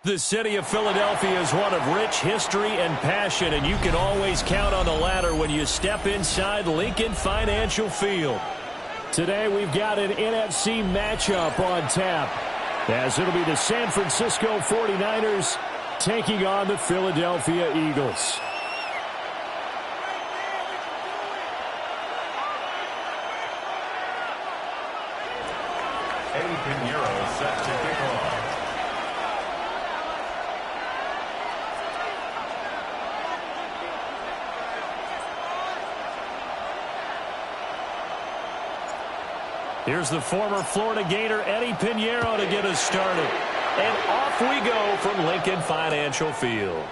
The city of Philadelphia is one of rich history and passion, and you can always count on the latter when you step inside Lincoln Financial Field. Today we've got an NFC matchup on tap, as it'll be the San Francisco 49ers taking on the Philadelphia Eagles. Eddie Pinheiro set to kick off. Here's the former Florida Gator Eddie Pinheiro to get us started. And off we go from Lincoln Financial Field.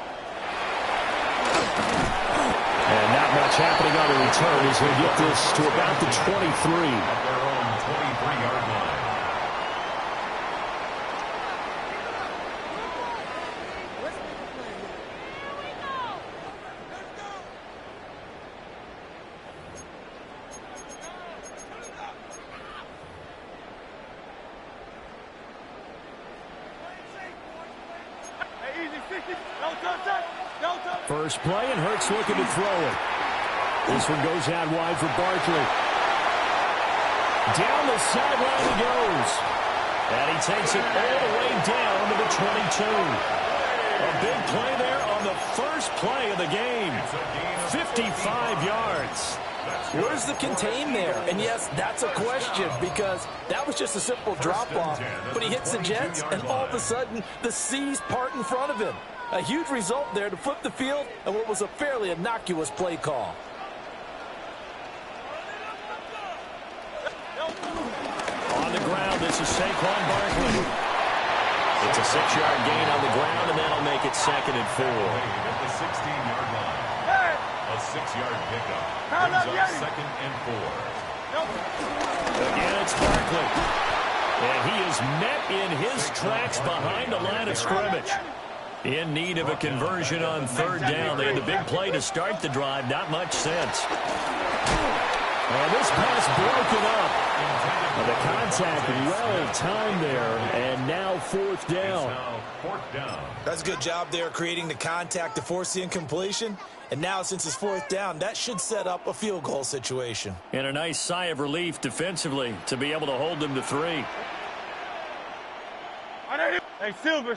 And not much happening on the return as we get this to about the 23. At their own 23-yard line. First play, and Hurts looking to throw it. This one goes out wide for Barkley. Down the sideline he goes. And he takes it all the way down to the 22. A big play there on the first play of the game. 55 yards. Where's the contain there? And yes, that's a question, because that was just a simple drop-off. But he hits the Jets, and all of a sudden, the seas part in front of him. A huge result there to flip the field and what was a fairly innocuous play call. On the ground, this is Saquon Barkley. It's a 6-yard gain on the ground, and that'll make it 2nd and 4. At the 16-yard line. A 6-yard pickup. Brings up 2nd and 4. Again, it's Barkley. And he is met in his tracks behind the line of scrimmage. In need of a conversion on 3rd down. They had the big play to start the drive. Not much sense. And this pass broken up. The contact well timed there. And now 4th down. That's a good job there creating the contact to force the incompletion. And now since it's 4th down, that should set up a field goal situation. And a nice sigh of relief defensively to be able to hold them to 3. Hey, Silver.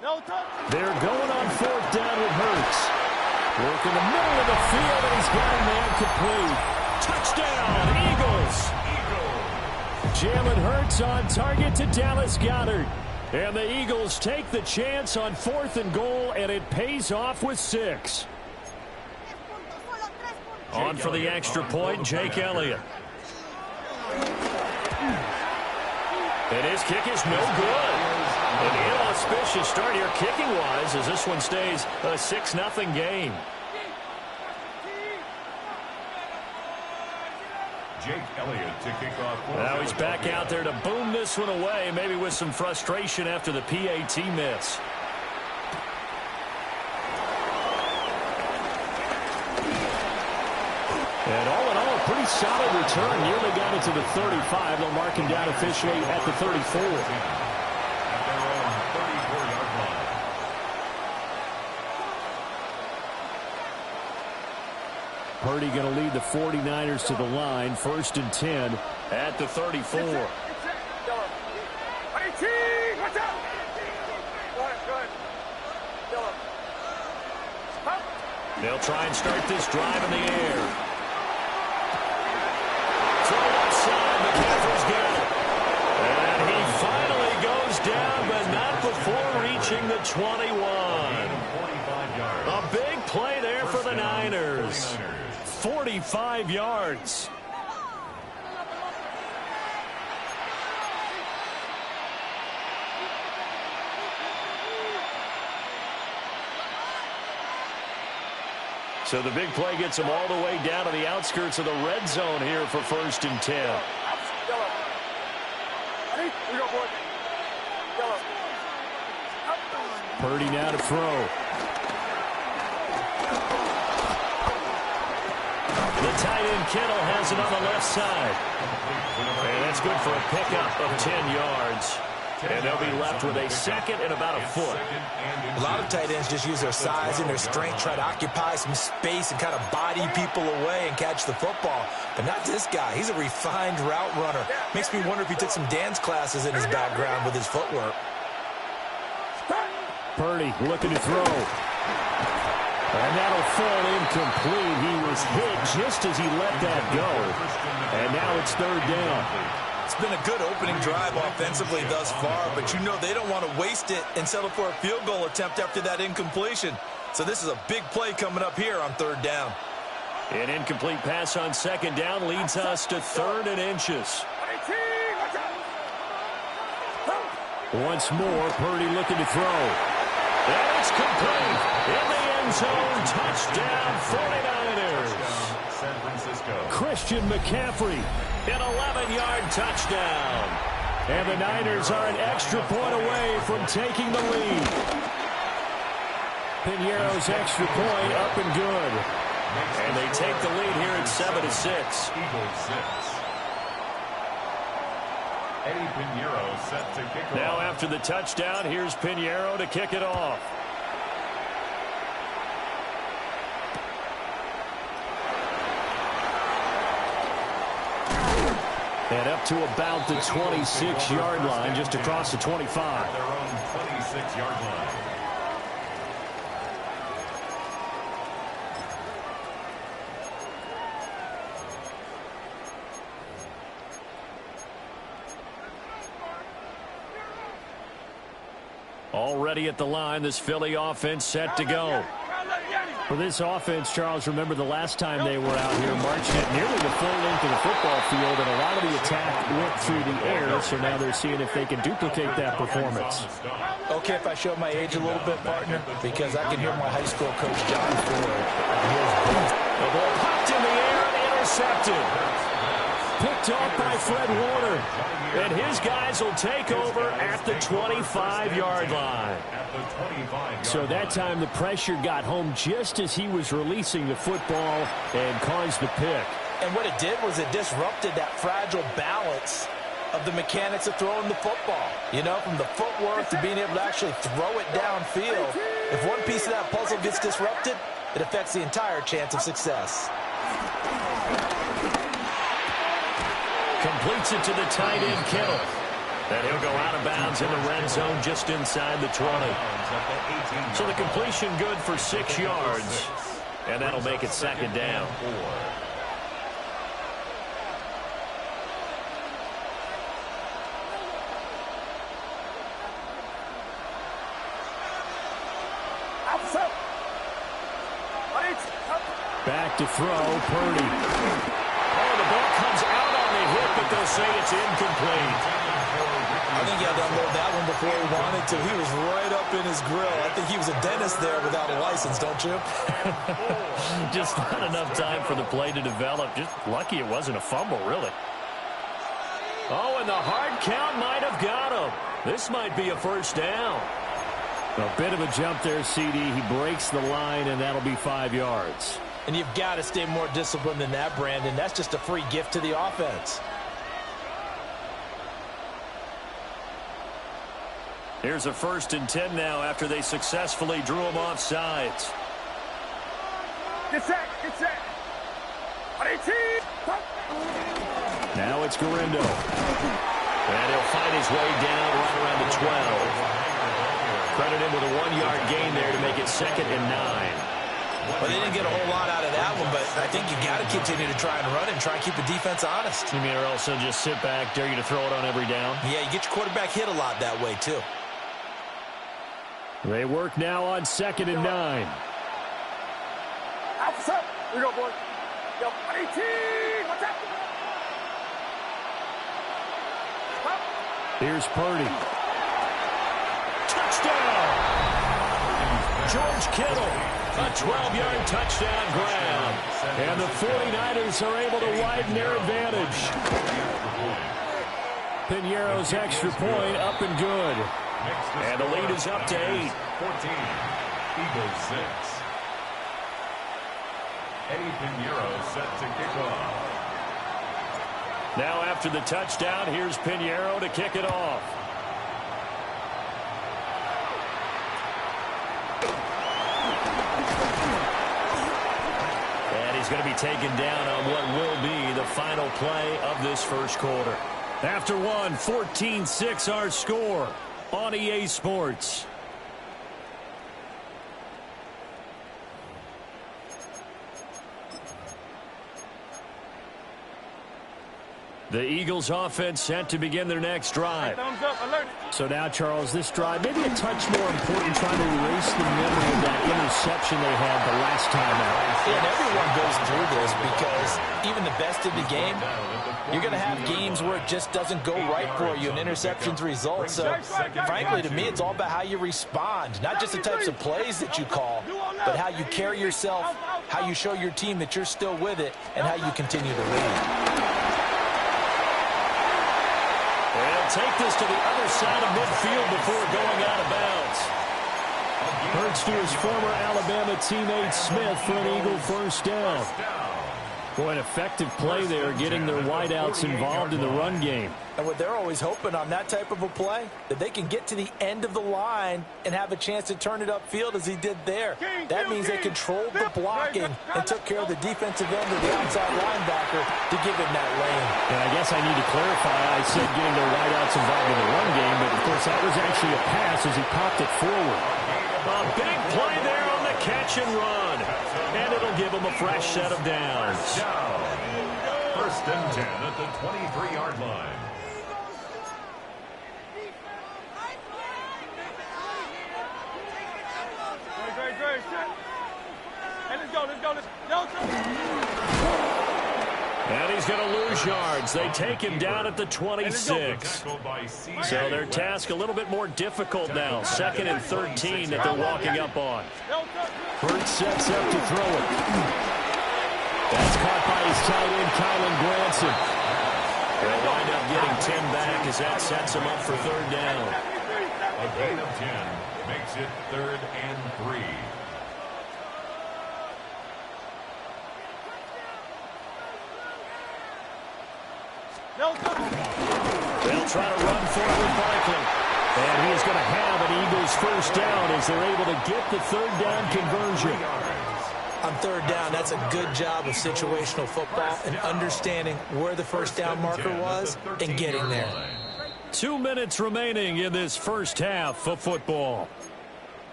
They're going on 4th down with Hurts. Working the middle of the field, and he's got a man complete. Touchdown, Eagles. Jalen Hurts on target to Dallas Goedert. And the Eagles take the chance on 4th and goal, and it pays off with 6. On for the extra point, Jake Elliott. And his kick is no good. An inauspicious start here kicking-wise as this one stays a 6-0 game. Jake Elliott to kick off. Now he's back out there to boom this one away, maybe with some frustration after the PAT miss. And all in all, a pretty solid return. Nearly got it to the 35. They'll mark him down officially at the 34. Purdy going to lead the 49ers to the line. 1st and 10 at the 34. They'll try and start this drive in the air. Throw left side. McCaffrey's got it. And he finally goes down, but not before reaching approaching the 21. A big play there for the Niners. 45 yards. So the big play gets them all the way down to the outskirts of the red zone here for 1st and 10. Purdy now to throw. The tight end Kittle has it on the left side. And that's good for a pickup of 10 yards. And they'll be left with a second and about a foot. A lot of tight ends just use their size and their strength, try to occupy some space and kind of body people away and catch the football. But not this guy. He's a refined route runner. Makes me wonder if he took some dance classes in his background with his footwork. Purdy looking to throw. And that'll fall incomplete. He was hit just as he let that go. And now it's 3rd down. It's been a good opening drive offensively thus far, but you know they don't want to waste it and settle for a field goal attempt after that incompletion. So this is a big play coming up here on 3rd down. An incomplete pass on 2nd down leads us to 3rd and inches. Once more, Purdy looking to throw. And it's complete. In the end zone, touchdown 49ers. San Francisco. Christian McCaffrey, an 11-yard touchdown. And the Niners are an extra point away from taking the lead. Piñeiro's extra point up and good. And they take the lead here at 7-6. Eagles 6. Eddie Piñeiro set to kick off. Now after the touchdown, here's Piñeiro to kick it off. And up to about the 26-yard line, just across the 25. Their own 26-yard line. Already at the line, this Philly offense set to go. For this offense, Charles, remember the last time they were out here marching at nearly the full length of the football field, and a lot of the attack went through the air, so now they're seeing if they can duplicate that performance. Okay, if I show my age a little bit, partner, because I can hear my high school coach, John Ford. I can hear his voice. The ball popped in the air and intercepted. Picked off by Fred Warner. And his guys will take over at the 25-yard line. So that time the pressure got home just as he was releasing the football and caused the pick. And what it did was it disrupted that fragile balance of the mechanics of throwing the football. You know, from the footwork to being able to actually throw it downfield. If one piece of that puzzle gets disrupted, it affects the entire chance of success. Completes it to the tight end, Kittle. And he'll go out of bounds in the red zone just inside the 20. So the completion good for 6 yards. And that'll make it 2nd down. Back to throw, Purdy. Oh, the ball comes out on the hit, but they'll say it's incomplete. I think he had to unload that one before he wanted to. He was right up in his grill. I think he was a dentist there without a license, don't you? Just not enough time for the play to develop. Just lucky it wasn't a fumble, really. Oh, and the hard count might have got him. This might be a 1st down. A bit of a jump there, CD. He breaks the line, and that'll be 5 yards. And you've got to stay more disciplined than that, Brandon. That's just a free gift to the offense. Here's a 1st and 10 now after they successfully drew him off sides. Get set, get set. Now it's Garindo. And he'll find his way down right around the 12. Credit him with a 1-yard gain there to make it 2nd and 9. Well, they didn't get a whole lot out of that one, but I think you got to continue to try and run and try and keep the defense honest. You mean, or else they'll just sit back, dare you to throw it on every down? Yeah, you get your quarterback hit a lot that way, too. They work now on 2nd and 9. Outside. Here we go, boy. Yo, 18. What's up? Here's Purdy. Touchdown! George Kittle, a 12-yard touchdown grab. And the 49ers are able to widen their advantage. Piñeiro's extra point up and good. And the lead is up to 8. 14. Eagles 6. Eddie Piñeiro set to kick off. Now after the touchdown, here's Piñeiro to kick it off. And he's going to be taken down on what will be the final play of this first quarter. After one, 14-6 our score on EA Sports. The Eagles offense set to begin their next drive. Thumbs up. Alert. So now, Charles, this drive maybe a touch more important, trying to erase the memory of that interception they had the last time out. And everyone goes through this because even the best in the game, you're going to have games where it just doesn't go right for you and interceptions result. So, frankly, to me, it's all about how you respond, not just the types of plays that you call, but how you carry yourself, how you show your team that you're still with it, and how you continue to lead. They'll take this to the other side of midfield before going out of bounds. Hurts to his former Alabama teammate Smith for an Eagle first down. Boy, an effective play there, getting their wideouts involved in the run game. And what they're always hoping on that type of a play, that they can get to the end of the line and have a chance to turn it upfield as he did there. That means they controlled the blocking and took care of the defensive end of the outside linebacker to give him that lane. And I guess I need to clarify, I said getting their wideouts involved in the run game, but of course that was actually a pass as he popped it forward. A big play there on the catch and run. And it'll give him a fresh set of downs. First and 10 at the 23-yard line. Great. Hey, let's go. And he's going to lose yards. They take him down at the 26. So their task a little bit more difficult now. 2nd and 13 that they're walking up on. Hurts sets up to throw it. That's caught by his tight end, Kylan Granson. They'll wind up getting Tim back as that sets him up for 3rd down. A gain of 10 makes it 3rd and 3. They'll try to run forward with Barkley. And he is going to have an Eagles first down as they're able to get the 3rd down conversion. On 3rd down, that's a good job of situational football and understanding where the first down marker was and getting there. 2 minutes remaining in this first half of football.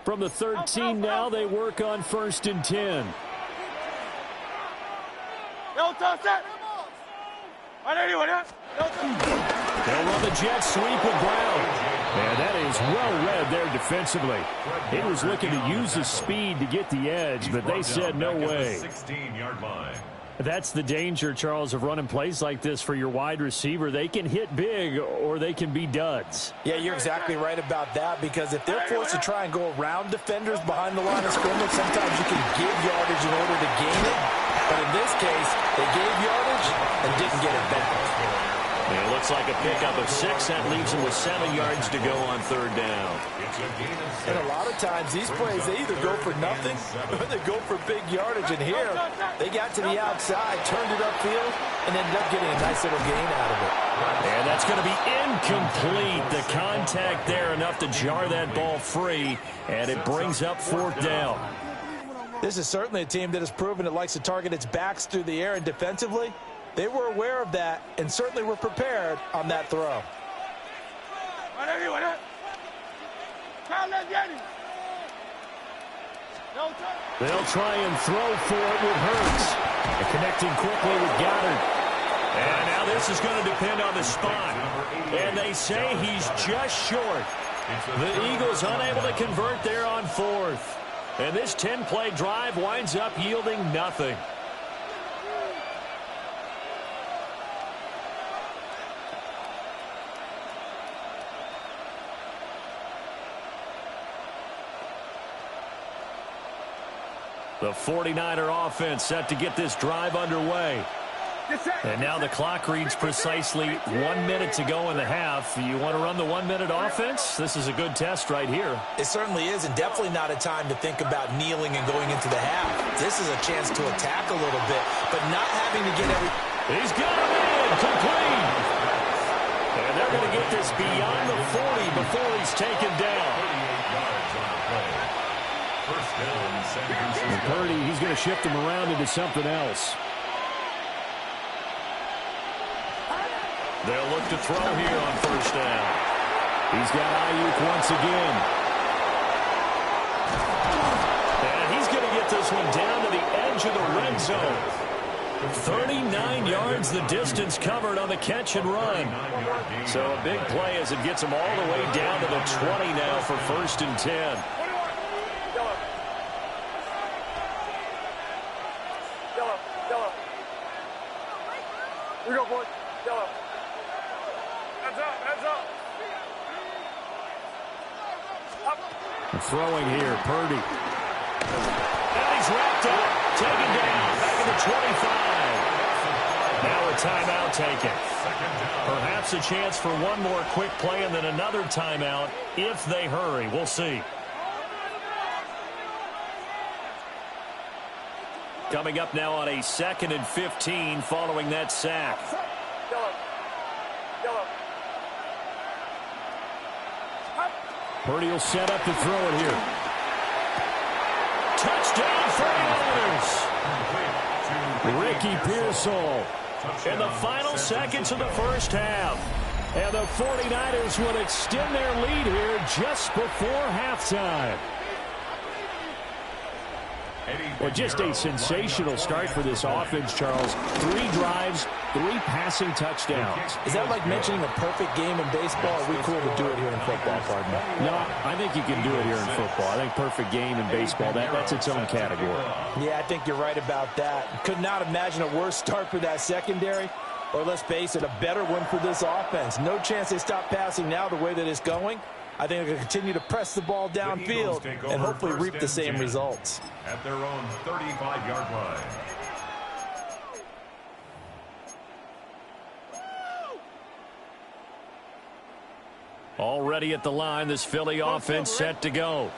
From the 13 now, they work on 1st and 10. They'll run the jet sweep with Brown. And that is well read there defensively. He was looking to use his speed to get the edge, but they said no way. 16-yard line. That's the danger, Charles, of running plays like this for your wide receiver. They can hit big or they can be duds. Yeah, you're exactly right about that, because if they're forced to try and go around defenders behind the line of scrimmage, sometimes you can give yardage in order to gain it. But in this case, they gave yardage and didn't get it back. And it looks like a pickup of 6. That leaves them with 7 yards to go on 3rd down. And a lot of times, these plays, they either go for nothing or they go for big yardage. And here, they got to the outside, turned it upfield, and ended up getting a nice little gain out of it. And that's going to be incomplete. The contact there enough to jar that ball free, and it brings up 4th down. This is certainly a team that has proven it likes to target its backs through the air, and defensively, they were aware of that and certainly were prepared on that throw. They'll try and throw for it with Hurts. And connecting quickly with Goddard. And now this is going to depend on the spot. And they say he's just short. The Eagles unable to convert there on fourth. And this 10-play drive winds up yielding nothing. The 49er offense set to get this drive underway. And now the clock reads precisely 1 minute to go in the half. You want to run the 1 minute offense? This is a good test right here. It certainly is, and definitely not a time to think about kneeling and going into the half. This is a chance to attack a little bit, but not having to get every... He's got him in, complete. And they're going to get this beyond the 40 before he's taken down. 38 yards on the play. First down, San Francisco. And Purdy, he's going to shift him around into something else. They'll look to throw here on first down. He's got Ayuk once again. And he's going to get this one down to the edge of the red zone. 39 yards the distance covered on the catch and run. So a big play as it gets him all the way down to the 20 now for first and 10. Here we go, boys. Yellow. Heads up. Throwing here, Purdy. And he's wrapped up, taken down, back at the 25. Now a timeout taken. Perhaps a chance for one more quick play and then another timeout if they hurry. We'll see. Coming up now on a 2nd and 15 following that sack. Purdy will set up to throw it here. Touchdown 49ers. Ricky Pearsall. In the final seconds of the first half. And the 49ers will extend their lead here just before halftime. Well, just a sensational start for this offense, Charles. 3 drives, 3 passing touchdowns. Is that like mentioning a perfect game in baseball? Are we cool to do it here in football, partner? No, I think you can do it here in football. I think perfect game in baseball, that's its own category. Yeah, I think you're right about that. Could not imagine a worse start for that secondary. Or let's face it, a better one for this offense. No chance they stop passing now the way that it's going. I think they'll continue to press the ball downfield and hopefully reap the same results. At their own 35-yard line. Already at the line, this Philly offense set to go.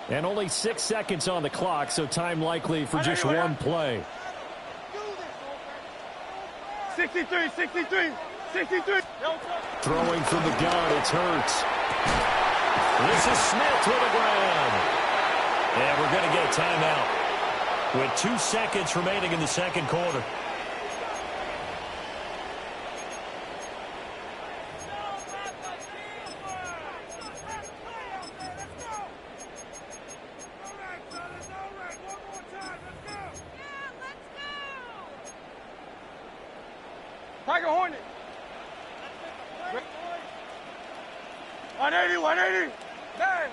And only 6 seconds on the clock, so time likely for just one play. 63. Throwing from the gun, it's Hurts. This is Smith to the ground. And we're going to get a timeout with 2 seconds remaining in the second quarter. Tiger Hornet. 180. Bang.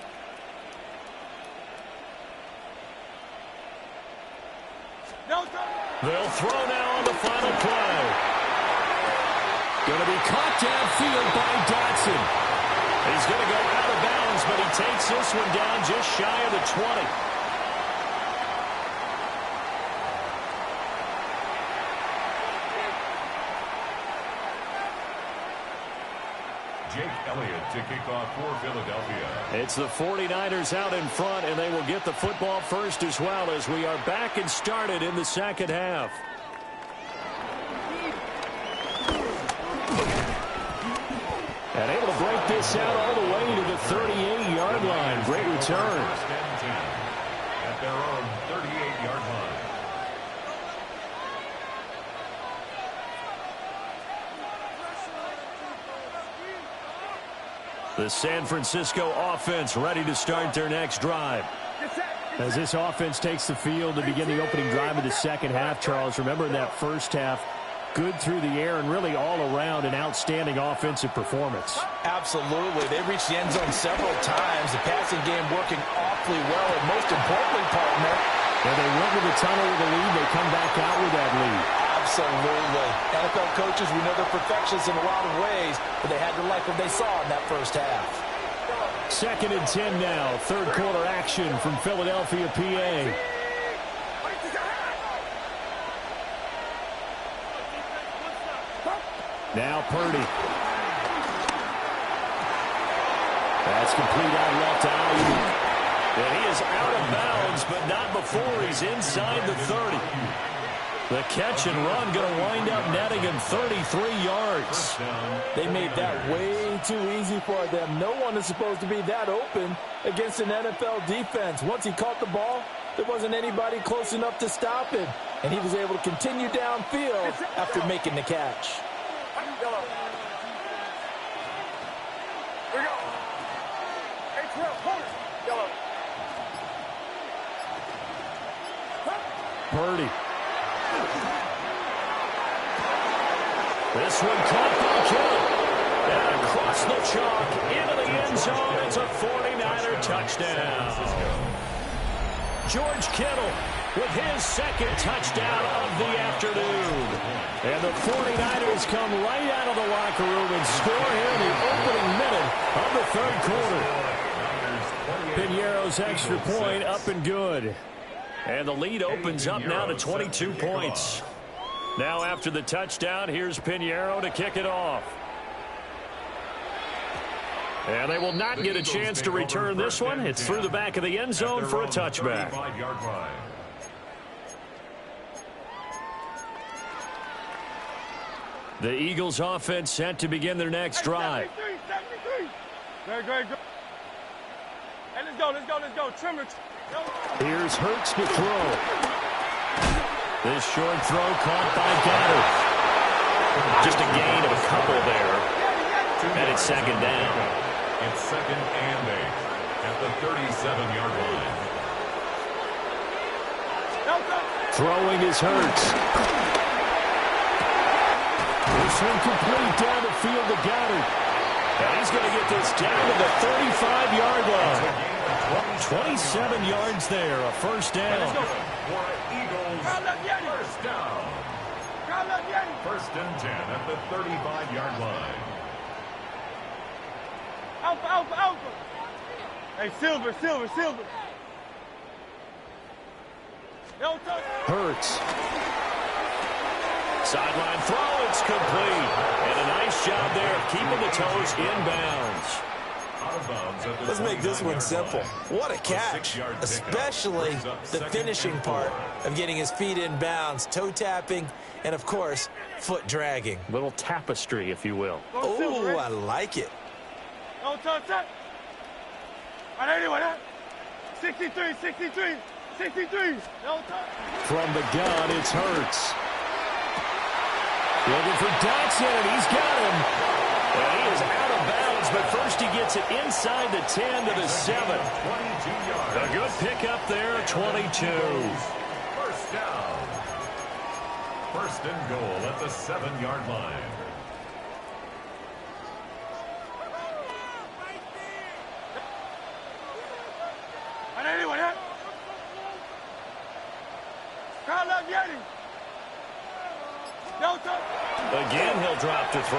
They'll throw now on the final play. Going to be caught downfield by Dotson. He's going to go out of bounds, but he takes this one down just shy of the 20. Jake Elliott to kick off for Philadelphia. It's the 49ers out in front, and they will get the football first as well as we are back and started in the second half. And able to break this out all the way to the 38-yard line. Great return. At their own 38-yard line. The San Francisco offense ready to start their next drive. As this offense takes the field to begin the opening drive of the second half, Charles, remember in that first half, good through the air and really all around an outstanding offensive performance. Absolutely. They reached the end zone several times. The passing game working awfully well. And most importantly, partner, when they went to the tunnel with a lead, they come back out with that lead. Absolutely. NFL coaches, we know they're perfectionists in a lot of ways, but they had to like what they saw in that first half. 2nd and 10 now. Third quarter action from Philadelphia, PA. Now Purdy. That's complete out left to Ayuk. And he is out of bounds, but not before he's inside the 30. The catch and run going to wind up netting him 33 yards. They made that way too easy for them. No one is supposed to be that open against an NFL defense. Once he caught the ball, there wasn't anybody close enough to stop him. And he was able to continue downfield after making the catch. Here we go. Hey, 12, hold it. Yellow. Purdy. This one caught by Kittle. And across the chalk into the end zone. It's a 49er touchdown. George Kittle with his second touchdown of the afternoon. And the 49ers come right out of the locker room and score here in the opening minute of the third quarter. Piñeiro's extra point up and good. And the lead opens up now to 22 points. Now after the touchdown, here's Piñeiro to kick it off. And they will not get a chance to return this one. It's through the back of the end zone for a touchback. The Eagles offense set to begin their next drive. 73. Great. Hey, let's go. Trimmer. Here's Hurts to throw. This short throw caught by Goddard. Just a gain of a couple there. And it's second down. It's 2nd and 8 at the 37-yard line. Throwing is Hurts. This one complete down the field to Goddard. And he's going to get this down to the 35-yard line. 27 yards there, a first down. First down. 1st and 10 at the 35-yard line. Alpha. Hey, Silver. Hurts. Sideline throw, it's complete. And a nice job there of keeping the toes inbounds. Let's make this one simple. What a catch, especially the finishing part of getting his feet in bounds, toe tapping, and, of course, foot dragging. Little tapestry, if you will. Oh, I like it. No touch. All right, anyway, 63. No touch. From the gun, it's Hurts. Looking for Dotson, and he's got him. And he is out of bounds, but first he gets it inside the 10 to the 7. A good pickup there, 22. First down. 1st and goal at the 7-yard line. All right, anyway, Carl up, Yeti. No touch. Again, he'll drop to throw.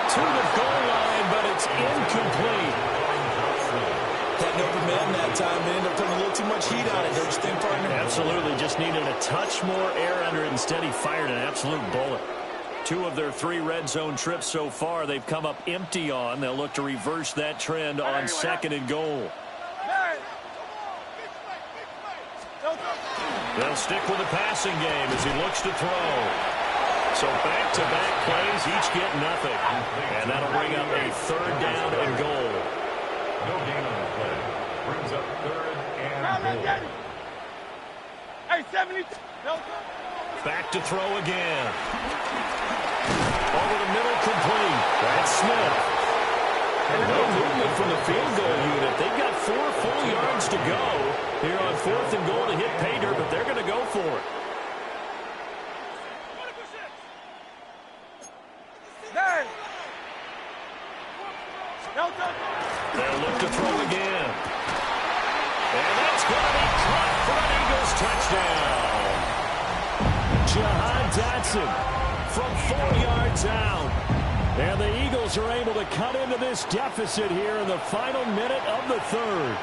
To the goal line, but it's incomplete. Had no command that time, but ended up putting a little too much heat on it. Don't you think, partner? Absolutely. Just needed a touch more air under it. Instead, he fired an absolute bullet. 2 of their 3 red zone trips so far, they've come up empty on. They'll look to reverse that trend on 2nd and goal. They'll stick with the passing game as he looks to throw. So back-to-back plays, each get nothing. And that'll bring up a 3rd down and goal. No gain on the play. Brings up 3rd and goal. Hey, 70. No. Back to throw again. Over the middle, complete. That's Smith. And no movement from the field goal unit. They've got 4 full yards to go here on 4th and goal to hit pay dirt, but they're going to go for it. They'll look to throw again. And that's going to be caught for an Eagles touchdown. Jahan Dotson from 4 yards out. And the Eagles are able to cut into this deficit here in the final minute of the 3rd.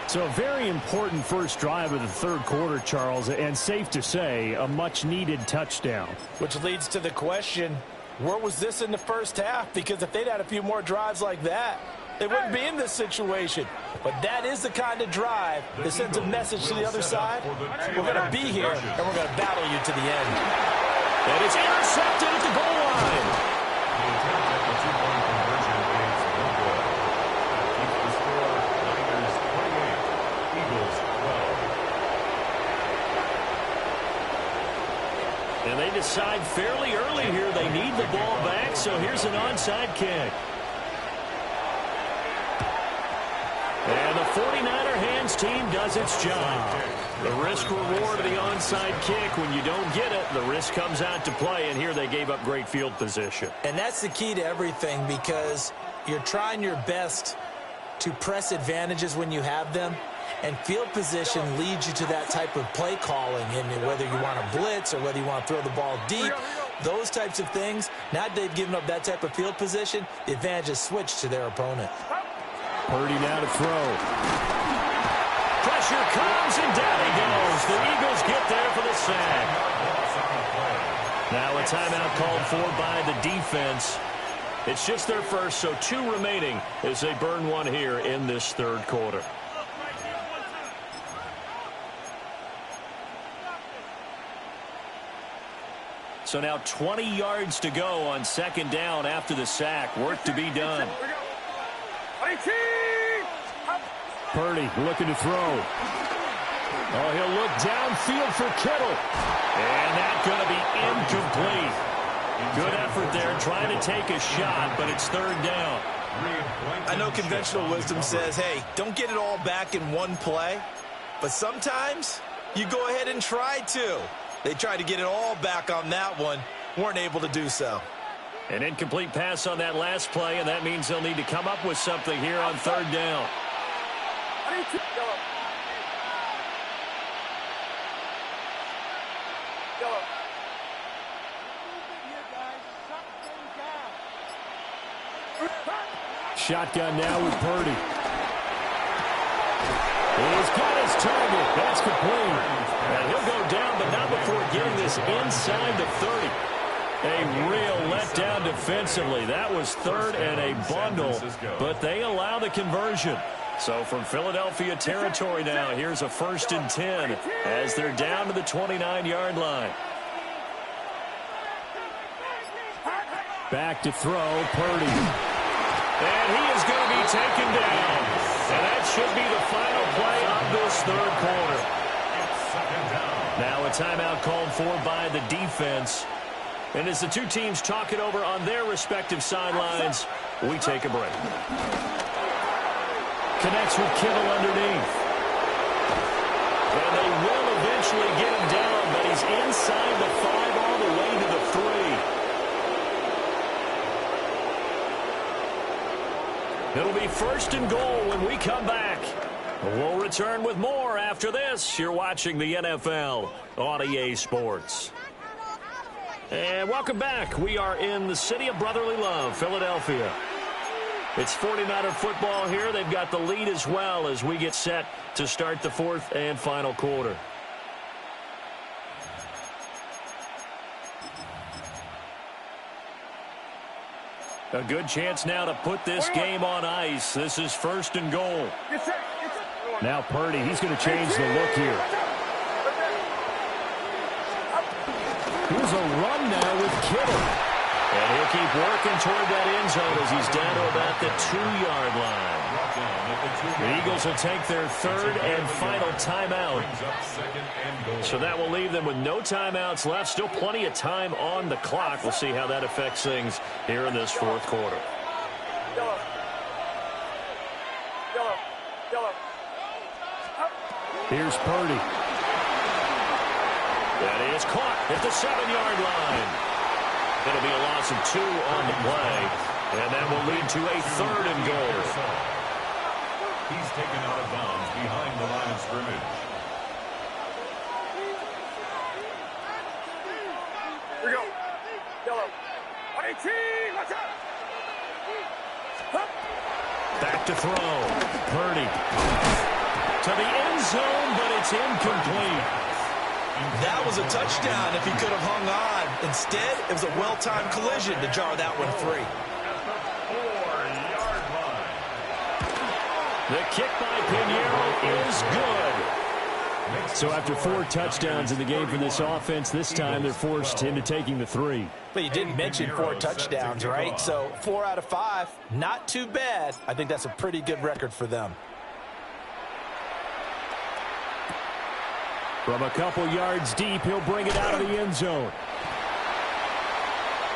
So a very important first drive of the 3rd quarter, Charles, and safe to say, a much-needed touchdown. Which leads to the question, where was this in the first half? Because if they'd had a few more drives like that, they wouldn't be in this situation. But that is the kind of drive that sends a message to the other side. We're going to be here, and we're going to battle you to the end. And it's intercepted at the goal line. The attempt at the two-point conversion is no good. That keeps the score Niners 28, Eagles 12. And they decide fairly early here they need the ball back, so here's an onside kick. And the 49er hands team does its job. The risk-reward of the onside kick, when you don't get it, the risk comes out to play, and here they gave up great field position. And that's the key to everything, because you're trying your best to press advantages when you have them, and field position leads you to that type of play calling, and whether you want to blitz or whether you want to throw the ball deep, those types of things. Now that they've given up that type of field position, the advantage is switched to their opponent. Purdy now to throw. Pressure comes, and down he goes. The Eagles get there for the sack. Now a timeout called for by the defense. It's just their first, so 2 remaining as they burn one here in this 3rd quarter. So now 20 yards to go on 2nd down after the sack. Work to be done. Purdy looking to throw. Oh, he'll look downfield for Kittle. And that's going to be incomplete. Good effort there trying to take a shot, but it's 3rd down. I know conventional wisdom says, hey, don't get it all back in one play. But sometimes you go ahead and try to. They tried to get it all back on that one. Weren't able to do so. An incomplete pass on that last play, and that means they'll need to come up with something here on 3rd down. Shotgun now with Purdy. He's got his target. That's complete. And he'll go down, but not before getting this inside the 30. A real letdown defensively. That was 3rd and a bundle, but they allow the conversion. So from Philadelphia territory now, here's a 1st and 10 as they're down to the 29-yard line. Back to throw, Purdy. And he is going to be taken down. And that should be the final play of this 3rd quarter. Now a timeout called for by the defense. And as the 2 teams talk it over on their respective sidelines, we take a break. Connects with Kittle underneath. And they will eventually get him down, but he's inside the 5 all the way to the 3. It'll be 1st and goal when we come back. We'll return with more after this. You're watching the NFL on EA Sports. And welcome back. We are in the city of brotherly love, Philadelphia. It's 49er football here. They've got the lead as well as we get set to start the 4th and final quarter. A good chance now to put this game on ice. This is 1st and goal. Now Purdy, he's going to change the look here. Here's a run now with Kittle. And he'll keep working toward that end zone as he's down to about the 2-yard line. The Eagles will take their 3rd and final timeout. So that will leave them with no timeouts left. Still plenty of time on the clock. We'll see how that affects things here in this 4th quarter. Here's Purdy. That is caught at the 7-yard line. It'll be a loss of 2 on the play, and that will lead to a 3rd and goal. He's taken out of bounds behind the line of scrimmage. Here we go. Yellow. 18, watch out. Back to throw. Purdy. To the end zone, but it's incomplete. That was a touchdown if he could have hung on. Instead, it was a well-timed collision to jar that one free. The kick by Pinheiro is good. So after 4 touchdowns in the game for this offense, this time they're forced into taking the 3. But you didn't mention 4 touchdowns, right? So 4 out of 5, not too bad. I think that's a pretty good record for them. From a couple yards deep, he'll bring it out of the end zone.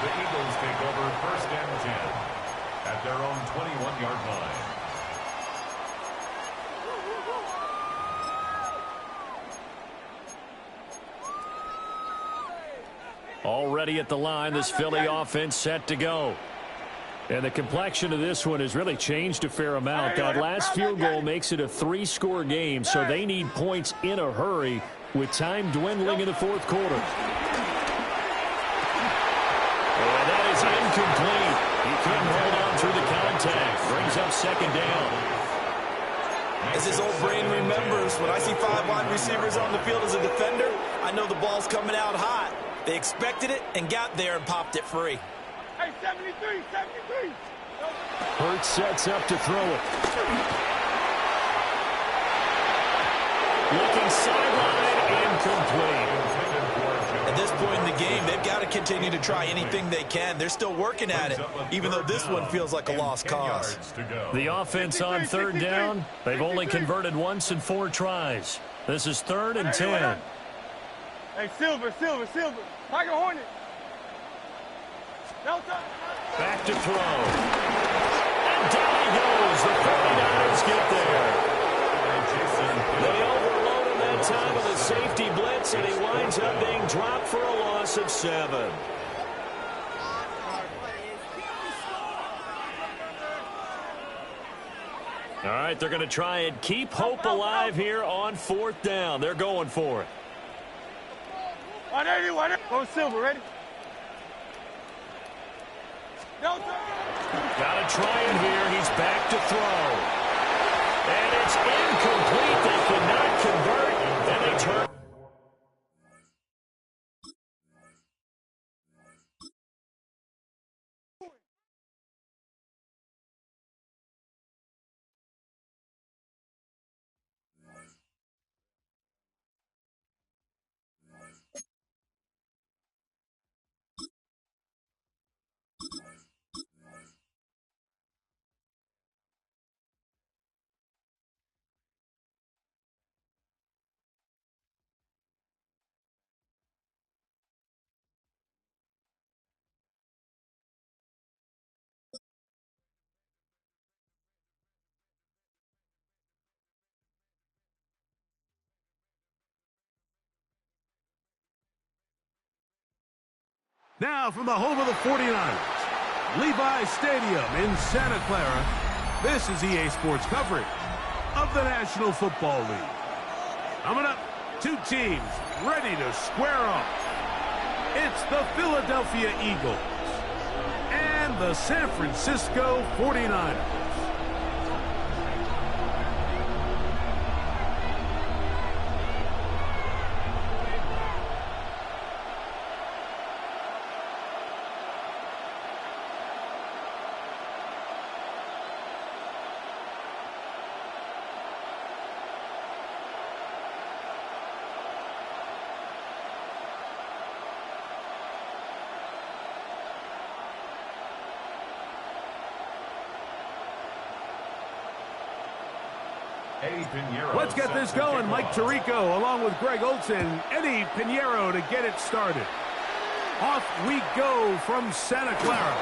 The Eagles take over 1st and 10 at their own 21-yard line. Already at the line, this Philly offense set to go. And the complexion of this one has really changed a fair amount. That last field goal makes it a 3-score game, so they need points in a hurry with time dwindling in the 4th quarter. And that is incomplete. He couldn't hold on through the contact. Brings up 2nd down. As his old brain remembers, when I see 5 wide receivers on the field as a defender, I know the ball's coming out hot. They expected it and got there and popped it free. Hey, 73, 73. Hurts sets up to throw it. Looking sideline, incomplete. At this point in the game, they've got to continue to try anything they can. They're still working at it, even though this one feels like a lost cause. The offense on 3rd down, they've only converted once in 4 tries. This is 3rd and 10. Hey, Silver. Tiger Hornet. Delta. Back to throw. And down he goes. The 49ers get there. They overload him that time with a safety blitz, and he winds up being dropped for a loss of 7. All right, they're going to try and keep hope alive here on 4th down. They're going for it. 180. Go Silver, ready? Delta. Got to try it here. He's back to throw. And it's incomplete. They cannot convert, and they turn. Now from the home of the 49ers, Levi's Stadium in Santa Clara, this is EA Sports coverage of the National Football League. Coming up, 2 teams ready to square off. It's the Philadelphia Eagles and the San Francisco 49ers. Let's get this going. Mike Tirico along with Greg Olson. Eddie Pinheiro to get it started. Off we go from Santa Clara.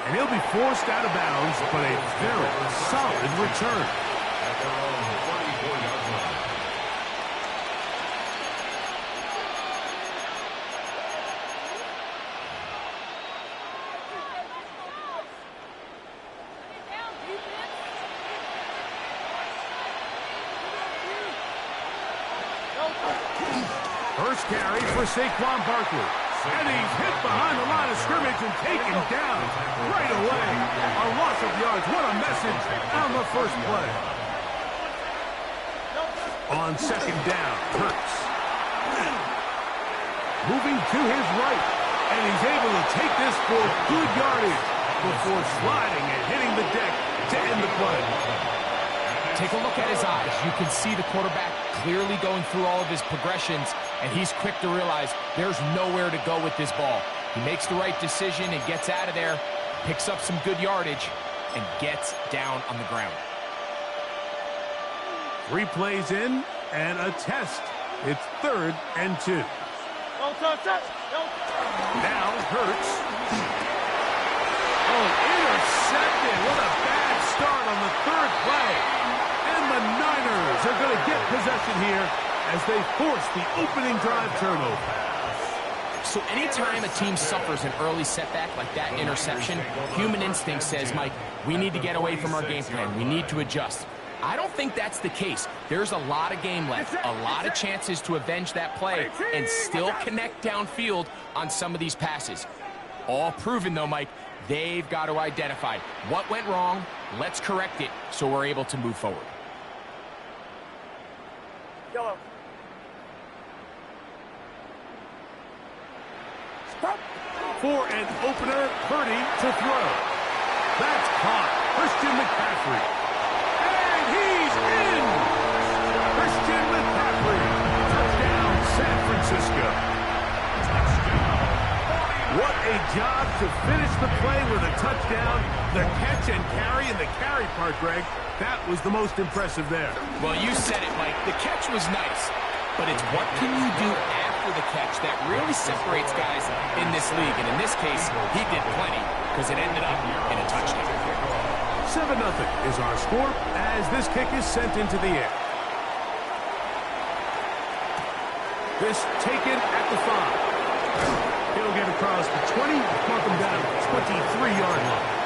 And he'll be forced out of bounds, but a very solid return. their own 34-yard line. First carry for Saquon Barkley. And he's hit behind the line of scrimmage and taken down right away. A loss of yards. What a message on the first play. On second down, Hurts. Moving to his right. And he's able to take this for good yardage before sliding and hitting the deck to end the play. Take a look at his eyes. You can see the quarterback clearly going through all of his progressions, and he's quick to realize there's nowhere to go with this ball. He makes the right decision and gets out of there, picks up some good yardage, and gets down on the ground. 3 plays in and a test. It's 3rd and 2. Now Hurts. Oh, intercepted. What a bad start on the 3rd play. And the Niners are going to get possession here as they force the opening drive turnover. So anytime a team suffers an early setback like that interception, human instinct says, Mike, we need to get away from our game plan. We need to adjust. I don't think that's the case. There's a lot of game left, a lot of chances to avenge that play and still connect downfield on some of these passes. All proven, though, Mike, they've got to identify what went wrong, let's correct it so we're able to move forward. Yellow. Stop. For an opener, Purdy to throw. That's caught. Christian McCaffrey. And he's in! Christian McCaffrey. Touchdown, San Francisco. What a job to finish the play with a touchdown. The catch and carry, and the carry part, Greg, that was the most impressive there. Well, you said it, Mike. The catch was nice, but it's what can you do after the catch that really separates guys in this league. And in this case, he did plenty because it ended up in a touchdown. 7-0 is our score as this kick is sent into the air. This taken at the 5. He'll get across the 20, mark him down at the 23-yard line.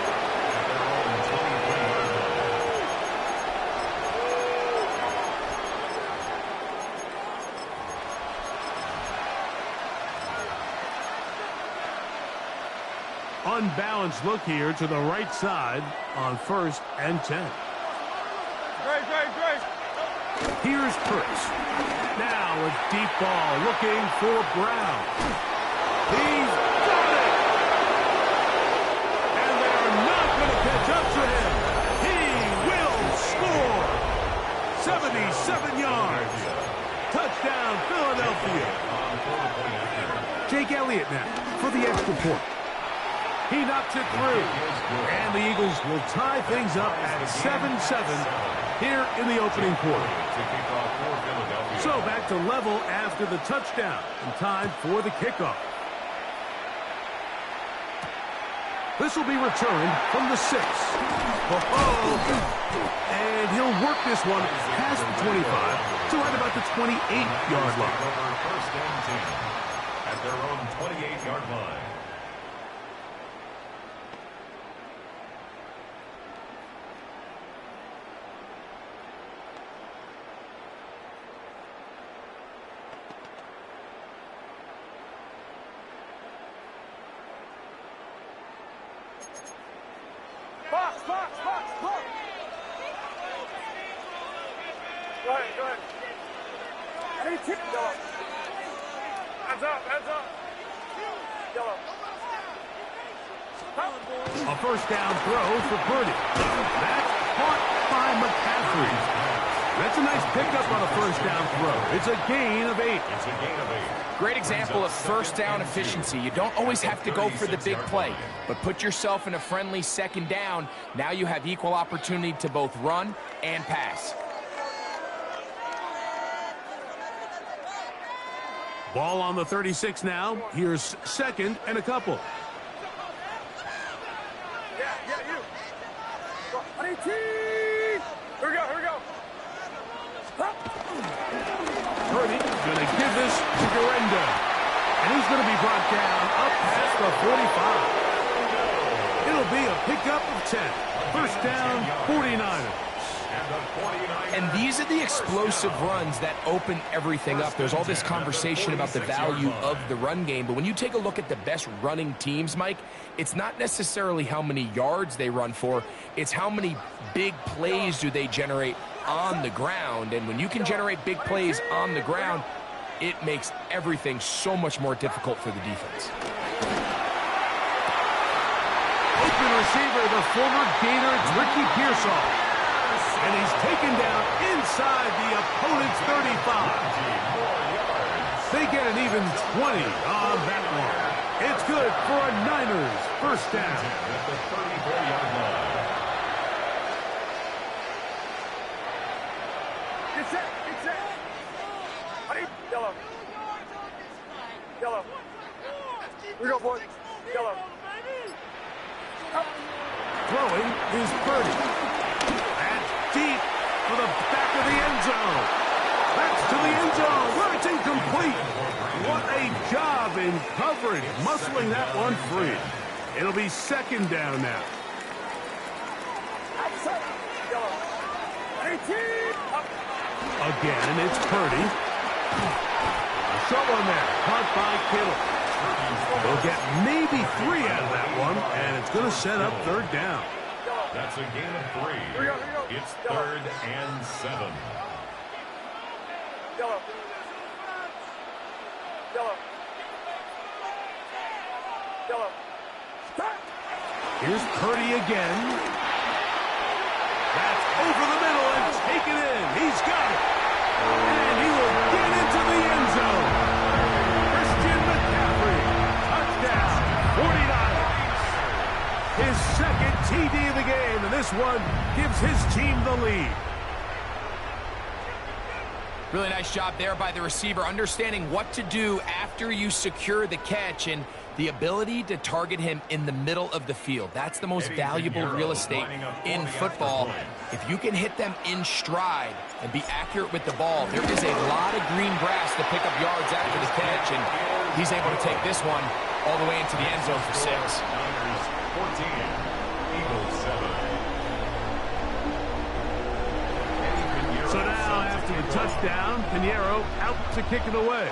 Unbalanced look here to the right side on 1st and 10. Here's Hurts. Now a deep ball looking for Brown. He's got it! And they're not going to catch up to him. He will score! 77 yards. Touchdown, Philadelphia. Jake Elliott now for the extra point. He knocks it through. And the Eagles will tie things up at 7-7 here in the opening quarter. So back to level after the touchdown and time for the kickoff. This will be returned from the 6. And he'll work this one past the 25 to right about the 28-yard line. First and 10 at their own 28-yard line. Box. Go ahead. 18. Yellow. Hands up. Yellow. A first down throw for Purdy. That's caught by McCaffrey. That's a nice pickup on a first down throw. It's a gain of 8. Great example of first down efficiency. You don't always have to go for the big play, but put yourself in a friendly second down. Now you have equal opportunity to both run and pass. Ball on the 36 now. Here's 2nd and a couple. Yeah, you. 18. Here we go. 10. First down, 49ers. And these are the explosive runs that open everything up. There's all this conversation about the value of the run game, but when you take a look at the best running teams, Mike, it's not necessarily how many yards they run for, it's how many big plays do they generate on the ground. And when you can generate big plays on the ground, it makes everything so much more difficult for the defense. Open receiver, the former Gator, Ricky Pearsall. And he's taken down inside the opponent's 35. They get an even 20 on that one. It's good for a Niners first down. At the 34-yard line. Get set. Get set. Honey, yellow. Yellow. We go for it. Yellow. Throwing is Purdy. Deep for the back of the end zone. That's to the end zone where it's incomplete. What a job in coverage, muscling that one free. It'll be second down now. Again, it's Purdy. Short one there, caught by Kittle. They'll get maybe 3 out of that one, and it's going to set up third down. That's a gain of 3. Here we go. It's 3rd and 7. Yellow. Yellow. Yellow. Here's Purdy again. That's over the middle and taken in. He's got it. And he will get into the end zone. Christian McCaffrey. Touchdown. 49ers. His second TD of the game, and this one gives his team the lead. Really nice job there by the receiver, understanding what to do after you secure the catch and the ability to target him in the middle of the field. That's the most valuable real estate in football. If you can hit them in stride and be accurate with the ball, there is a lot of green grass to pick up yards after the catch, and he's able to take this one all the way into the end zone for 6. Niners 14, Eagles 7. So now, after the touchdown, Pinheiro out to kick it away.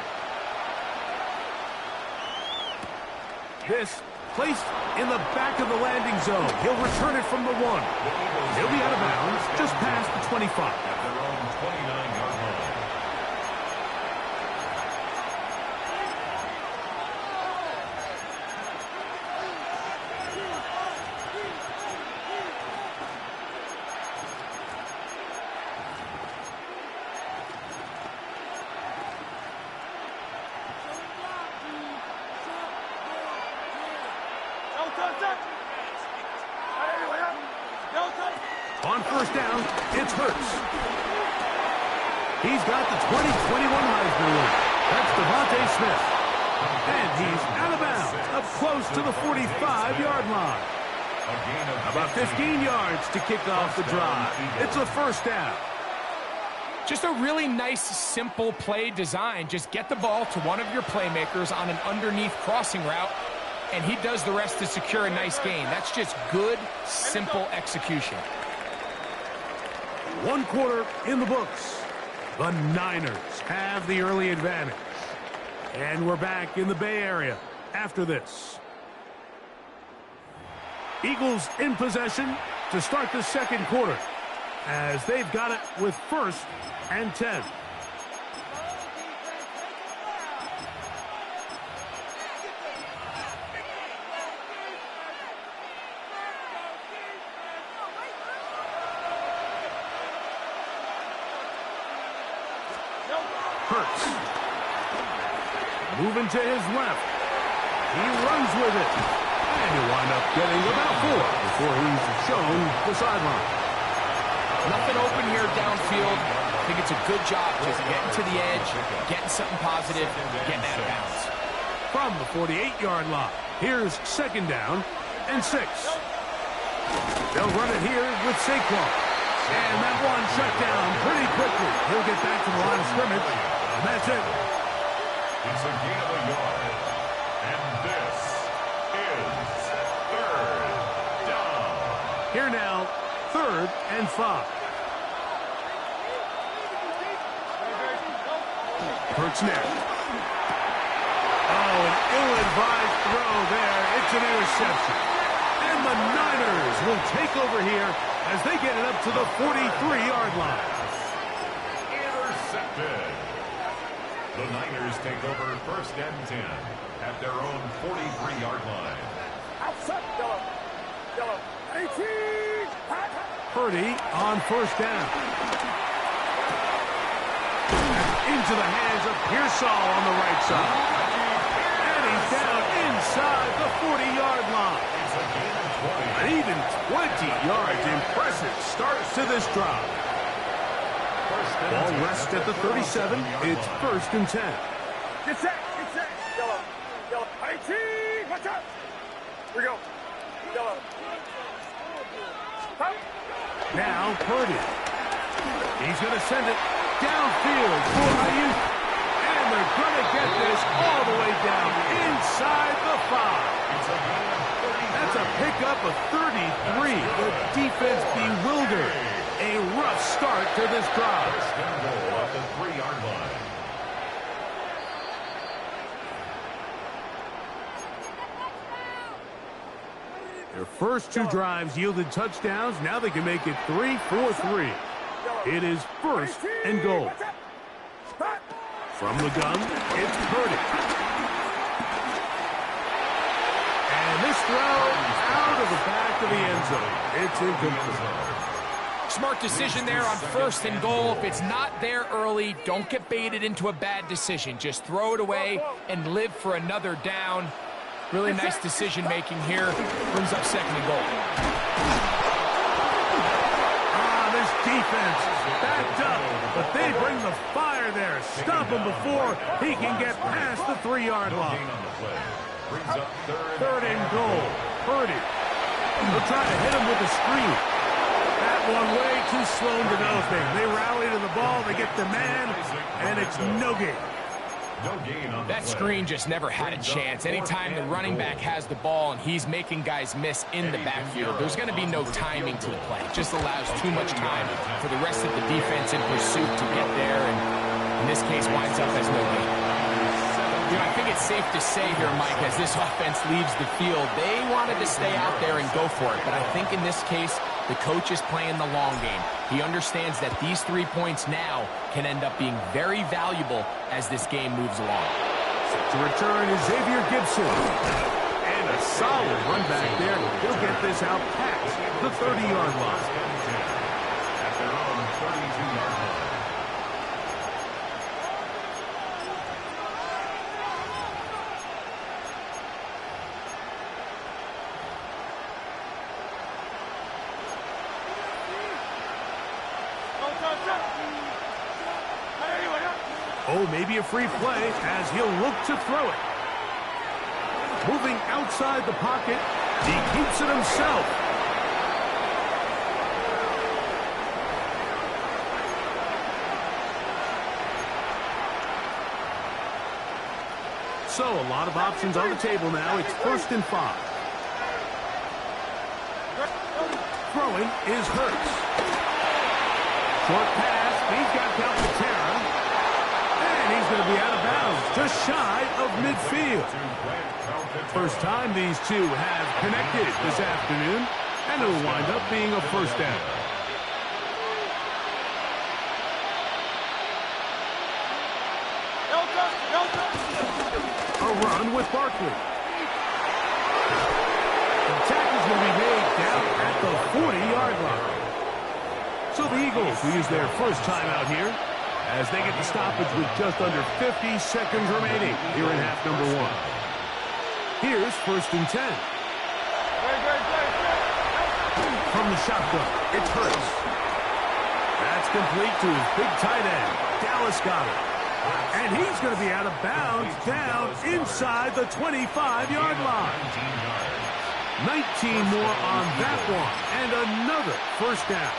This placed in the back of the landing zone. He'll return it from the 1. He'll be out of bounds just past the 25. At their own 29-yard line. On first down, it's Hurts. He's got the 2021 Heisman winner. That's Devontae Smith. And he's out of bounds, up close to the 45-yard line. About 15 yards to kick off the drive. It's a first down. Just a really nice, simple play design. Just get the ball to one of your playmakers on an underneath crossing route, and he does the rest to secure a nice gain. That's just good, simple execution. 1 quarter in the books. The Niners have the early advantage. And we're back in the Bay Area after this. Eagles in possession to start the second quarter, as they've got it with 1st and 10. Hurts. Moving to his left. He runs with it. And he'll wind up getting about 4 before he's shown the sideline. Nothing open here downfield. I think it's a good job just getting to the edge, getting something positive, getting out of bounds. From the 48-yard line, here's second down and 6. They'll run it here with Saquon. And that one shut down pretty quickly. He'll get back to the line of scrimmage. And that's it. It's a gain of a yard. And this is 3rd down. 3rd and 5. Hurts now. Oh, an ill-advised throw there. It's an interception. And the Niners will take over here as they get it up to the 43-yard line. Intercepted. The Niners take over 1st and 10 at their own 43-yard line. Outside, yellow. Yellow. 18. Purdy on 1st down. Into the hands of Pearsall on the right side. And he's down inside the 40-yard line. An even 20 yards. Impressive start to this drive. Ball rests at the 37. It's 1st and 10. Get set. Get set. Yellow. Yellow. 18. Watch out. Here we go. Yellow. Stop. Now Purdy. He's going to send it downfield for Ayuk. And they're going to get this all the way down inside the 5. That's a pickup of 33. The defense bewildered. A rough start to this drive. At the 3-yard line. Their first 2 drives yielded touchdowns. Now they can make it 3-4-3. It is 1st and goal. From the gun, it's Purdy. And this throw out of the back of the end zone. It's incomplete. Smart decision there on 1st and goal. If it's not there early, don't get baited into a bad decision. Just throw it away and live for another down. Really nice decision-making here. Brings up 2nd and goal. This defense backed up, but they bring the fire there. Stop him before he can get past the 3-yard line. 3rd and goal. Purdy. They'll try to hit him with a screen. That one way too slow in developing. They rally to the ball, they get the man, and it's no gain. That screen just never had a chance. Anytime the running back has the ball and he's making guys miss in the backfield, there's going to be no timing to the play. It just allows too much time for the rest of the defense in pursuit to get there, and in this case winds up as no gain. You know, I think it's safe to say here, Mike, as this offense leaves the field, they wanted to stay out there and go for it. But I think in this case, the coach is playing the long game. He understands that these 3 points now can end up being very valuable as this game moves along. To return is Xavier Gibson. And a solid run back there. He'll get this out past the 30-yard line. At their own 32-yard line. Oh, maybe a free play as he'll look to throw it. Moving outside the pocket, he keeps it himself. So a lot of options on the table now. It's 1st and 5. Throwing is Hurts. Short pass, he's got Calcaterra. And he's going to be out of bounds, just shy of midfield. First time these two have connected this afternoon, and it'll wind up being a 1st down. A run with Barkley. The tackle's going to be made down at the 40-yard line. So the Eagles will use their first time out here as they get the stoppage with just under 50 seconds remaining here in half number 1. Here's 1st and 10. From the shotgun, it's Hurts. That's complete to his big tight end, Dallas Goedert. And he's going to be out of bounds down inside the 25-yard line. 19 more on that one, and another 1st down.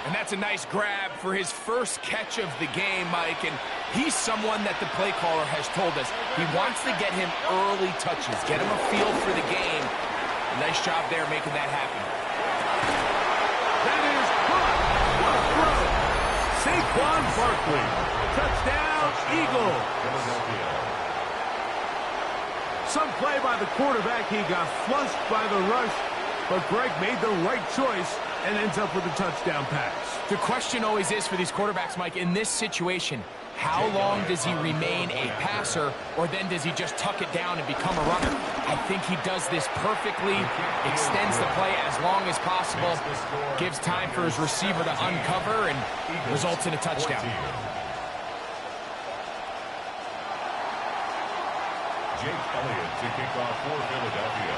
And that's a nice grab for his first catch of the game, Mike. And he's someone that the play caller has told us he wants to get him early touches, get him a feel for the game. A nice job there making that happen. Saquon Barkley. Touchdown, Eagle. Some play by the quarterback. He got flushed by the rush, but Greg made the right choice and ends up with a touchdown pass. The question always is for these quarterbacks, Mike, in this situation, how long does he remain a passer, or then does he just tuck it down and become a runner? I think he does this perfectly, extends the play as long as possible, gives time for his receiver to uncover, and results in a touchdown. Jake Elliott to kick off for Philadelphia.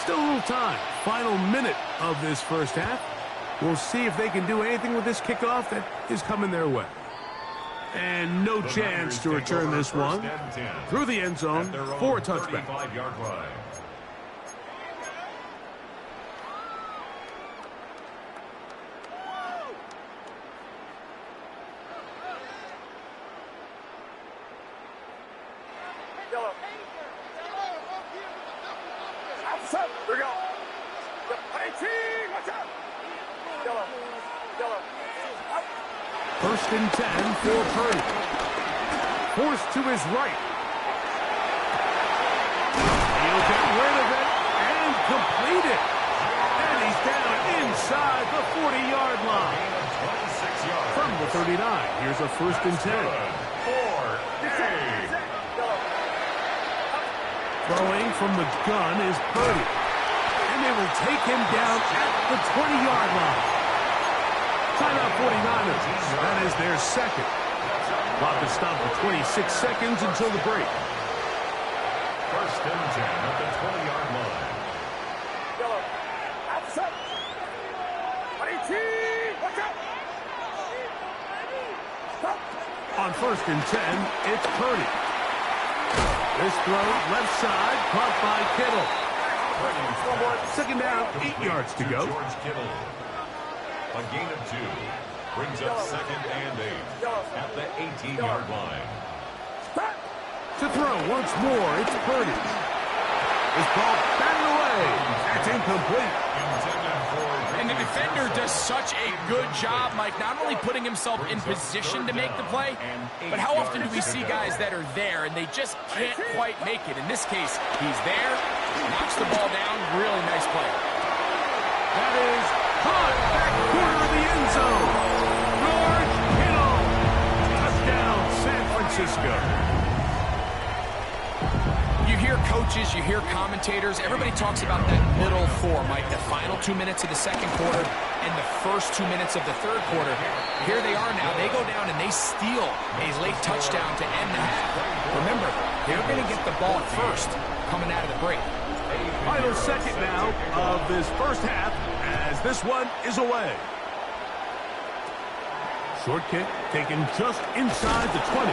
Still a little time. Final minute of this first half. We'll see if they can do anything with this kickoff that is coming their way. And no chance to return this one through the end zone for a touchback. Here we go. First and 10 for Purdy. Forced to his right. He'll get rid of it and complete it. And he's down inside the 40-yard line. From the 39, here's a first and 10. Throwing from the gun is Purdy. And they will take him down at the 20-yard line. Timeout 49ers. That is their second. Clock is stopped for 26 seconds until the break. First and 10 at the 20-yard line. On first and 10, it's Purdy. This throw, left side, caught by Kittle. Second down, 8 yards to go. George Kittle. A gain of 2. Brings up second and 8 at the 18-yard line. To throw once more, it's Purdy. This ball batted away. That's incomplete. And the defender does such a good job, Mike, not only putting himself in position to make the play, but how often do we see guys that are there and they just can't quite make it? In this case, he's there, knocks the ball down, really nice play. That is caught back corner of the end zone. George Kittle. Touchdown, San Francisco. You hear coaches, you hear commentators, everybody talks about that middle four, Mike, the final 2 minutes of the second quarter and the first 2 minutes of the third quarter. Here they are now. They go down and they steal a late touchdown to end the half. Remember, they're going to get the ball first coming out of the break. Final second now of this first half as this one is away. Short kick taken just inside the 20.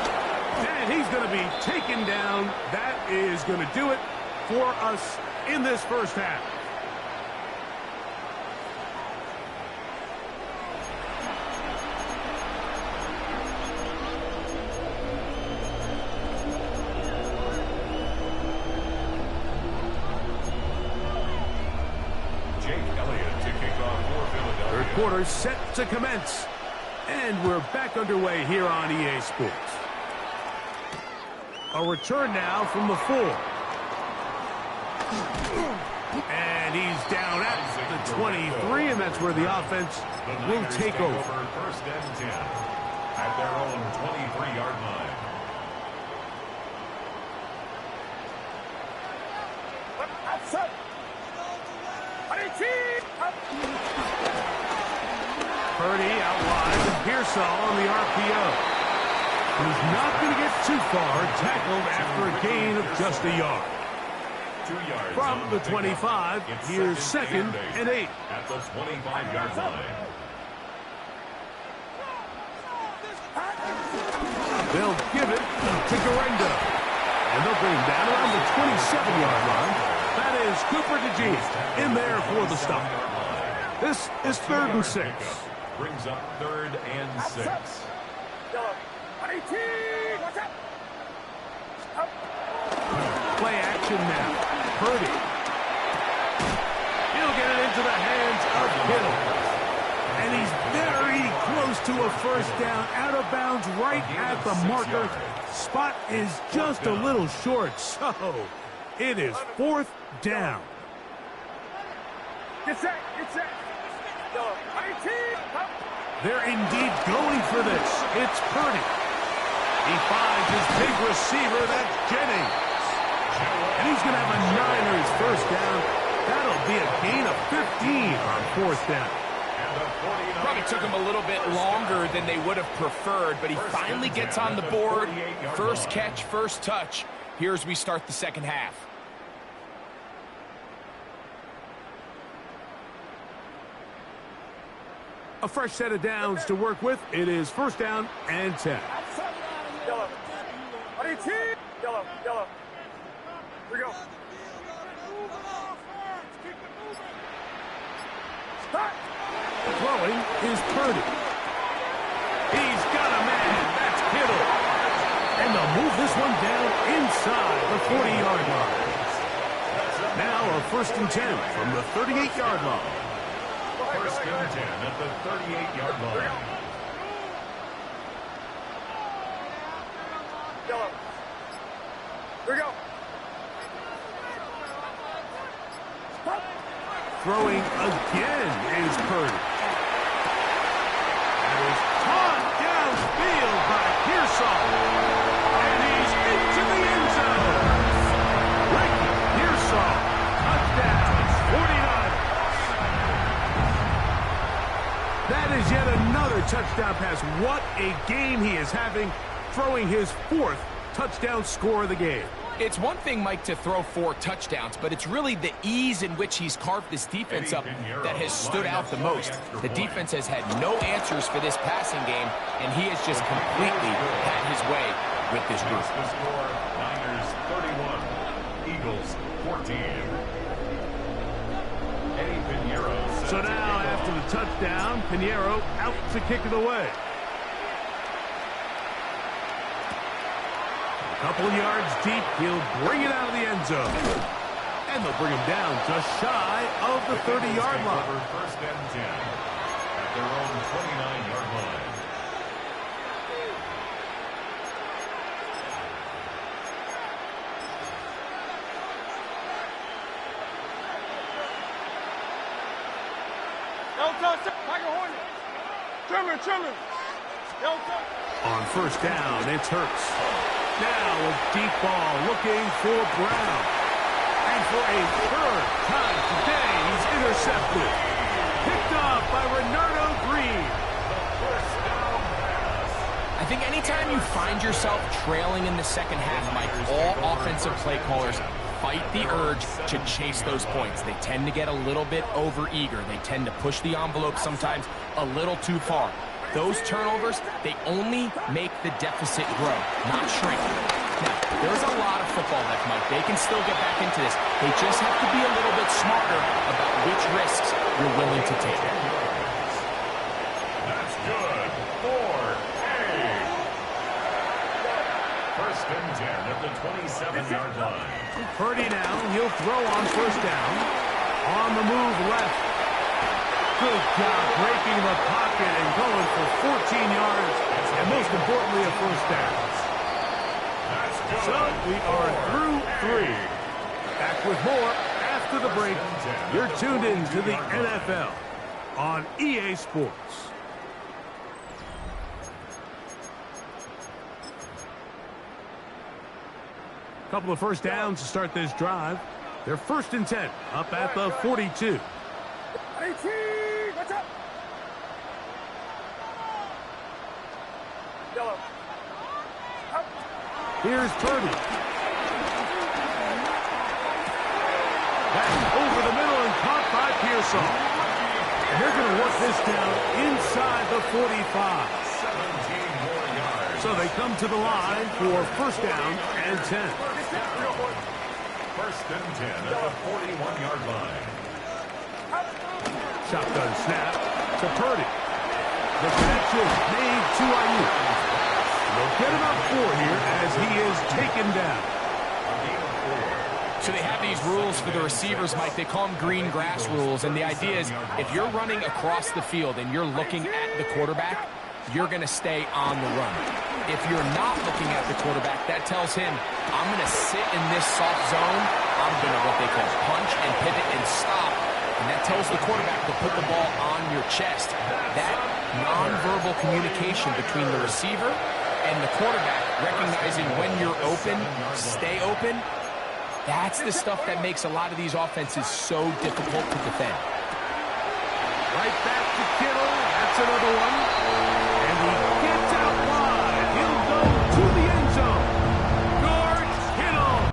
And he's going to be taken down. That is going to do it for us in this first half. Jake Elliott to kick off for Philadelphia. Third quarter set to commence. And we're back underway here on EA Sports. A return now from the 4. And he's down at the 23, and that's where the offense will take over. First and 10 at their own 23-yard line. Purdy out wide with Pearsall on the RPO. He's not going to get too far, tackled after a gain of just a yard. 2 yards From the 25, here's second and 8. At the 25-yard line. They'll give it to Garenda. And they'll bring him down around the 27-yard line. That is Cooper DeJean in there for the stop. This is 3rd and 6. Brings up 3rd and 6. Play action now. Purdy. He'll get it into the hands of Kittle. And he's very close to a first down, out of bounds, right at the marker. Spot is just a little short, so it is 4th down. Get set, get set. Yellow. 18. They're indeed going for this. It's Purdy. He finds his big receiver, that's Jennings. And he's going to have a Niners first down. That'll be a gain of 15 on 4th down. Probably took him a little bit longer than they would have preferred, but he finally gets on the board. First catch, first touch. Here as we start the second half. A fresh set of downs to work with. It is 1st down and 10. Yellow. 18. Yellow, yellow. Here we go. Stop. Throwing is Purdy. He's got a man. That's Kittle. And they'll move this one down inside the 40-yard line. Now a 1st and 10 from the 38-yard line. 1st and 10 at the 38-yard line. Yellow. Here we go. Stop. Throwing again is Purdy. That is caught downfield by Pearsall. And he's into the end zone. Ricky Pearsall. Touchdown. 49ers. That is yet another touchdown pass. What a game he is having, throwing his 4th touchdown score of the game. It's one thing, Mike, to throw 4 touchdowns, but it's really the ease in which he's carved this defense up that has stood out the most. The defense has had no answers for this passing game, and he has just completely had his way with this group. The score, Niners 31, Eagles 14. Eddie Pinheiro. So now, after the touchdown, Pinheiro out to kick it away. Couple of yards deep, he'll bring it out of the end zone. And they'll bring him down just shy of the 30-yard line. 1st and 10 at their own 29-yard line. Trimmer. On 1st down, it's Hurts. Now a deep ball looking for Brown. And for a 3rd time today, he's intercepted. Picked off by Renardo Green. I think anytime you find yourself trailing in the second half, Mike, all offensive play callers fight the urge to chase those points. They tend to get a little bit overeager. They tend to push the envelope sometimes a little too far. Those turnovers, they only make the deficit grow, not shrink. Now, there's a lot of football left, Mike. They can still get back into this. They just have to be a little bit smarter about which risks you're willing to take. That's good for A. 1st and 10 at the 27-yard line. Purdy now, he'll throw on 1st down. On the move left. Good job breaking the pocket and going for 14 yards. And most importantly, a 1st down. So we are through 3. Back with more after the break. You're tuned in to the NFL on EA Sports. Couple of 1st downs to start this drive. They're 1st and 10 up at the 42. 18. Watch out. Yellow. Up. Here's Purdy. That's over the middle and caught by Pearsall. And they're going to work this down inside the 45. 17 more yards. So they come to the line for 1st down and 10. 1st and 10 at the 41-yard line. Shotgun snap to Purdy. The catch is made to Ayuk. They'll get about 4 here as he is taken down. So they have the these rules for the receivers, Mike, they call them green grass rules. And the idea is if you're running across the field and you're looking at the quarterback, you're going to stay on the run. If you're not looking at the quarterback, that tells him, I'm going to sit in this soft zone. I'm going to what they call punch and pivot and stop. And that tells the quarterback to put the ball on your chest. That nonverbal communication between the receiver and the quarterback, recognizing when you're open, stay open, that's the stuff that makes a lot of these offenses so difficult to defend. Right back to Kittle. That's another one. And he gets out wide. He'll go to the end zone. George Kittle.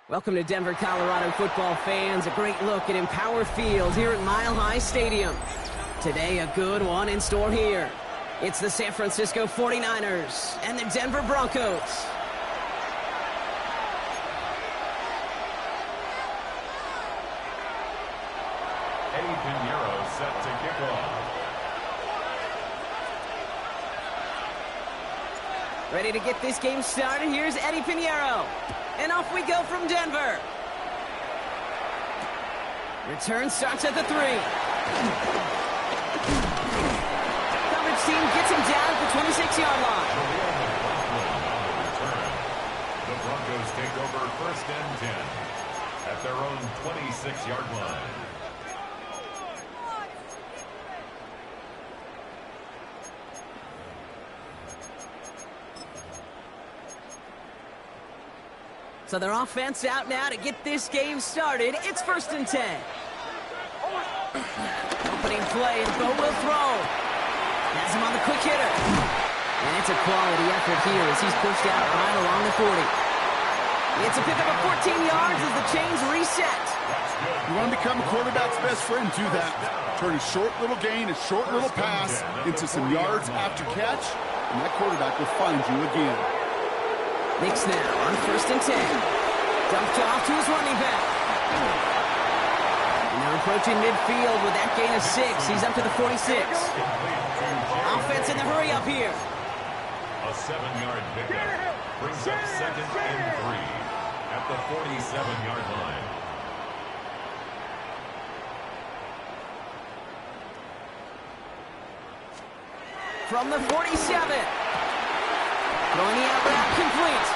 Welcome to Denver, Colorado football fans. A great look at Empower Field here at Mile High Stadium. Today, a good one in store here. It's the San Francisco 49ers and the Denver Broncos. Eddie Pinheiro set to kick off. Ready to get this game started. Here's Eddie Pinheiro. And off we go from Denver. Return starts at the 3. Coverage team gets him down at the 26-yard line. The Broncos take over first and 10 at their own 26-yard line. So their offense out now to get this game started. It's first and 10. Opening play, and Bo will throw. Has him on the quick hitter. And it's a quality effort here as he's pushed out right along the 40. It's a pickup of 14 yards as the chains reset. You want to become a quarterback's best friend, do that. Turn a short little gain, a short little pass into some yards after catch, and that quarterback will find you again. Knicks now on first and 10. Dumped off to his running back. And they're approaching midfield with that gain of 6. He's up to the 46. Offense in the hurry up here. A 7-yard pickup brings up second and 3 at the 47-yard line. From the 47. Throwing the out route complete.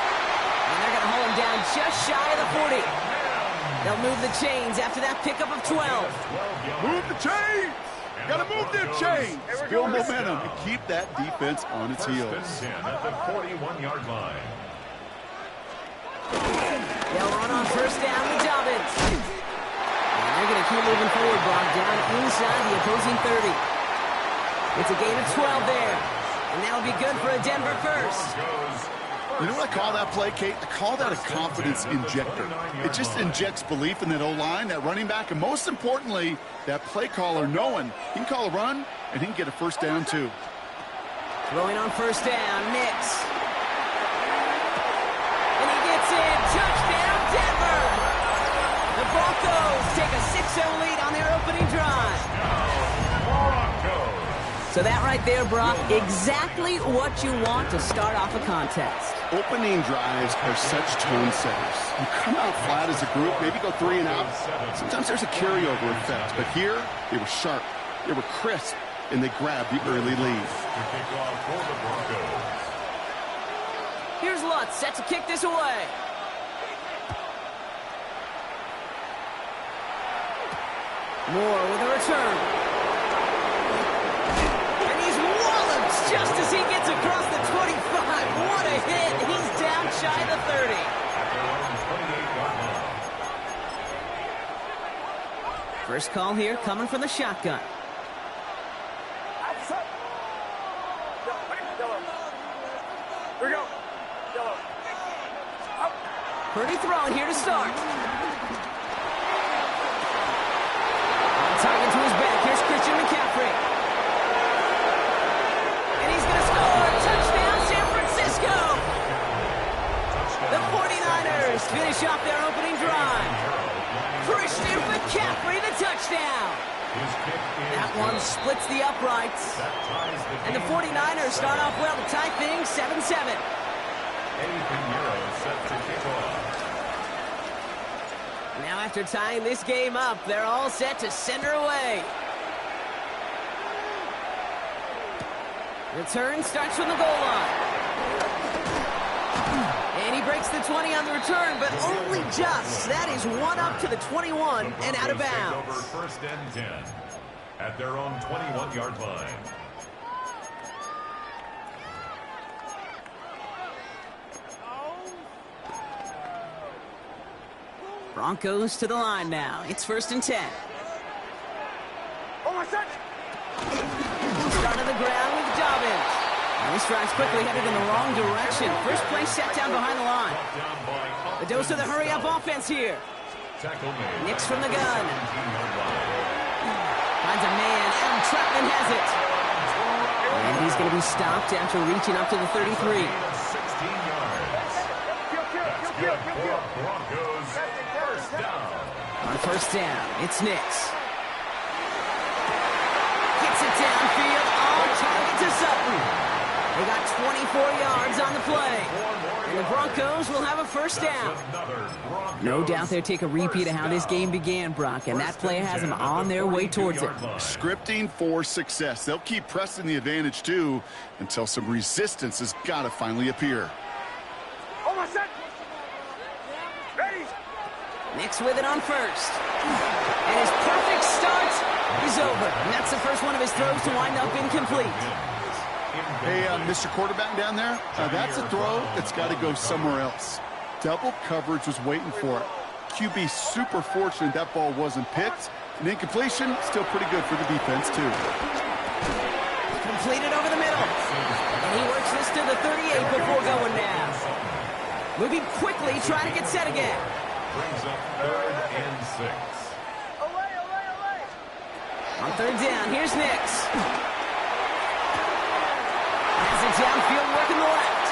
And they're going to hold him down just shy of the 40. They'll move the chains after that pickup of 12. Move the chains! Got to move their chains! Build momentum and keep that defense on its heels. First and 10 at the 41-yard line. They'll run on first down with Dobbins. And they're going to keep moving forward, Brock, down inside the opposing 30. It's a gain of 12 there. And that'll be good for a Denver first. You know what I call that play, Kate? I call that a confidence injector. It just injects belief in that O-line, that running back, and most importantly, that play caller knowing he can call a run and he can get a first down too. Throwing on first down, Nix. And he gets in. Touchdown, Denver! The Broncos take a 6-0 lead on their opening drive. So that right there, Brock, exactly what you want to start off a contest. Opening drives are such tone setters. You come out flat as a group, maybe go 3 and out. Sometimes there's a carryover effect, but here they were sharp, they were crisp, and they grabbed the early lead. Here's Lutz set to kick this away. Moore with a return. Just as he gets across First call here coming from the shotgun. Outside. Yellow. Here we go. Yellow. Up. Purdy throwing here to start. On target to his back. Here's Christian McCaffrey. And he's going to score. Touchdown, San Francisco. The 49ers finish off their opening drive. Christian McCaffrey, the touchdown. That one splits the uprights. And the 49ers start off well to tie things 7-7. Now after tying this game up, they're all set to send her away. Return starts from the goal line. And he breaks the 20 on the return, but only just. That is one up to the 21 and out of bounds. First and 10 at their own 21-yard line. Broncos to the line now. It's first and 10. Oh, my son. Start on the ground with Dobbins. And this drive's quickly headed in the wrong direction. First play set down behind the line. The dose of the hurry-up offense here. Nix from the gun. Finds a man. Adam Trautman has it. And he's going to be stopped after reaching up to the 33. 16 yards. Broncos first down. On first down, it's Nix. Gets it downfield. On target to Sutton. They got 24 yards on the play. And the Broncos will have a first down. No doubt they'll take a repeat of how this game began, Brock, and that play has them on their way towards it. Scripting for success. They'll keep pressing the advantage, too, until some resistance has got to finally appear. Oh, my son. Ready. Nix with it on first. And his perfect start is over. And that's the first one of his throws to wind up incomplete. Hey, Mr. Quarterback down there, that's a throw that's got to go somewhere else. Double coverage was waiting for it. QB super fortunate that ball wasn't picked. And incompletion, still pretty good for the defense, too. Completed over the middle. And he works this to the 38 before going down. Moving quickly, trying to get set again. Brings up 3rd and 6. On third down, here's Nix. Has it downfield, working the left.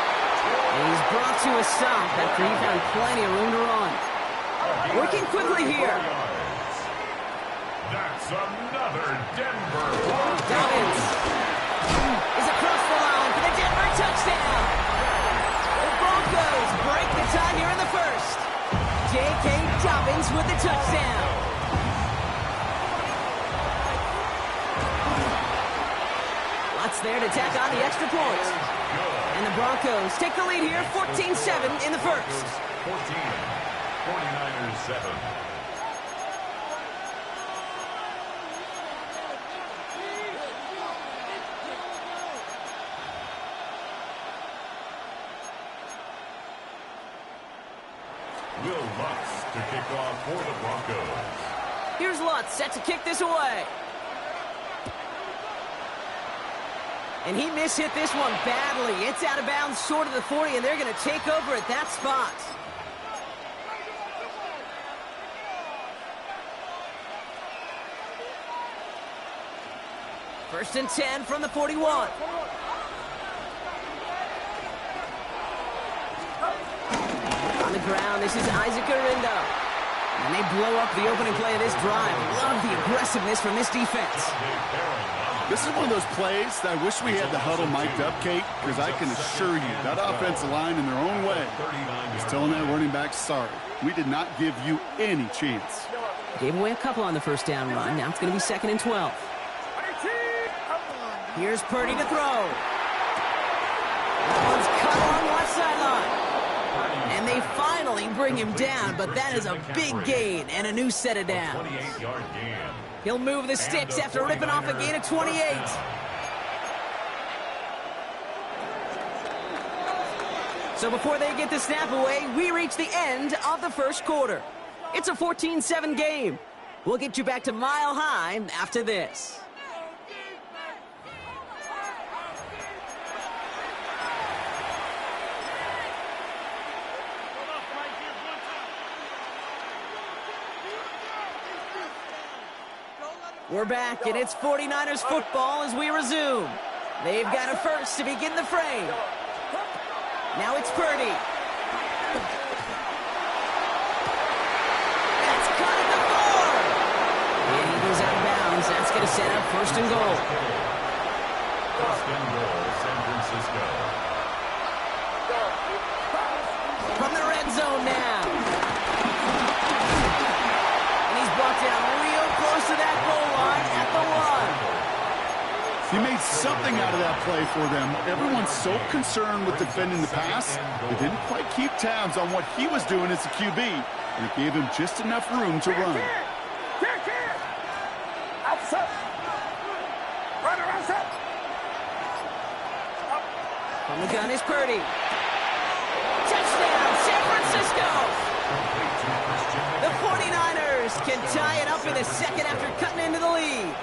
And he's brought to a stop after he found plenty of room to run. Working quickly here. That's another Denver. Dobbins is across the line for the Denver touchdown. The Broncos break the tie here in the first. J.K. Dobbins with the touchdown. Lutz there to tack on the extra point. And the Broncos take the lead here, 14-7 in the first. 14, 49ers 7. Will Lutz to kick off for the Broncos. Here's Lutz set to kick this away. And he mishit this one badly. It's out of bounds short of the 40, and they're going to take over at that spot. First and 10 from the 41. On the ground, this is Isaac Arindo. And they blow up the opening play of this drive. Love the aggressiveness from this defense. This is one of those plays that I wish we had the huddle mic'd up, Kate, because I can assure you that offensive line in their own way is telling that running back, sorry, we did not give you any chance. Gave away a couple on the first down run. Now it's going to be 2nd and 12. Here's Purdy to throw. That one's cut on left sideline. And they finally bring him down, but that is a big gain and a new set of downs. 28-yard gain. He'll move the sticks after ripping off a gain of 28. So before they get the snap away, we reach the end of the first quarter. It's a 14-7 game. We'll get you back to Mile High after this. We're back, and it's 49ers football as we resume. They've got a first to begin the frame. Now it's Purdy. That's caught at the 4. And he goes out of bounds. That's going to set up first and goal. First and goal, San Francisco. From the red zone now. And he's brought down real close to that goal line at the 1. He made something out of that play for them. Everyone's so concerned with defending the pass, they didn't quite keep tabs on what he was doing as a QB, and it gave him just enough room to run. From the gun is Purdy. Touchdown, San Francisco! The 49ers can tie it up in the second after cutting into the lead.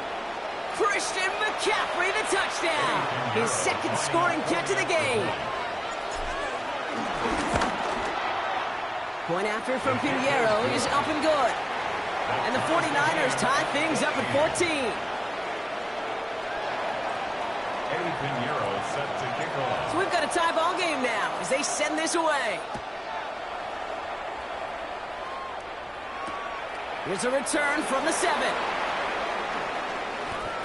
Christian McCaffrey, the touchdown. His second scoring catch of the game. Point after from Pinheiro is up and good. And the 49ers tie things up at 14. Eddie Pinheiro set to kick off. So we've got a tie ball game now as they send this away. Here's a return from the 7.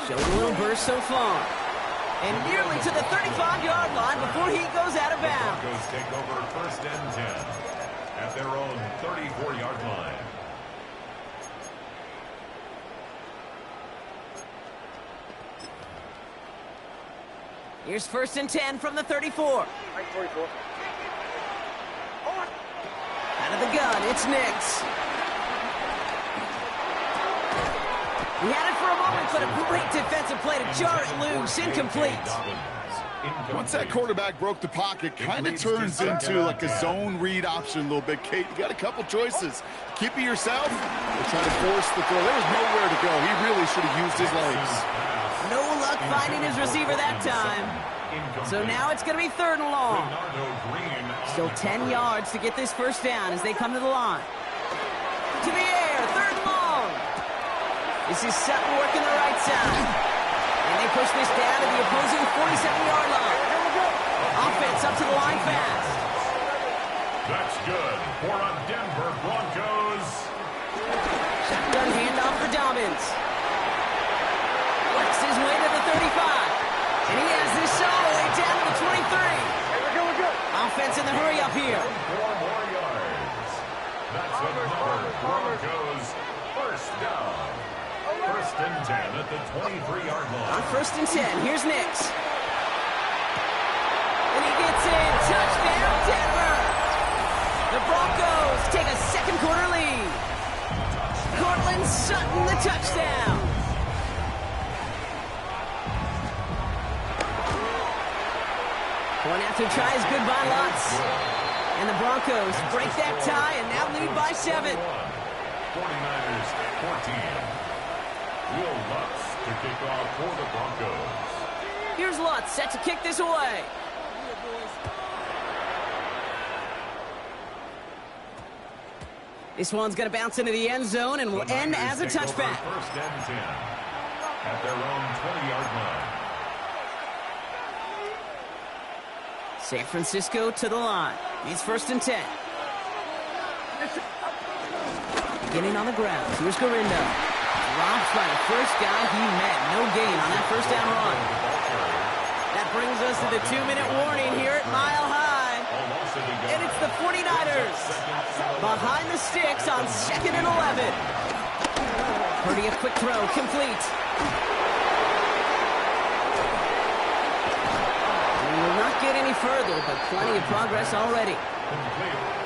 Showing a little burst so far. And nearly to the 35-yard line before he goes out of bounds. Broncos take over first and 10 at their own 34-yard line. Here's first and 10 from the 34. Out of the gun, it's Nix. He had it for a moment, but a great defensive play to jar it loose, incomplete. Once that quarterback broke the pocket, kind of turns into like a zone read option a little bit. Kate, you got a couple choices. Keep it yourself or try to force the throw. There was nowhere to go. He really should have used his legs. No luck finding his receiver that time. So now it's going to be third and long. Still 10 yards to get this first down as they come to the line. To the air, third and long. This is Sutton working the right side. And they push this down to the opposing 47-yard line. Offense up to the line fast. That's good for a Denver Broncos. Shotgun handoff for Dobbins. Works his way to the 35. And he has this all the way down to the 23. Offense in the hurry up here. 4 more yards. That's another Broncos first down. First and 10 at the 23-yard line. On first and 10, here's Nix. And he gets in. Touchdown, Denver. The Broncos take a second quarter lead. Cortland Sutton, the touchdown. Point after try is good by Lutz. And the Broncos break that tie and now lead by 7. 49ers 14. Will Lutz to kick off for the Broncos. Here's Lutz set to kick this away. This one's going to bounce into the end zone and will end as a touchback. First and 10 at their own 20-yard line. San Francisco to the line. It's first and 10. Beginning on the ground. Here's Garindo. Dropped by the first guy he met. No gain on that first down run. That brings us to the 2-minute warning here at Mile High. And it's the 49ers behind the sticks on 2nd and 11. Purdy, a quick throw, complete. We will not get any further, but plenty of progress already.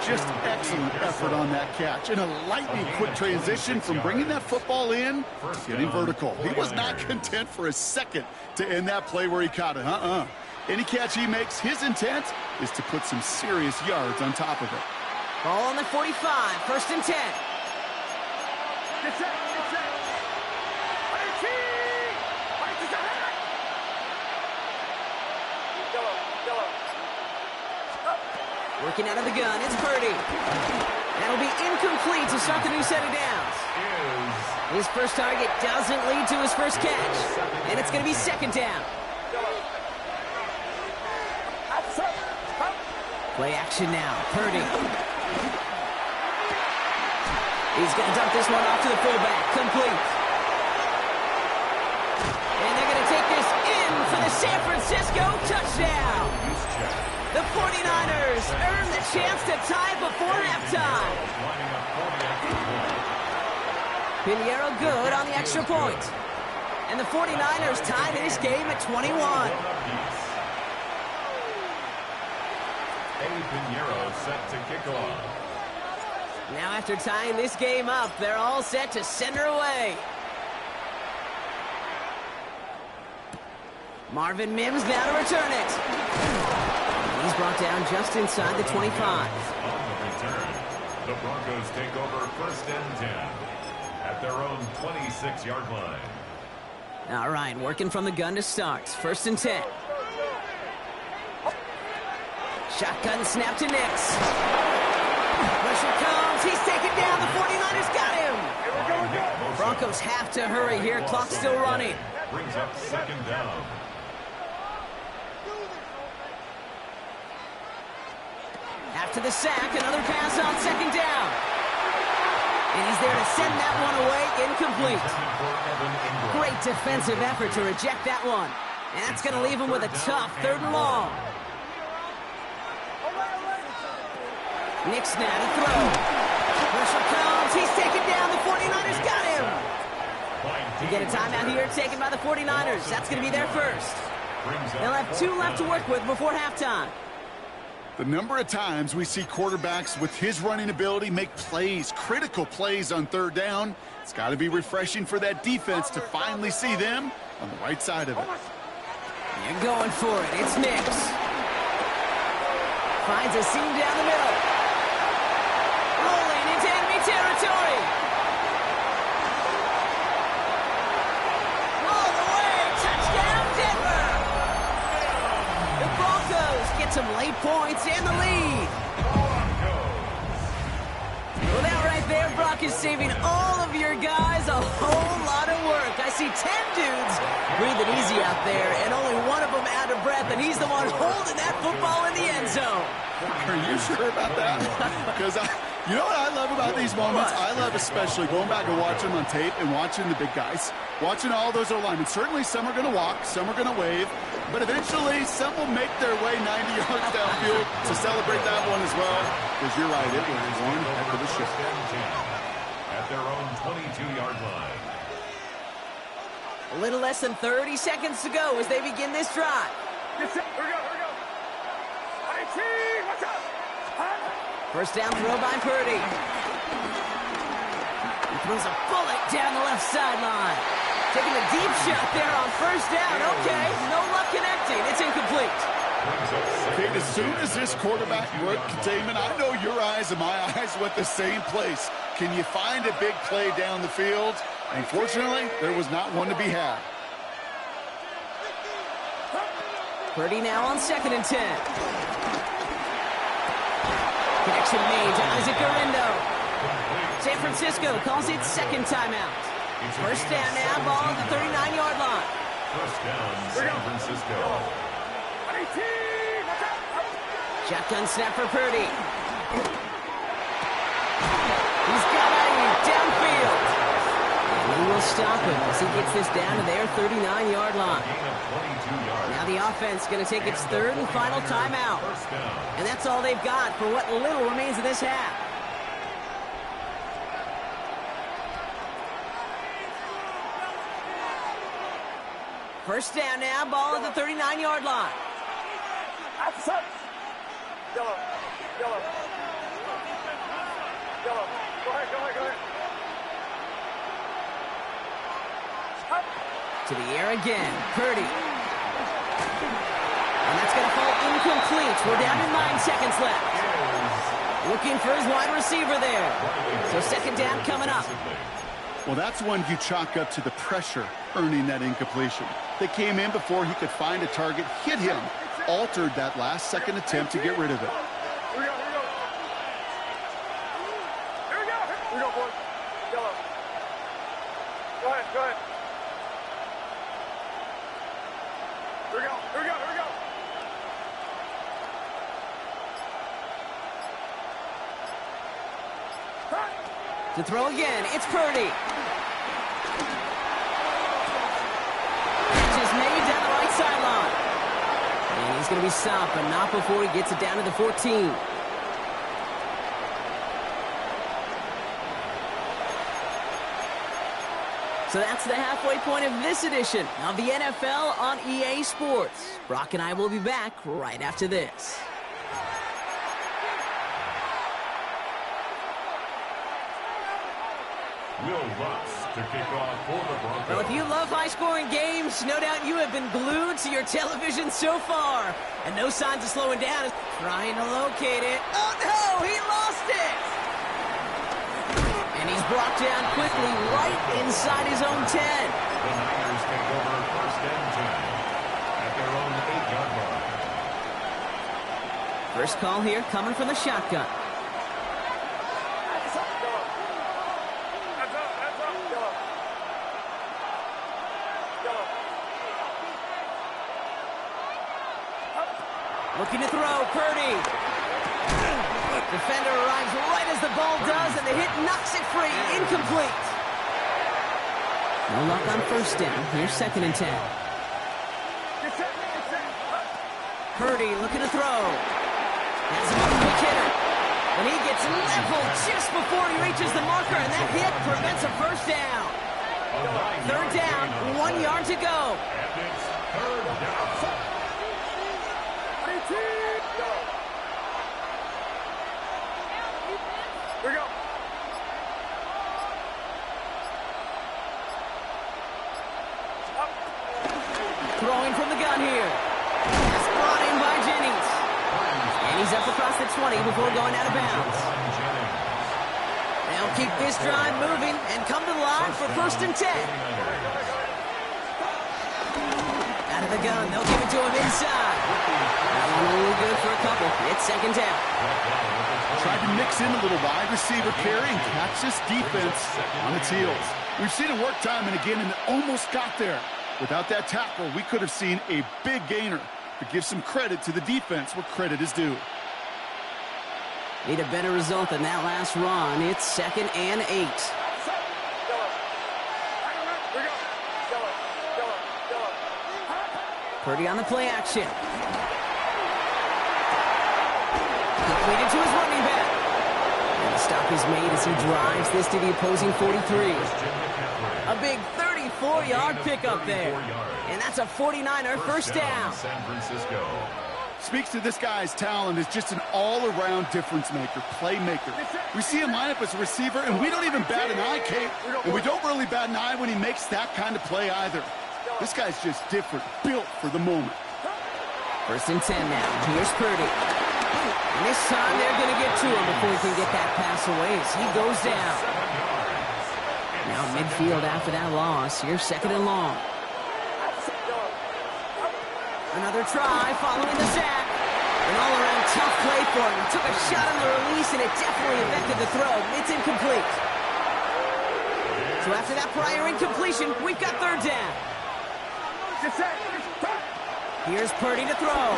Just excellent effort on that catch. And a lightning quick transition from bringing that football in to getting vertical. He was not content for a second to end that play where he caught it. Any catch he makes, his intent is to put some serious yards on top of it. Ball on the 45, first and 10. Get set. Get set. IT! Fight to the head! Yellow. Yellow. Working out of the gun, it's Purdy. That'll be incomplete to start the new set of downs. His first target doesn't lead to his first catch. And it's going to be second down. Play action now. Purdy. He's going to dump this one off to the fullback. Complete. And they're going to take this in for the San Francisco touchdown. The 49ers earn the chance to tie before halftime. Pinheiro good on the extra point. And the 49ers tie this game at 21. Pinheiro set to kick off. Now after tying this game up, they're all set to send her away. Marvin Mims now to return it. He's brought down just inside the 25. On the return, the Broncos take over 1st and 10 at their own 26-yard line. All right, working from the gun to start. 1st and 10. Shotgun snap to Nix. Pressure comes. He's taken down. The 49ers got him. Broncos have to hurry here. Clock's still running. Brings up 2nd down. After the sack, another pass on 2nd down. And he's there to send that one away, incomplete. Great defensive effort to reject that one. And that's going to leave him with a tough 3rd and long. Nix now to throw. Pressure comes. He's taken down. The 49ers got him. To get a timeout here taken by the 49ers. That's going to be their first. They'll have 2 left to work with before halftime. The number of times we see quarterbacks with his running ability make plays, critical plays on 3rd down, it's got to be refreshing for that defense to finally see them on the right side of it. They're going for it. It's Nix. Finds a seam down the middle. Rolling into enemy territory. All the way. Touchdown, Denver. The Broncos get some late points and the lead. Well, that right there, Brock, is saving all of your guys a whole lot of work. I see 10 dudes breathing easy out there, and only one of them out of breath, and he's the one holding that football in the end zone. Are you sure about that? Because you know what I love about these moments? I love especially going back and watching on tape and watching the big guys, watching all those alignments. Certainly some are going to walk, some are going to wave, but eventually some will make their way 90 yards downfield to celebrate that one as well. Because you're right, it was one heck of a shot. At their own 22-yard line. A little less than 30 seconds to go as they begin this drive. Get set. Here we go. Here we go. IT! Watch out! First down throw by Purdy. He throws a bullet down the left sideline. Taking a deep shot there on 1st down. Okay, no luck connecting. It's incomplete. Okay, as soon as this quarterback broke containment, I know your eyes and my eyes went the same place. Can you find a big play down the field? Unfortunately, there was not one to be had. Purdy now on 2nd and 10. Connection made to Isaac Garindo. San Francisco calls it 2nd timeout. First down now, ball at the 39-yard line. First down, San Francisco. Shotgun snap for Purdy. He's got it downfield. And he will stop him as he gets this down to their 39-yard line. Now the offense going to take its 3rd and final timeout. And that's all they've got for what little remains of this half. First down now, ball at the 39-yard line. Yellow. Yellow. Yellow. Go ahead, go ahead, go ahead. To the air again, Purdy. And that's going to fall incomplete. We're down to 9 seconds left. Looking for his wide receiver there. So 2nd down coming up. Well, that's one you chalk up to the pressure earning that incompletion. They came in before he could find a target, hit him, altered that last second attempt to get rid of it. Here we go, here we go. Here we go. Here we go, boys. Yellow. Go ahead, go ahead. Here we go, here we go, here we go. To throw again, it's Purdy. Catch is made down the right sideline. And he's going to be stopped, but not before he gets it down to the 14. So that's the halfway point of this edition of the NFL on EA Sports. Brock and I will be back right after this. Will Lutz to kick off for the Broncos. Well, if you love high-scoring games, no doubt you have been glued to your television so far. And no signs of slowing down. Trying to locate it. Oh, no! He lost it! And he's brought down quickly right inside his own 10. The Niners take over first and 10 at their own 8-yard line. First call here coming from the shotgun. Looking to throw, Purdy. Defender arrives right as the ball does, and the hit knocks it free. Incomplete. No luck on first down. Here's second and 10. Purdy looking to throw. Has him on a quick hitter. When he gets leveled just before he reaches the marker, and that hit prevents a first down. Third down, 1 yard to go. And it's third down. Here we go. Throwing from the gun here. That's brought in by Jennings. And he's up across the 20 before going out of bounds. They'll keep this drive moving and come to the line for first and 10. Out of the gun, they'll give it to him inside. That one only good for a couple. It's second down. Tried to mix in a little wide receiver carry and catch this defense on its heels. We've seen it work time and again, and it almost got there. Without that tackle, we could have seen a big gainer. But give some credit to the defense where credit is due. Need a better result than that last run. It's second and 8. Purdy on the play action. Completed to his running back. And the stop is made as he drives this to the opposing 43. A big 34-yard pickup there. And that's a 49er first down. San Francisco. Speaks to this guy's talent as just an all-around difference maker, playmaker. We see him line up as a receiver, and we don't even bat an eye, Kate. And we don't really bat an eye when he makes that kind of play either. This guy's just different, built for the moment. First and 10 now. Here's Purdy. And this time they're going to get to him before he can get that pass away as he goes down. Now midfield after that loss. Here's second and long. Another try following the sack. An all-around tough play for him. He took a shot on the release, and it definitely affected the throw. It's incomplete. So after that prior incompletion, we've got third down. Here's Purdy to throw.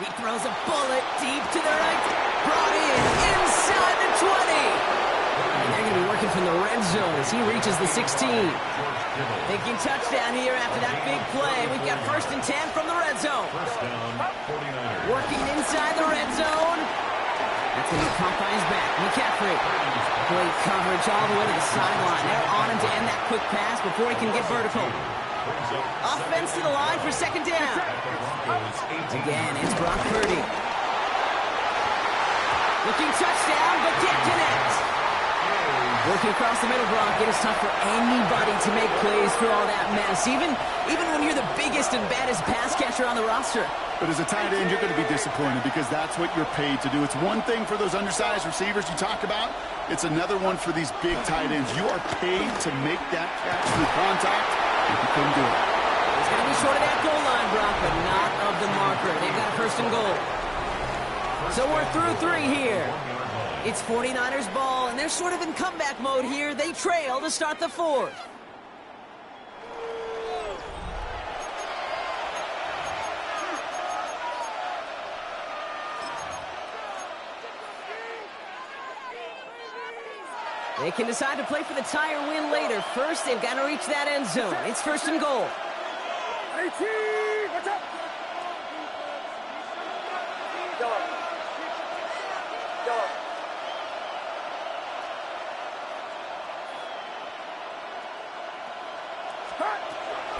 He throws a bullet deep to the right. Brought in inside the 20. And they're going to be working from the red zone as he reaches the 16. Thinking touchdown here after that big play. We've got first and 10 from the red zone. First down, 49ers. Working inside the red zone. That's going to be caught by his back. McCaffrey. Great coverage all the way to the sideline. They're on him to end that quick pass before he can get vertical. Offense to the line for second down. Again, it's Brock Purdy. Looking touchdown, but can't connect. Working across the middle, Brock. It is tough for anybody to make plays through all that mess, even when you're the biggest and baddest pass catcher on the roster. But as a tight end, you're going to be disappointed because that's what you're paid to do. It's one thing for those undersized receivers you talk about. It's another one for these big tight ends. You are paid to make that catch through contact, and you couldn't do it. He's going to be short of that goal line, Brock, but not of the marker. They've got a first and goal. So we're through 3 here. It's 49ers ball, and they're sort of in comeback mode here. They trail to start the 4th. They can decide to play for the tie or win later. First, they've got to reach that end zone. It's first and goal. 18, watch out! Yellow. Yellow.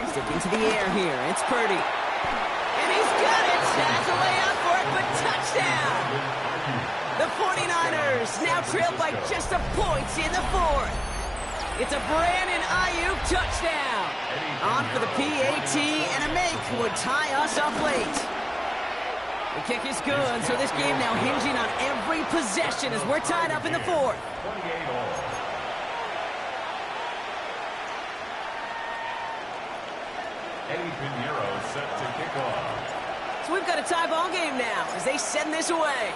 Sticking to the air here. It's Purdy. And he's got it. Has a way out for it, but touchdown. The 49ers now trail by just a point in the 4th. It's a Brandon Ayuk touchdown. On for the PAT, and a make would tie us up late. The kick is good, so this game now hinging on every possession as we're tied up in the 4th. Set to kick off. So we've got a tie ball game now as they send this away.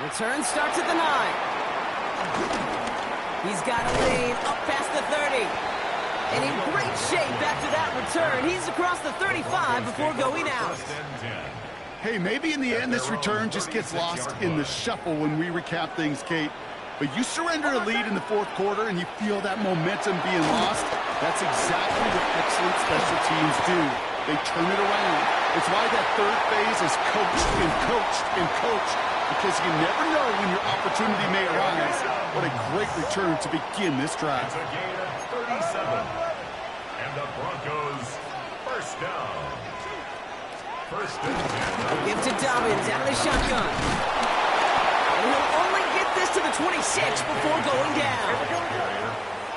Return starts at the 9. He's got a lead up past the 30. And in great shape after that return. He's across the 35 before going out. Hey, maybe in the end this return just gets lost in the shuffle when we recap things, Kate. But you surrender a lead in the 4th quarter and you feel that momentum being lost. That's exactly what excellent special teams do. They turn it around. It's why that 3rd phase is coached and coached and coached, because you never know when your opportunity may arise. What a great return to begin this drive. It's a gain of 37. And the Broncos first down. First and 10. Give to Dobbins out of the shotgun. And he'll only get this to the 26 before going down.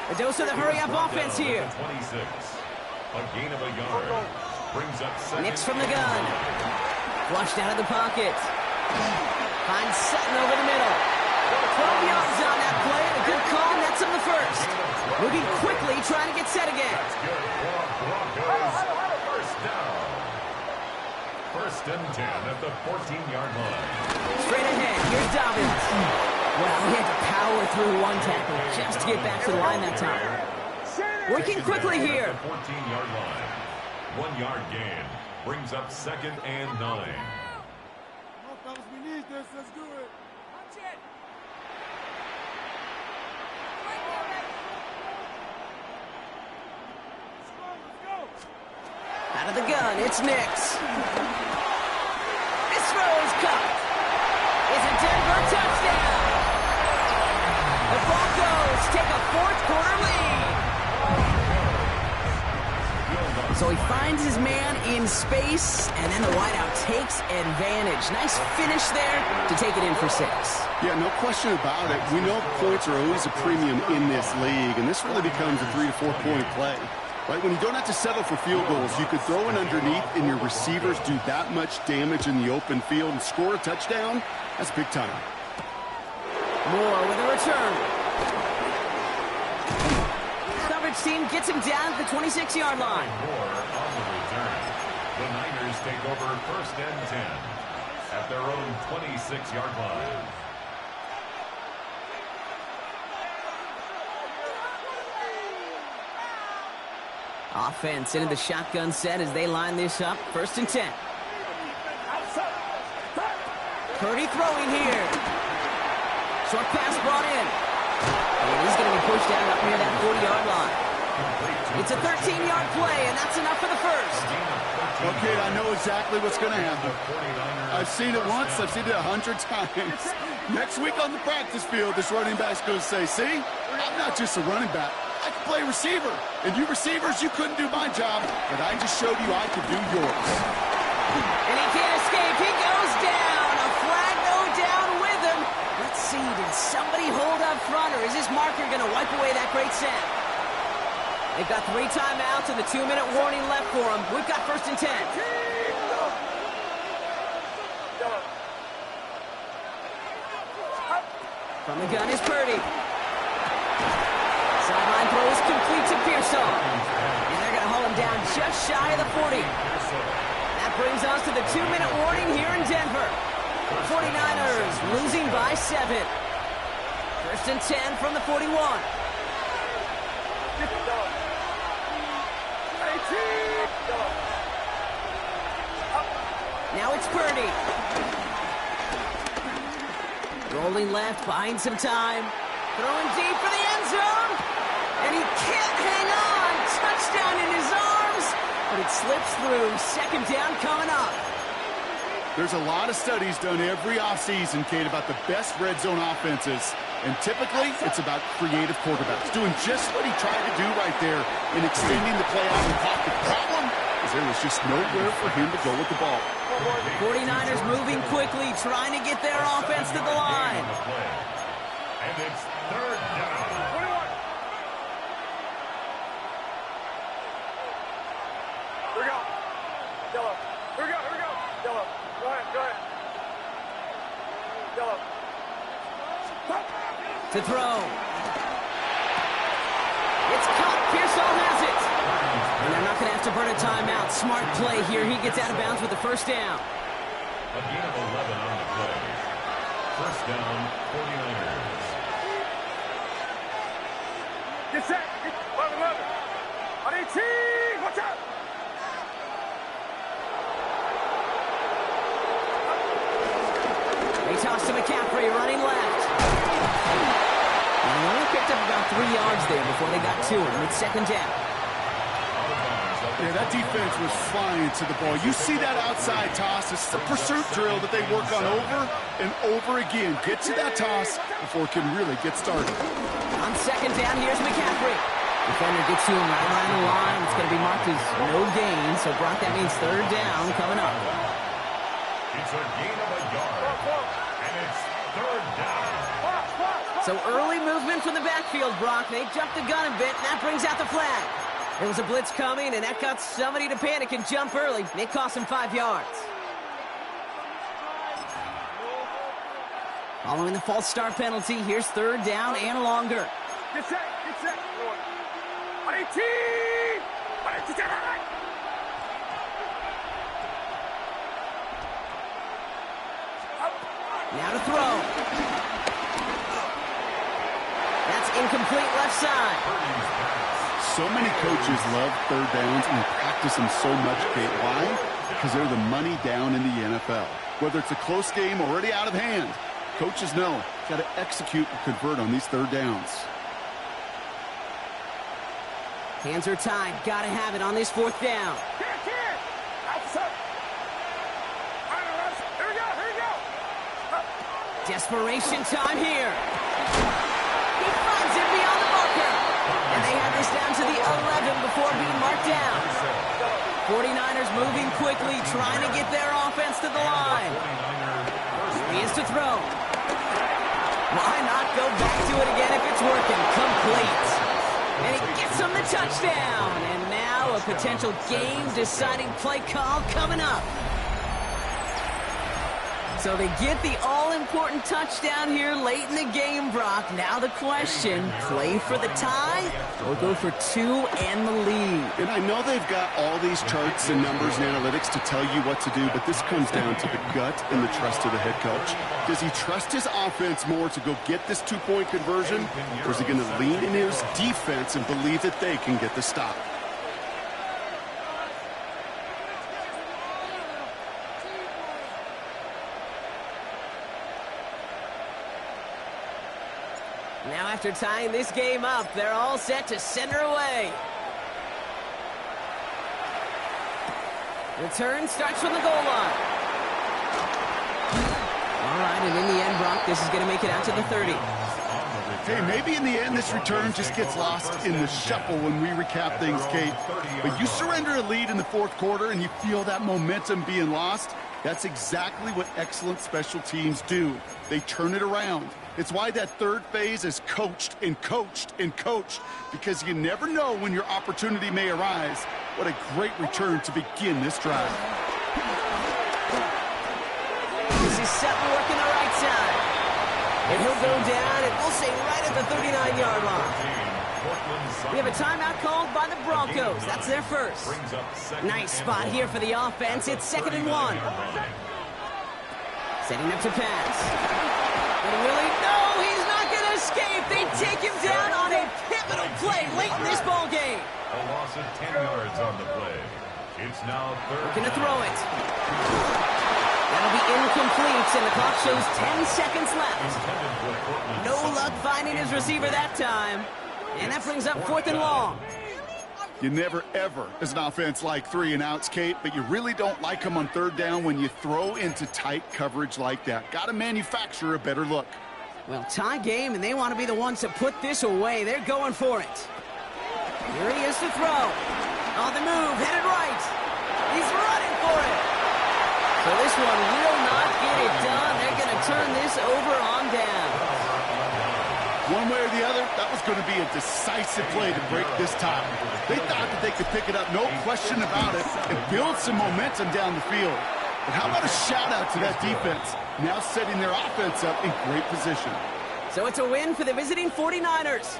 A dose of the hurry-up offense here. 26. A gain of a yard. Brings up second. Nix from the gun. Flushed out of the pocket. Finds Sutton over the middle. 12 yards on that play, and a good call, and that's on the 1st. Moving quickly, trying to get set again. That's good for Broncos. First down. First and 10 at the 14-yard line. Straight ahead, here's Dobbins. Well, he had to power through one tackle just to get back to the line that time. Working quickly here. 14-yard line. 1 yard gain. Brings up second and 9. We need this. Let's do it. Watch it. Let's go. Out of the gun, it's Nix. This throw is caught. It's a Denver touchdown. The Broncos take a 4th quarter lead. So he finds his man in space, and then the wideout takes advantage. Nice finish there to take it in for 6. Yeah, no question about it. We know points are always a premium in this league, and this really becomes a 3 to 4 point play. Right, when you don't have to settle for field goals, you could throw it underneath and your receivers do that much damage in the open field and score a touchdown. That's big time. Moore with a return. Coverage team gets him down at the 26-yard line. Moore on the return. The Niners take over first and 10 at their own 26-yard line. Offense into the shotgun set as they line this up. First and 10. Purdy throwing here. Short pass brought in. And he's going to be pushed out up near that 40-yard line. It's a 13-yard play, and that's enough for the first. Okay, I know exactly what's going to happen. I've seen it once. I've seen it 100 times. Next week on the practice field, this running back's going to say, see, I'm not just a running back. I can play receiver. And you receivers, you couldn't do my job, but I just showed you I could do yours. And he can't escape. He goes down. A flag go down with him. that great set. They've got 3 timeouts and the 2-minute warning left for them. We've got 1st and 10. From the gun is Purdy. Sideline throw is complete to Pearsall. And they're going to hold him down just shy of the 40. That brings us to the 2-minute warning here in Denver. 49ers losing by 7. 1st and 10 from the 41. Now it's Purdy. Rolling left, buying some time. Throwing deep for the end zone. And he can't hang on. Touchdown in his arms. But it slips through. 2nd down coming up. There's a lot of studies done every offseason, Kate, about the best red zone offenses. And typically, it's about creative quarterbacks doing just what he tried to do right there in extending the play out of the pocket. The problem is there was just nowhere for him to go with the ball. 49ers moving quickly, trying to get their offense to the line. And it's 3rd down. Here we go. Yellow. Here we go. Here we go. Yellow. Go ahead. Go ahead. Yellow. To throw. It's caught. Pearsall has it. And they're not going to have to burn a timeout. Smart play here. He gets out of bounds with the 1st down. A gain of 11 on the play. 1st down, 49ers. Get set. 11. On 18. Watch out. They toss to McCaffrey, running left. And they only picked up about 3 yards there before they got to him. It's 2nd down. Yeah, that defense was flying to the ball. You see that outside toss. It's the pursuit drill that they work on over and over again. Get to that toss before it can really get started. On 2nd down, here's McCaffrey. Defender gets to him right around the line. It's going to be marked as no gain. So, Brock, that means 3rd down coming up. It's a gain of a yard. And it's 3rd down. So early movement from the backfield, Brock. They jumped the gun a bit, and that brings out the flag. There was a blitz coming, and that got somebody to panic and jump early. It cost him 5 yards. Following the false start penalty, here's 3rd down and longer. Get set. Get set. On 18. On 18. Now to throw. That's incomplete left side. So many coaches love 3rd downs and practice them so much, Kate. Why? Because they're the money down in the NFL. Whether it's a close game already out of hand, coaches know got to execute and convert on these 3rd downs. Hands are tied. Got to have it on this 4th down. Here we go. Here we go. Desperation time here. He finds it beyond the marker. And they have this down to the 11 before being marked down. 49ers moving quickly, trying to get their offense to the line. Here he is to throw. Why not go back to it again if it's working? Complete. And he gets him the touchdown. And now a potential game-deciding play call coming up. So they get the all-important touchdown here late in the game, Brock. Now the question, play for the tie or go for 2 and the lead? And I know they've got all these charts and numbers and analytics to tell you what to do, but this comes down to the gut and the trust of the head coach. Does he trust his offense more to go get this 2-point conversion, or is he going to lean in his defense and believe that they can get the stop? Now after tying this game up, they're all set to send her away. Return starts from the goal line. All right, and in the end, Brock, this is going to make it out to the 30. Hey, maybe in the end this return just gets lost in the shuffle when we recap things, Kate. But you surrender a lead in the 4th quarter and you feel that momentum being lost, That's exactly what excellent special teams do. They turn it around. It's why that third phase is coached and coached and coached, because you never know when your opportunity may arise. What a great return to begin this drive. This is Sutton working the right side. And he'll go down, and we'll say right at the 39-yard line. We have a timeout called by the Broncos. That's their first. Nice spot here for the offense. It's 2nd and 1. Setting up to pass. And Willie, no, he's not going to escape. They take him down on a pivotal play late in this ball game. A loss of 10 yards on the play. It's now 3rd. Looking to throw it. That'll be incomplete, and the clock shows 10 seconds left. No luck finding his receiver that time. And that brings up 4th and long. You never, ever, as an offense, like 3 and outs, Kate, but you really don't like them on 3rd down when you throw into tight coverage like that. Got to manufacture a better look. Well, tie game, and they want to be the ones to put this away. They're going for it. Here he is to throw. On the move, headed right. He's running for it. So this one will not get it done. They're going to turn this over on down. One way or the other, that was going to be a decisive play to break this tie. They thought that they could pick it up, no question about it, and build some momentum down the field. But how about a shout-out to that defense, now setting their offense up in great position. So it's a win for the visiting 49ers.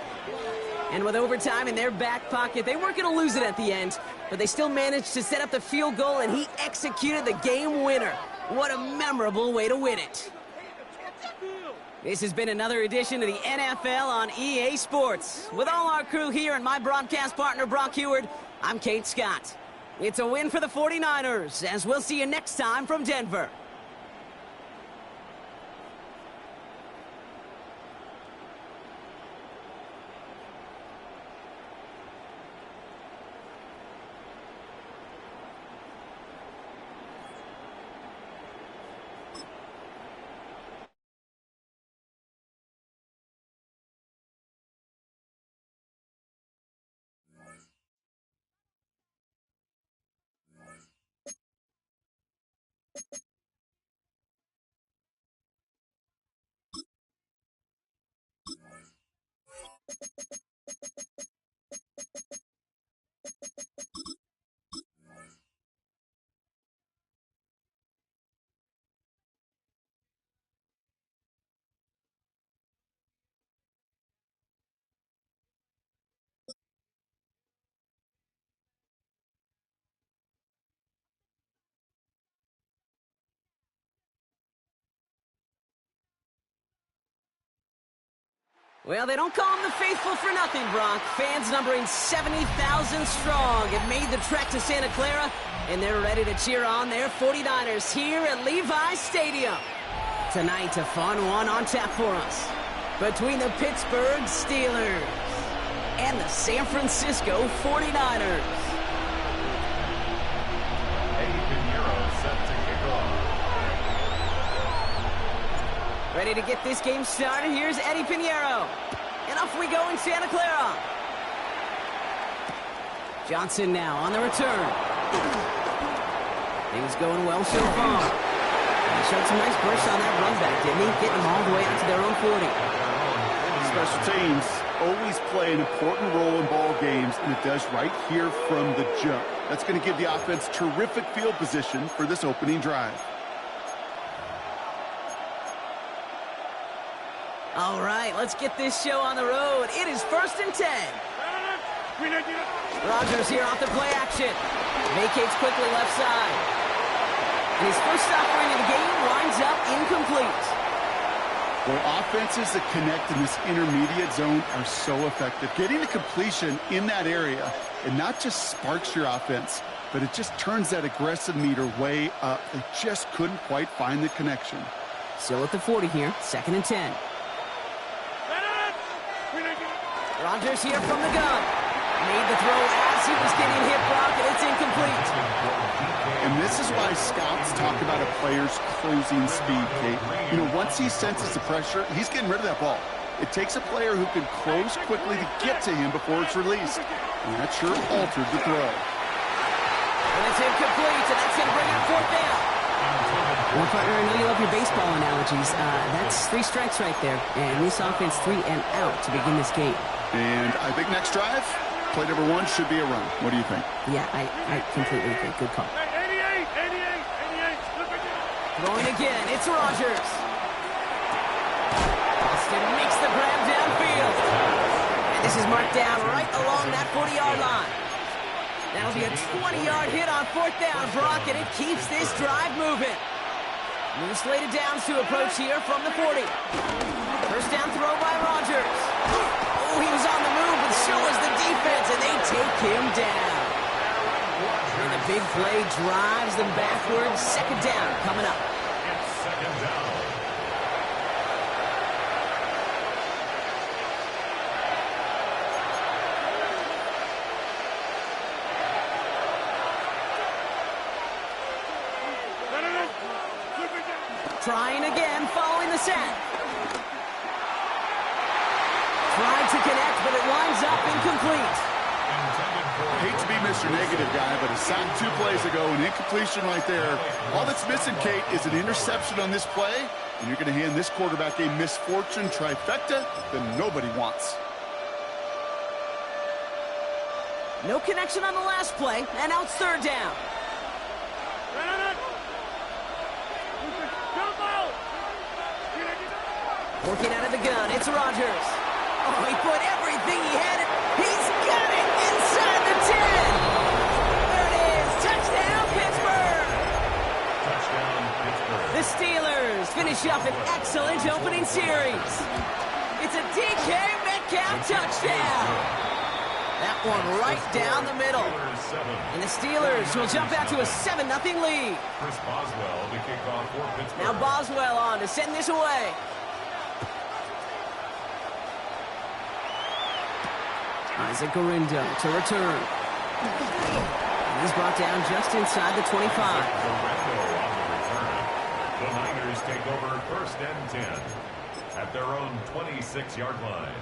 And with overtime in their back pocket, they weren't going to lose it at the end, but they still managed to set up the field goal, and he executed the game winner. What a memorable way to win it. This has been another edition of the NFL on EA Sports. With all our crew here and my broadcast partner, Brock Heward, I'm Kate Scott. It's a win for the 49ers, as we'll see you next time from Denver. Well, they don't call them the faithful for nothing, Brock. Fans numbering 70,000 strong have made the trek to Santa Clara, and they're ready to cheer on their 49ers here at Levi's Stadium. Tonight, a fun one on tap for us between the Pittsburgh Steelers and the San Francisco 49ers. Ready to get this game started. Here's Eddie Pinheiro. And off we go in Santa Clara. Johnson now on the return. Things going well so far. He showed some nice bursts on that run back, didn't he? Getting them all the way out to their own 40. Special teams always play an important role in ball games, and it does right here from the jump. That's going to give the offense terrific field position for this opening drive. All right, let's get this show on the road. It is 1st and 10. Rodgers here off the play action. Vacates quickly left side. And his first offering of the game winds up incomplete. Well, offenses that connect in this intermediate zone are so effective. Getting a completion in that area, it not just sparks your offense, but it just turns that aggressive meter way up. They just couldn't quite find the connection. Still at the 40 here, 2nd and 10. Rodgers here from the gun. Made the throw as he was getting hit, Brock, and it's incomplete. And this is why scouts talk about a player's closing speed, Kate. You know, once he senses the pressure, he's getting rid of that ball. It takes a player who can close quickly to get to him before it's released. And that sure altered the throw. And it's incomplete, and that's going to bring up 4th down. Well, partner, I know you love your baseball analogies. That's 3 strikes right there. And this offense 3 and out to begin this game. And I think next drive, play number 1 should be a run. What do you think? Yeah, I completely agree. Good call. 88, 88, 88. Throwing again, it's Rogers. Austin makes the grab downfield. And this is marked down right along that 40-yard line. That'll be a 20-yard hit on 4th down, Brock, and it keeps this drive moving. Moves slated downs to approach here from the 40. First down throw by Rogers. Oh, he was on the move, but so was the defense, and they take him down. And the big play drives them backwards. 2nd down coming up. It's 2nd down. Trying again, following the set. Tried to connect, but it winds up incomplete. Hate to be Mr. Negative guy, but a sack 2 plays ago, an incompletion right there. All that's missing, Kate, is an interception on this play, and you're going to hand this quarterback a misfortune trifecta that nobody wants. No connection on the last play, and now it's 3rd down. Working out of the gun, it's Rogers. Oh, he put everything he had. He's got it inside the 10. There it is. Touchdown, Pittsburgh. Touchdown, Pittsburgh. The Steelers finish up an excellent opening series. It's a DK Metcalf touchdown. That one right down the middle. And the Steelers will jump out to a 7-0 lead. Chris Boswell to kick off for Pittsburgh. Now Boswell on to send this away. Isaac Gorindo to return. He's brought down just inside the 25. The Niners take over 1st and 10 at their own 26-yard line.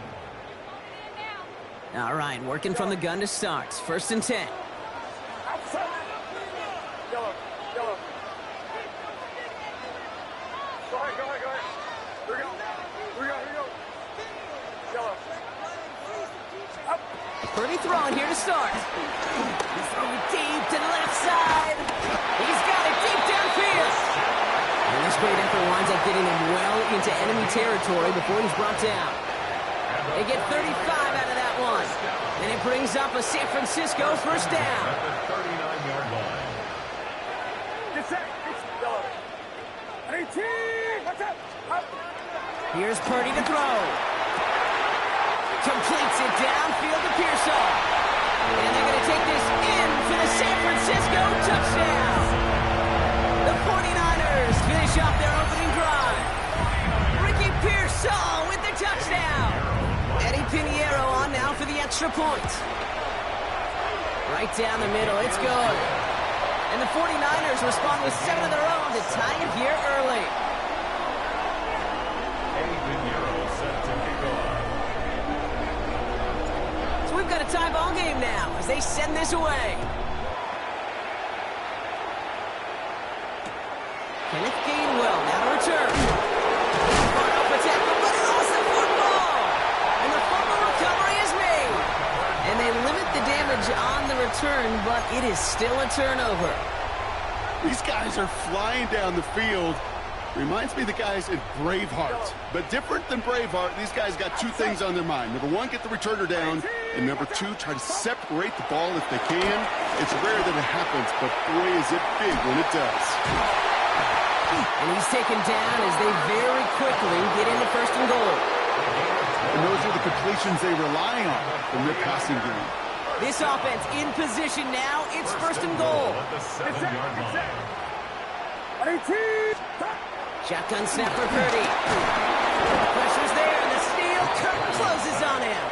All right, working from the gun to start. 1st and 10. Yellow, yellow. Go ahead, go ahead, go ahead. Here we go. Here we go, here we go. Yellow. Up. Purdy throwing here to start. He's throwing deep to the left side. He's got it deep downfield. And this great effort winds up getting him well into enemy territory before he's brought down. They get 35 out of that one. And it brings up a San Francisco 1st down. At the 39-yard line. Get set. It's yellow. 18. Watch out. Up. Here's Purdy to throw. Completes it downfield to Pearsall. And they're going to take this in for the San Francisco touchdown. The 49ers finish off their opening drive. Ricky Pearsall with the touchdown. Eddie Pinheiro on now for the extra point. Right down the middle, it's good. And the 49ers respond with 7 of their own to tie it here early. Eddie Pinheiro set to kick off. So we've got a tie ball game now as they send this away. Kenneth Gainwell now to return. Front up attack, but he lost the football. And the fumble recovery is made. And they limit the damage on the return, but it is still a turnover. These guys are flying down the field. Reminds me of the guys in Braveheart. But different than Braveheart, these guys got 2 things on their mind. Number 1, get the returner down. And number 2, try to separate the ball if they can. It's rare that it happens, but boy, is it big when it does. And he's taken down as they very quickly get into 1st and goal. And those are the completions they rely on from their passing game. This offense in position now. It's 1st and goal. At the 7-yard line. 18. Shotgun snap for Purdy. Pressure's there, and the steel curtain closes on him.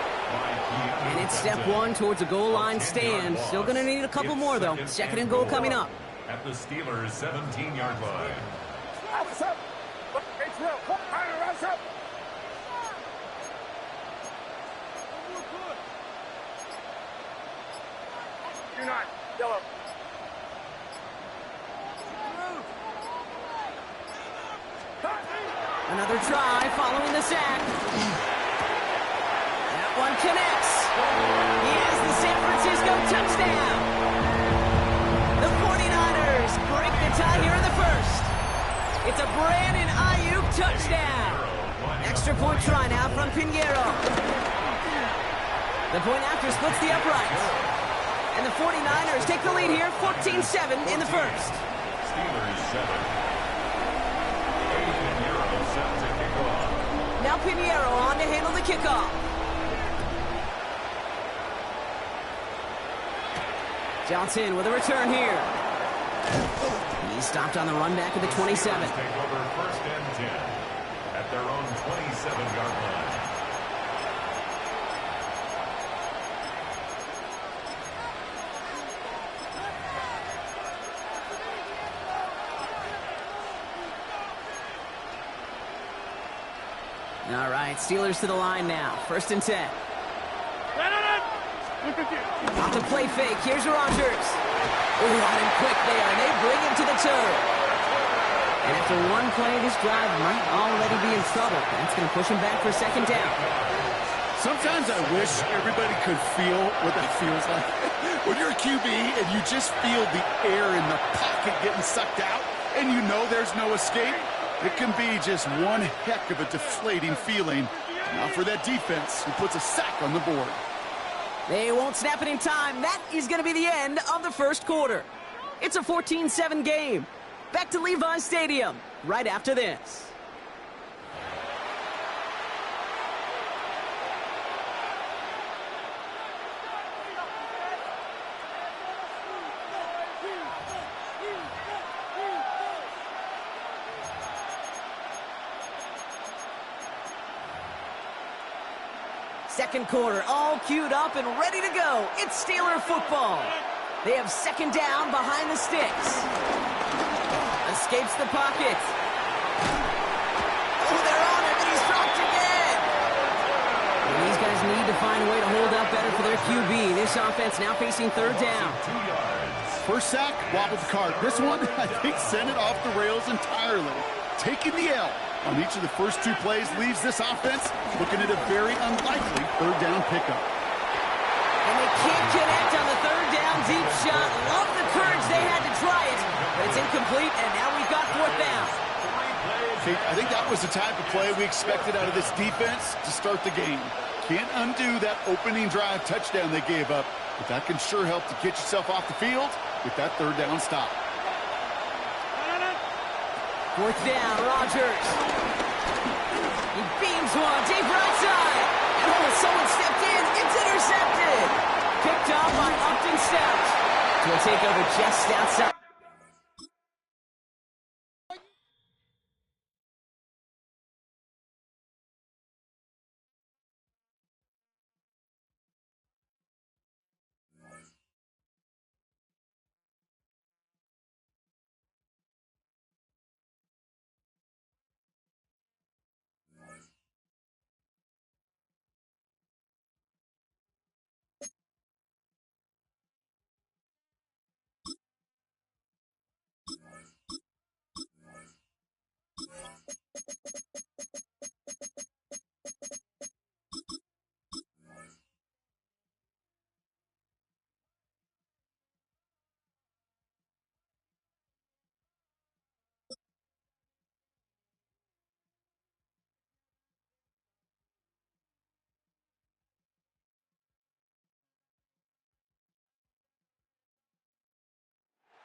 And it's step 1 towards a goal line stand. Still going to need a couple more, though. 2nd and goal coming up. At the Steelers' 17-yard line. What's up? It's real. What's up? You're not. Yellow. Another try following the sack. That one connects. He has the San Francisco touchdown. The 49ers break the tie here in the first. It's a Brandon Ayuk touchdown. Extra point try now from Pinheiro. The point after splits the uprights. And the 49ers take the lead here, 14-7 in the first. Steelers 7. Pinheiro set to kick off. Now Pinheiro on to handle the kickoff. Johnson with a return here. He's stopped on the run back at the 27. Take over first and 10 at their own 27-yard line. All right, Steelers to the line now. First and 10. Off the play fake. Here's Rodgers. Oh, hot and quick there. They bring him to the turf. And after one play, this drive might already be in trouble. That's going to push him back for second down. Sometimes I wish everybody could feel what that feels like. When you're a QB and you just feel the air in the pocket getting sucked out and you know there's no escape, it can be just one heck of a deflating feeling. Now for that defense who puts a sack on the board. They won't snap it in time. That is going to be the end of the first quarter. It's a 14-7 game. Back to Levi's Stadium right after this. Second quarter, all queued up and ready to go. It's Steeler football. They have second down behind the sticks. Escapes the pocket. Oh, they're on it, and he's dropped again. And these guys need to find a way to hold up better for their QB. This offense now facing third down. 2 yards. First sack, wobbled the cart. This one, I think, sent it off the rails entirely. Taking the L on each of the first two plays leaves this offense looking at a very unlikely third down pickup. And they can't connect on the third down deep shot. Love the courage they had to try it, but it's incomplete, and now we've got fourth down. Kate, I think that was the type of play we expected out of this defense to start the game. Can't undo that opening drive touchdown they gave up, but that can sure help to get yourself off the field with that third down stop. Fourth down, Rodgers. He beams one, deep right side. And oh, someone stepped in. It's intercepted. Picked off by Upton Stout. He'll take over just outside.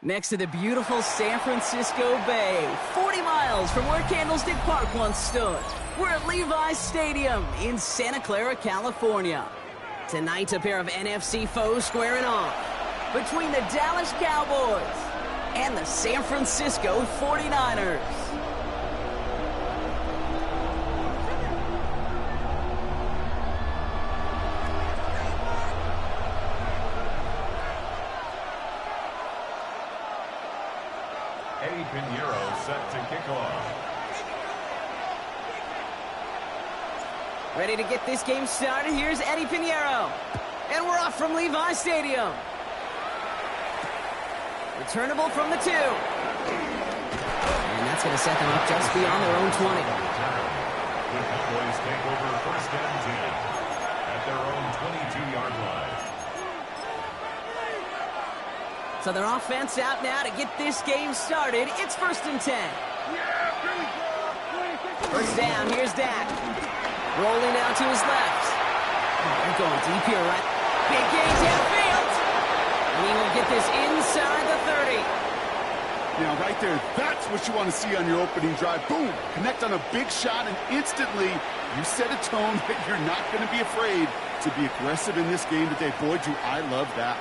Next to the beautiful San Francisco Bay, 40 miles from where Candlestick Park once stood. We're at Levi's Stadium in Santa Clara, California. Tonight, a pair of NFC foes squaring off between the Dallas Cowboys and the San Francisco 49ers. Pinheiro set to kick off. Ready to get this game started. Here's Eddie Pinheiro. And we're off from Levi's Stadium. Returnable from the 2. And that's That's going to set them up just beyond their own 20. The Cowboys take over first and 10 at their own 22-yard line. So their offense out now to get this game started. It's first and 10. First down, here's Dak. Rolling out to his left. They're going deep here, right? Big gain downfield. And he will get this inside the 30. Now, right there, that's what you want to see on your opening drive. Boom! Connect on a big shot, and instantly you set a tone that you're not going to be afraid to be aggressive in this game today. Boy, do I love that.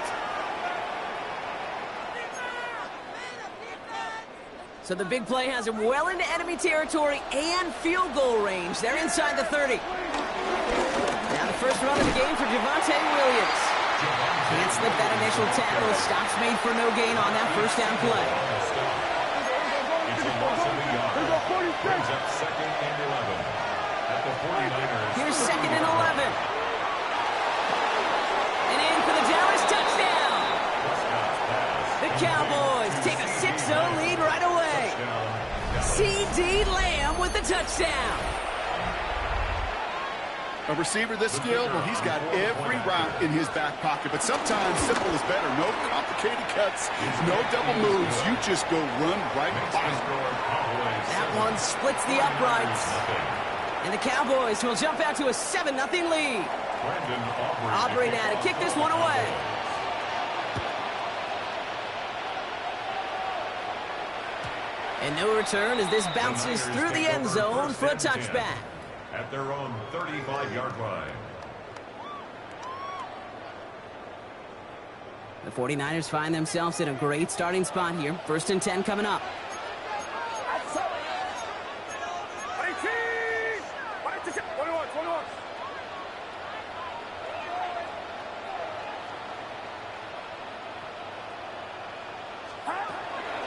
So the big play has him well into enemy territory and field goal range. They're inside the 30. Now the first run of the game for Javonte Williams. Can't slip that initial tackle. Stops made for no gain on that first down play. It's a loss of a yard. Brings up second and 11 at the 49ers. Here's second and 11. And in for the Dallas touchdown. The Cowboys take a 6-0 lead right away. C.D. Lamb with the touchdown. A receiver this skilled, well, he's got every route in his back pocket. But sometimes simple is better. No complicated cuts, no double moves. You just go run right by. That one splits the uprights. And the Cowboys will jump out to a 7-0 lead. Aubrey now to kick this one away. And no return as this bounces through the end zone for a touchback. At their own 35-yard line. The 49ers find themselves in a great starting spot here. First and 10 coming up.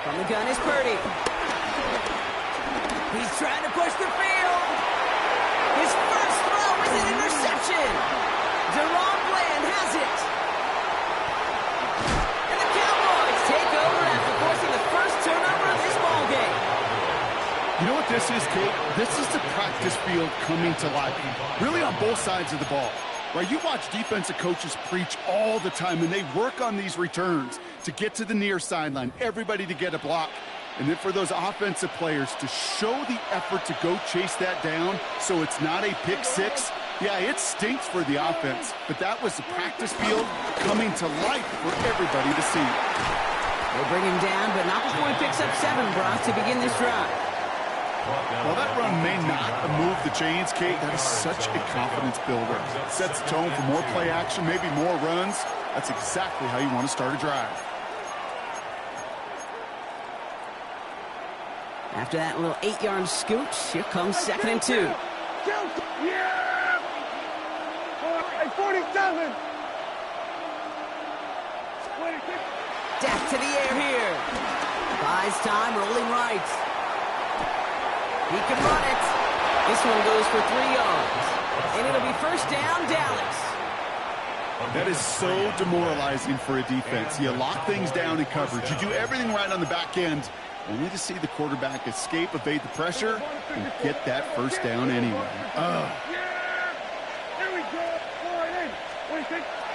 From the gun is Purdy. He's trying to push the field. His first throw is an interception. Deron Bland has it. And the Cowboys take over after forcing the first turnover of this ball game. You know what this is, Kate? This is the practice field coming to life. Really on both sides of the ball. Right, you watch defensive coaches preach all the time, and they work on these returns to get to the near sideline, everybody to get a block. And then for those offensive players to show the effort to go chase that down so it's not a pick six, yeah, it stinks for the offense. But that was the practice field coming to life for everybody to see. They'll bring him down, but not before he picks up 7, Brock, to begin this drive. Well, that run may not move the chains, Kate. That is such a confidence builder. Sets the tone for more play action, maybe more runs. That's exactly how you want to start a drive. After that little 8-yard scooch, here comes second and 2. Yeah! 47! Dak to the air here. Buys time, rolling right. He can run it. This one goes for 3 yards. And it'll be first down, Dallas. That is so demoralizing for a defense. You lock things down in coverage. You do everything right on the back end, only to see the quarterback escape, evade the pressure, and get that first down anyway.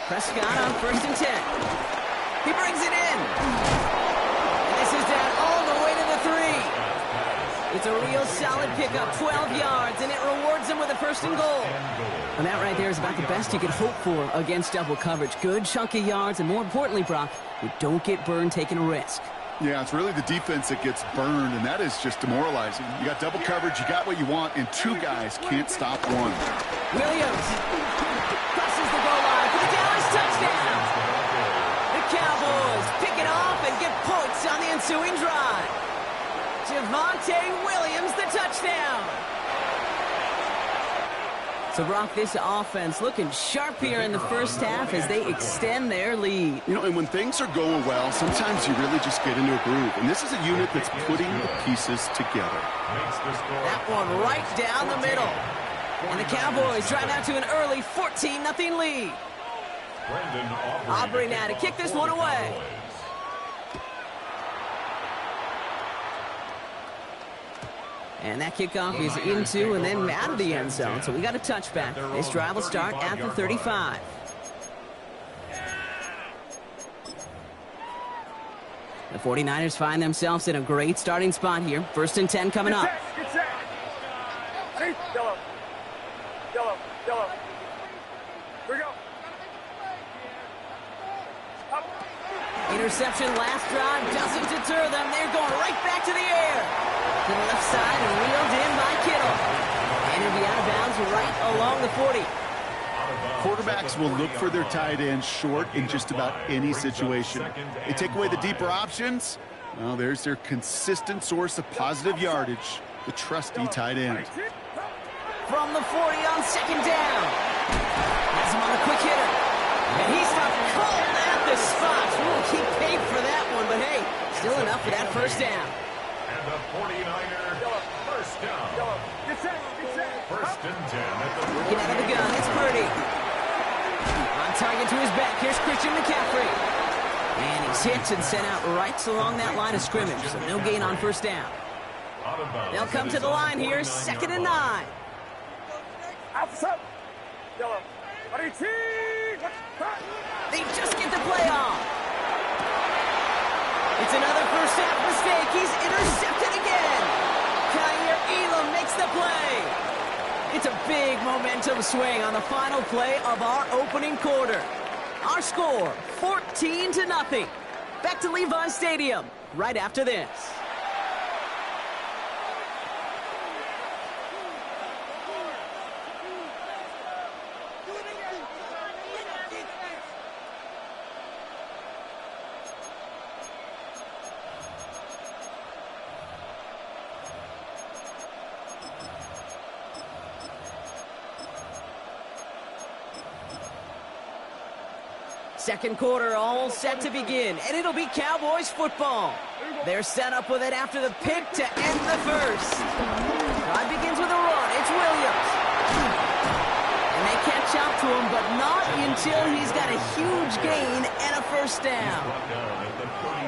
Prescott on first and 10. He brings it in. And this is down all the way to the 3. It's a real solid pickup, 12 yards, and it rewards him with a first and goal. And that right there is about the best you could hope for against double coverage. Good chunky yards, and more importantly, Brock, you don't get burned taking a risk. Yeah, it's really the defense that gets burned, and that is just demoralizing. You got double coverage, you got what you want, and 2 guys can't stop one. Williams crosses the goal line for the Dallas touchdown. The Cowboys pick it off and get points on the ensuing drive. Javonte Williams, the touchdown. So, Brock, this offense looking sharp here in the first half as they extend their lead. You know, and when things are going well, sometimes you really just get into a groove. And this is a unit that's putting the pieces together. That one right down the middle. And the Cowboys drive out to an early 14-0 lead. Aubrey now to kick this one away. And that kickoff is into and then out of the end zone. So we got a touchback. This drive will start at the 35. The 49ers find themselves in a great starting spot here. 1st and 10 coming up. Yellow. Here we go. Interception last drive doesn't deter them. They're going right back to the air. To the left side and reeled in by Kittle. And he'll be out of bounds right along the 40. Quarterbacks will look for their tight end short in just about any situation. They take away the deeper options. Well, there's their consistent source of positive yardage, the trusty tight end. From the 40 on 2nd down. Has him on the quick hitter. And he stopped cold at the spot. We'll keep paid for that one, but hey, still enough for that 1st down. And the 49er 1st down. 1st and 10 at the 49. Get out of the gun. It's Purdy. On target to his back. Here's Christian McCaffrey. And he's hit and sent out right along that line of scrimmage. So no gain on 1st down. They'll come to the line here. 2nd and 9. Yellow. They just get the play off. It's another 1st half mistake. He's intercepted again. Kaiir Elam makes the play. It's a big momentum swing on the final play of our opening quarter. Our score, 14-0. Back to Levi Stadium right after this. Second quarter all set to begin, and it'll be Cowboys football. They're set up with it after the pick to end the 1st. Drive begins with a run. It's Williams. And they catch up to him, but not until he's got a huge gain and a 1st down.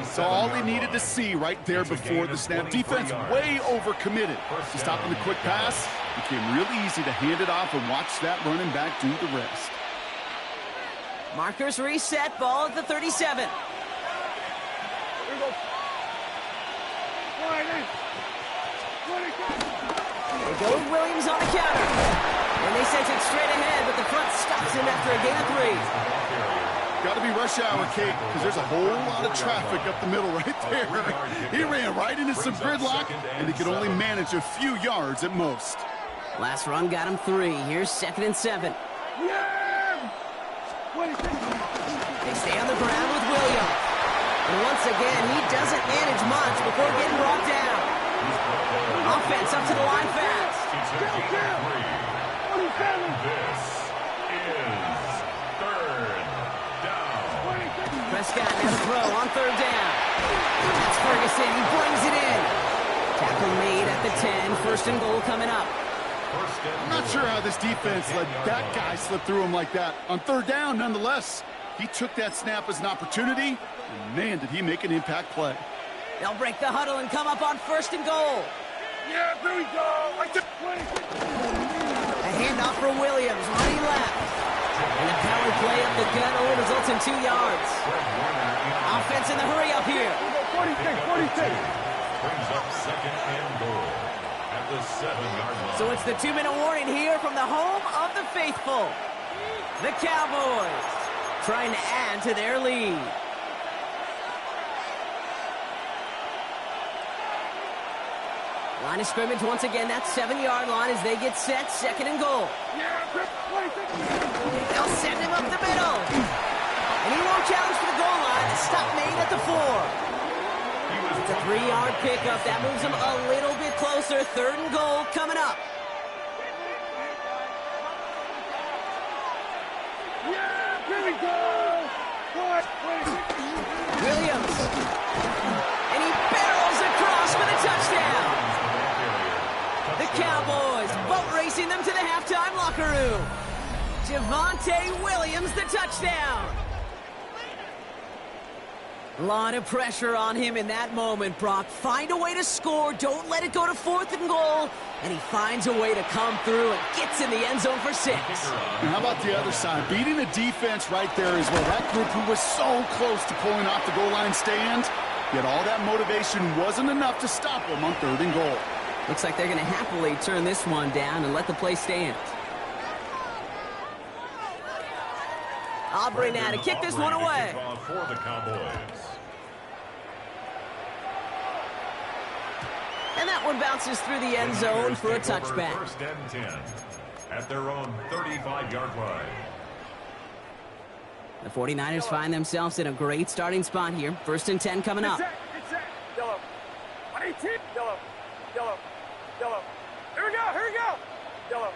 So all he needed to see right there before the snap. Defense way overcommitted. To stop in the quick pass, it became really easy to hand it off and watch that running back do the rest. Markers reset, ball at the 37. Here we go. They go with Williams on the counter. And they sent it straight ahead, but the front stops him after a gain of 3. Got to be rush hour, Kate, because there's a whole lot of traffic up the middle right there. He ran right into some gridlock, and he could only manage a few yards at most. Last run got him 3. Here's 2nd and 7. They stay on the ground with Williams. And once again, he doesn't manage much before getting brought down. Offense up to the line fast. This is 3rd down. Prescott now to throw on 3rd down. That's Ferguson. He brings it in. Tackle made at the 10. 1st and goal coming up. I'm not sure how this defense let that guy slip through him like that. On 3rd down, nonetheless, he took that snap as an opportunity, and man, did he make an impact play. They'll break the huddle and come up on 1st and goal. Yeah, there we go. A handoff for Williams, running left. And the power play up the gut only results in 2 yards. Offense in the hurry up here. 46. Brings up 2nd and goal at the 7-yard line. So it's the 2-minute warning here from the home of the faithful. The Cowboys trying to add to their lead. Line of scrimmage once again, that 7-yard line as they get set, 2nd and goal. They'll send him up the middle. And he won't challenge for the goal line. A stop made at the 4. It's a 3-yard pickup. That moves him a little bit closer. 3rd and goal coming up. Here we go. Williams. And he barrels across for the touchdown. The Cowboys boat racing them to the halftime locker room. Javonte Williams, the touchdown. A lot of pressure on him in that moment, Brock. Find a way to score. Don't let it go to 4th and goal. And he finds a way to come through and gets in the end zone for 6. And how about the other side? Beating the defense right there as well. That group who was so close to pulling off the goal line stand, yet all that motivation wasn't enough to stop them on 3rd and goal. Looks like they're going to happily turn this one down and let the play stand. Aubrey now to kick this one away. For the Cowboys. And that one bounces through the end zone for a touchback. 1st and 10 at their own 35-yard line. The 49ers find themselves in a great starting spot here. 1st and 10 coming up. Yellow. 118. Yellow. Yellow. Yellow. Here we go. Yellow.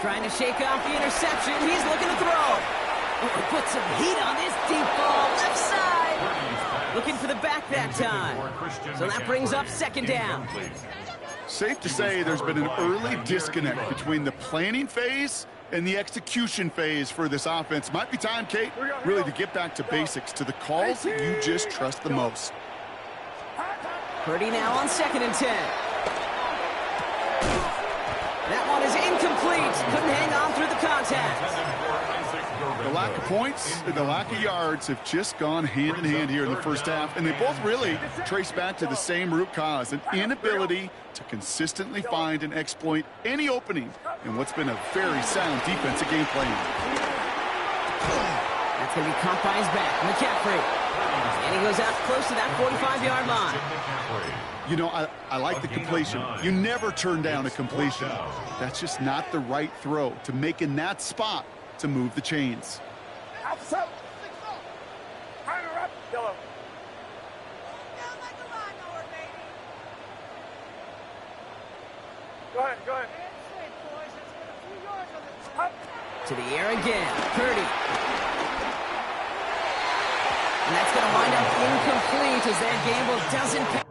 Trying to shake off the interception. He's looking to throw. Oh, put some heat on this deep ball. Left side. Looking for the back that time. So that brings up 2nd down. Safe to say there's been an early disconnect between the planning phase and the execution phase for this offense. Might be time, Kate, really to get back to basics, to the calls that you just trust the most. Purdy now on 2nd and 10. That one is incomplete. Couldn't hang on through the contact. The lack of points and the lack of yards have just gone hand in hand here in the first half, and they both really trace back to the same root cause, an inability to consistently find and exploit any opening in what's been a very sound defensive game plan. That's going to be caught by his back. McCaffrey. And he goes out close to that 45-yard line. You know, I like the completion. You never turn down a completion. That's just not the right throw to make in that spot to move the chains. Outside. Up. Yellow. Go ahead. Up. To the air again. Purdy. And that's going to wind up incomplete as that gamble doesn't pay.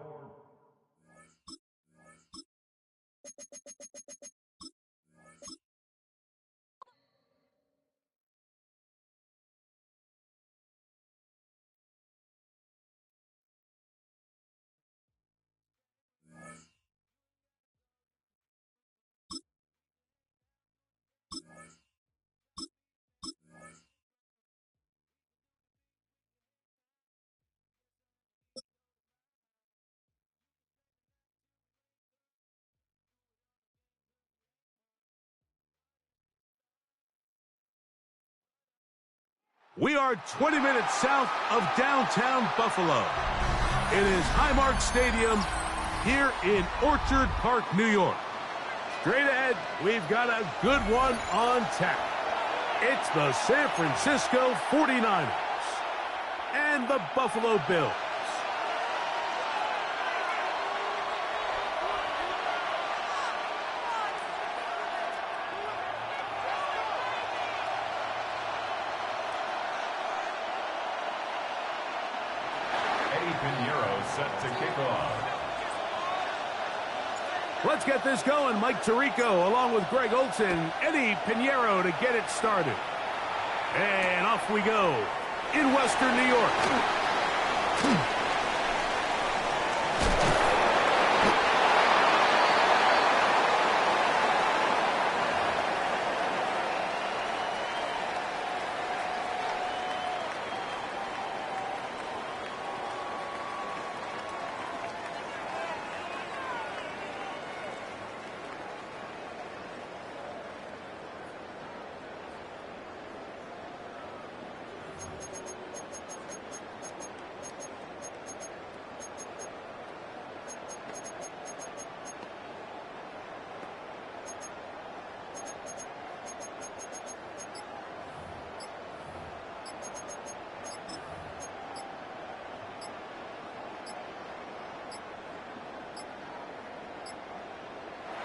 We are 20 minutes south of downtown Buffalo. It is Highmark Stadium here in Orchard Park, New York. Straight ahead, we've got a good one on tap. It's the San Francisco 49ers and the Buffalo Bills. Set to kick off. Let's get this going. Mike Tirico along with Greg Olson, Eddie Pinheiro to get it started. And off we go in Western New York.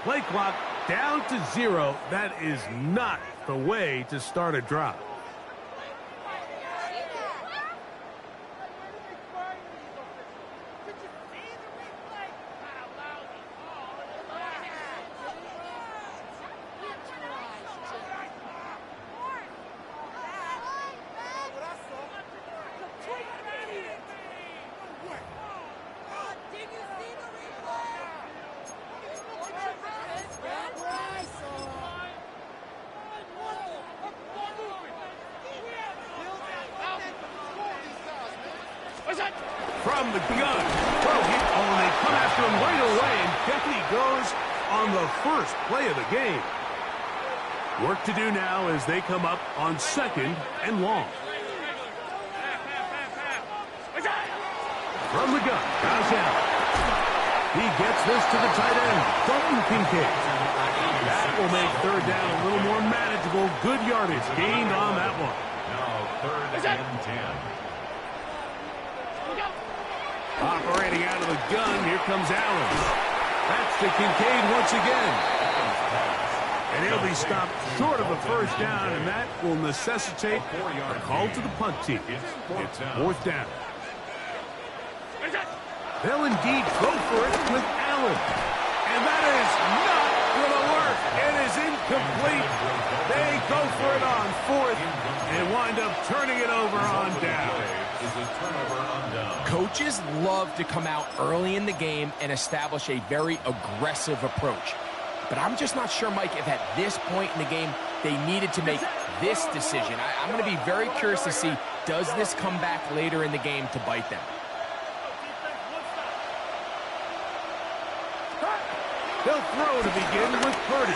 Play clock down to 0. That is not the way to start a drive. From the gun. Oh, they come after him right away, and down he goes on the first play of the game. Work to do now as they come up on 2nd and long. From the gun, goes out. He gets this to the tight end, Dalton Kincaid. That will make 3rd down a little more manageable. Good yardage gained on that one. Now 3rd and 10. Operating out of the gun, here comes Allen. That's to Kincaid once again. And he'll be stopped short of the 1st down, and that will necessitate a call to the punt team. It's 4th down. They'll indeed go for it with Allen. And that is not going to work. It is incomplete. They go for it on 4th and wind up turning it over on down. Coaches love to come out early in the game and establish a very aggressive approach. But I'm just not sure, Mike, if at this point in the game they needed to make this decision. I'm going to be very curious to see, does this come back later in the game to bite them? They'll throw to begin with Purdy.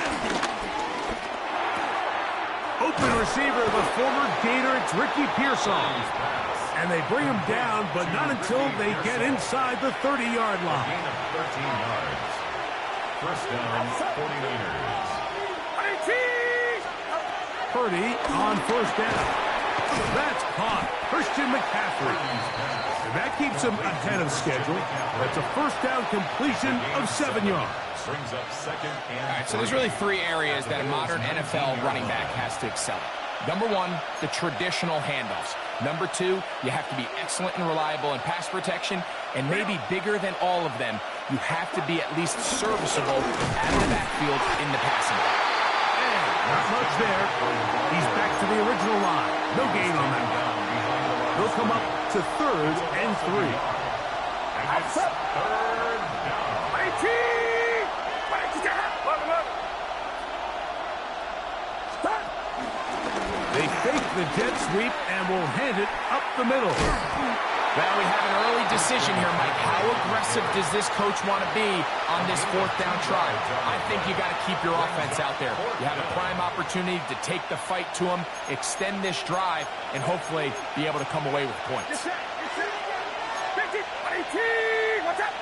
Open receiver, the former Gator, it's Ricky Pearsall. And they bring him down, but not until they get inside the 30-yard line. Gain of 13 yards. 1st down, 49ers. Purdy on 1st down. That's caught. Christian McCaffrey. And that keeps him ahead of schedule. That's a 1st down completion of 7 yards. Brings up 2nd and All right, so there's really 3 areas that a modern NFL running back has to excel at. Number 1, the traditional handoffs. Number 2, you have to be excellent and reliable in pass protection. And maybe bigger than all of them, you have to be at least serviceable out of the backfield in the passing game. And not much there. He's back to the original line. No gain on that one. They'll come up to 3rd and 3. And it's 3rd down. They fake the jet sweep and will hand it up the middle. Well, we have an early decision here, Mike. How aggressive does this coach want to be on this 4th down try? I think you got to keep your offense out there. You have a prime opportunity to take the fight to him, extend this drive, and hopefully be able to come away with points. What's up?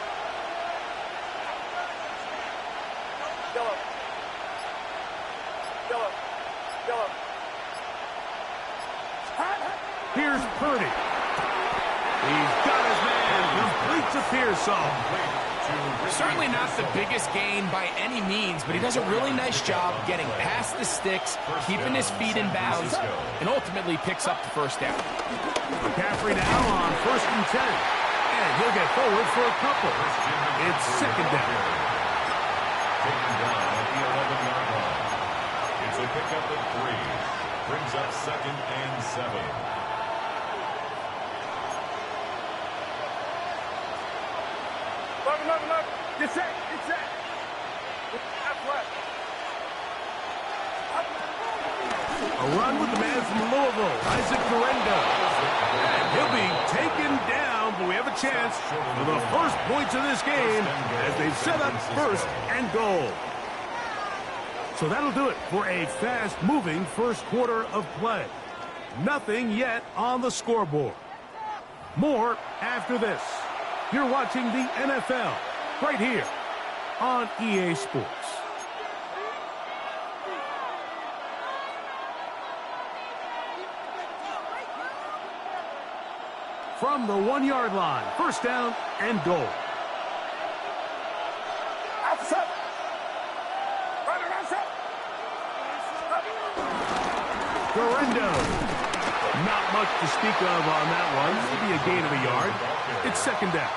Yellow. Here's Purdy. He's got his man. Completes a Pearsall. Certainly not the biggest gain by any means, but he does a really nice job getting past the sticks, keeping his feet in bounds, and ultimately picks up the 1st down. McCaffrey now on 1st and 10. And he'll get forward for a couple. It's 2nd down. Taken down at the 11-yard line. It's a pickup of 3. Brings up 2nd and 7. Look. Get set. Half left. A run with the man from Louisville, Isaac Durendo. And he'll be taken down, but we have a chance for the first points of this game as they set up 1st and goal. So that'll do it for a fast-moving 1st quarter of play. Nothing yet on the scoreboard. More after this. You're watching the NFL right here on EA Sports. From the 1-yard line, 1st down and goal. Durendo. Not much to speak of on that one. Maybe a gain of a yard. It's 2nd down.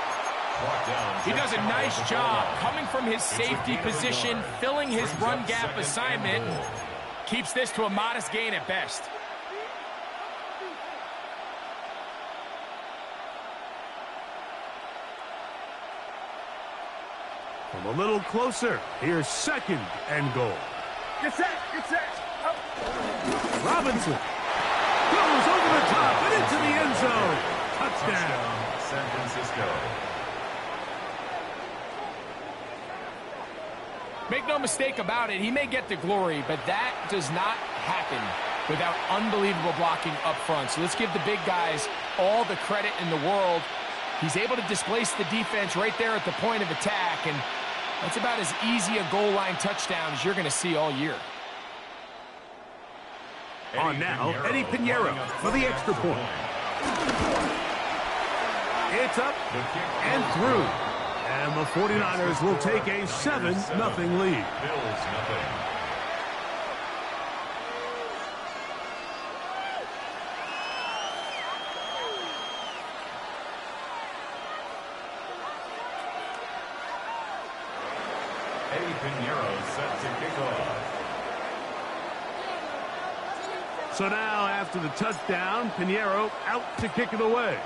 He does a nice job coming from his safety position, filling his run gap assignment. Keeps this to a modest gain at best. From a little closer, here's 2nd and goal. Get set. Robinson goes over the top and into the end zone. Touchdown. San Francisco. Make no mistake about it, he may get the glory, but that does not happen without unbelievable blocking up front. So let's give the big guys all the credit in the world. He's able to displace the defense right there at the point of attack, and that's about as easy a goal line touchdown as you're going to see all year. On now, Eddie Pinheiro for the extra point. It's up and through. And the 49ers will take a 7-0 lead. Bills nothing. Eddie Pinheiro set to kick off. So now, after the touchdown, Pinheiro out to kick it away.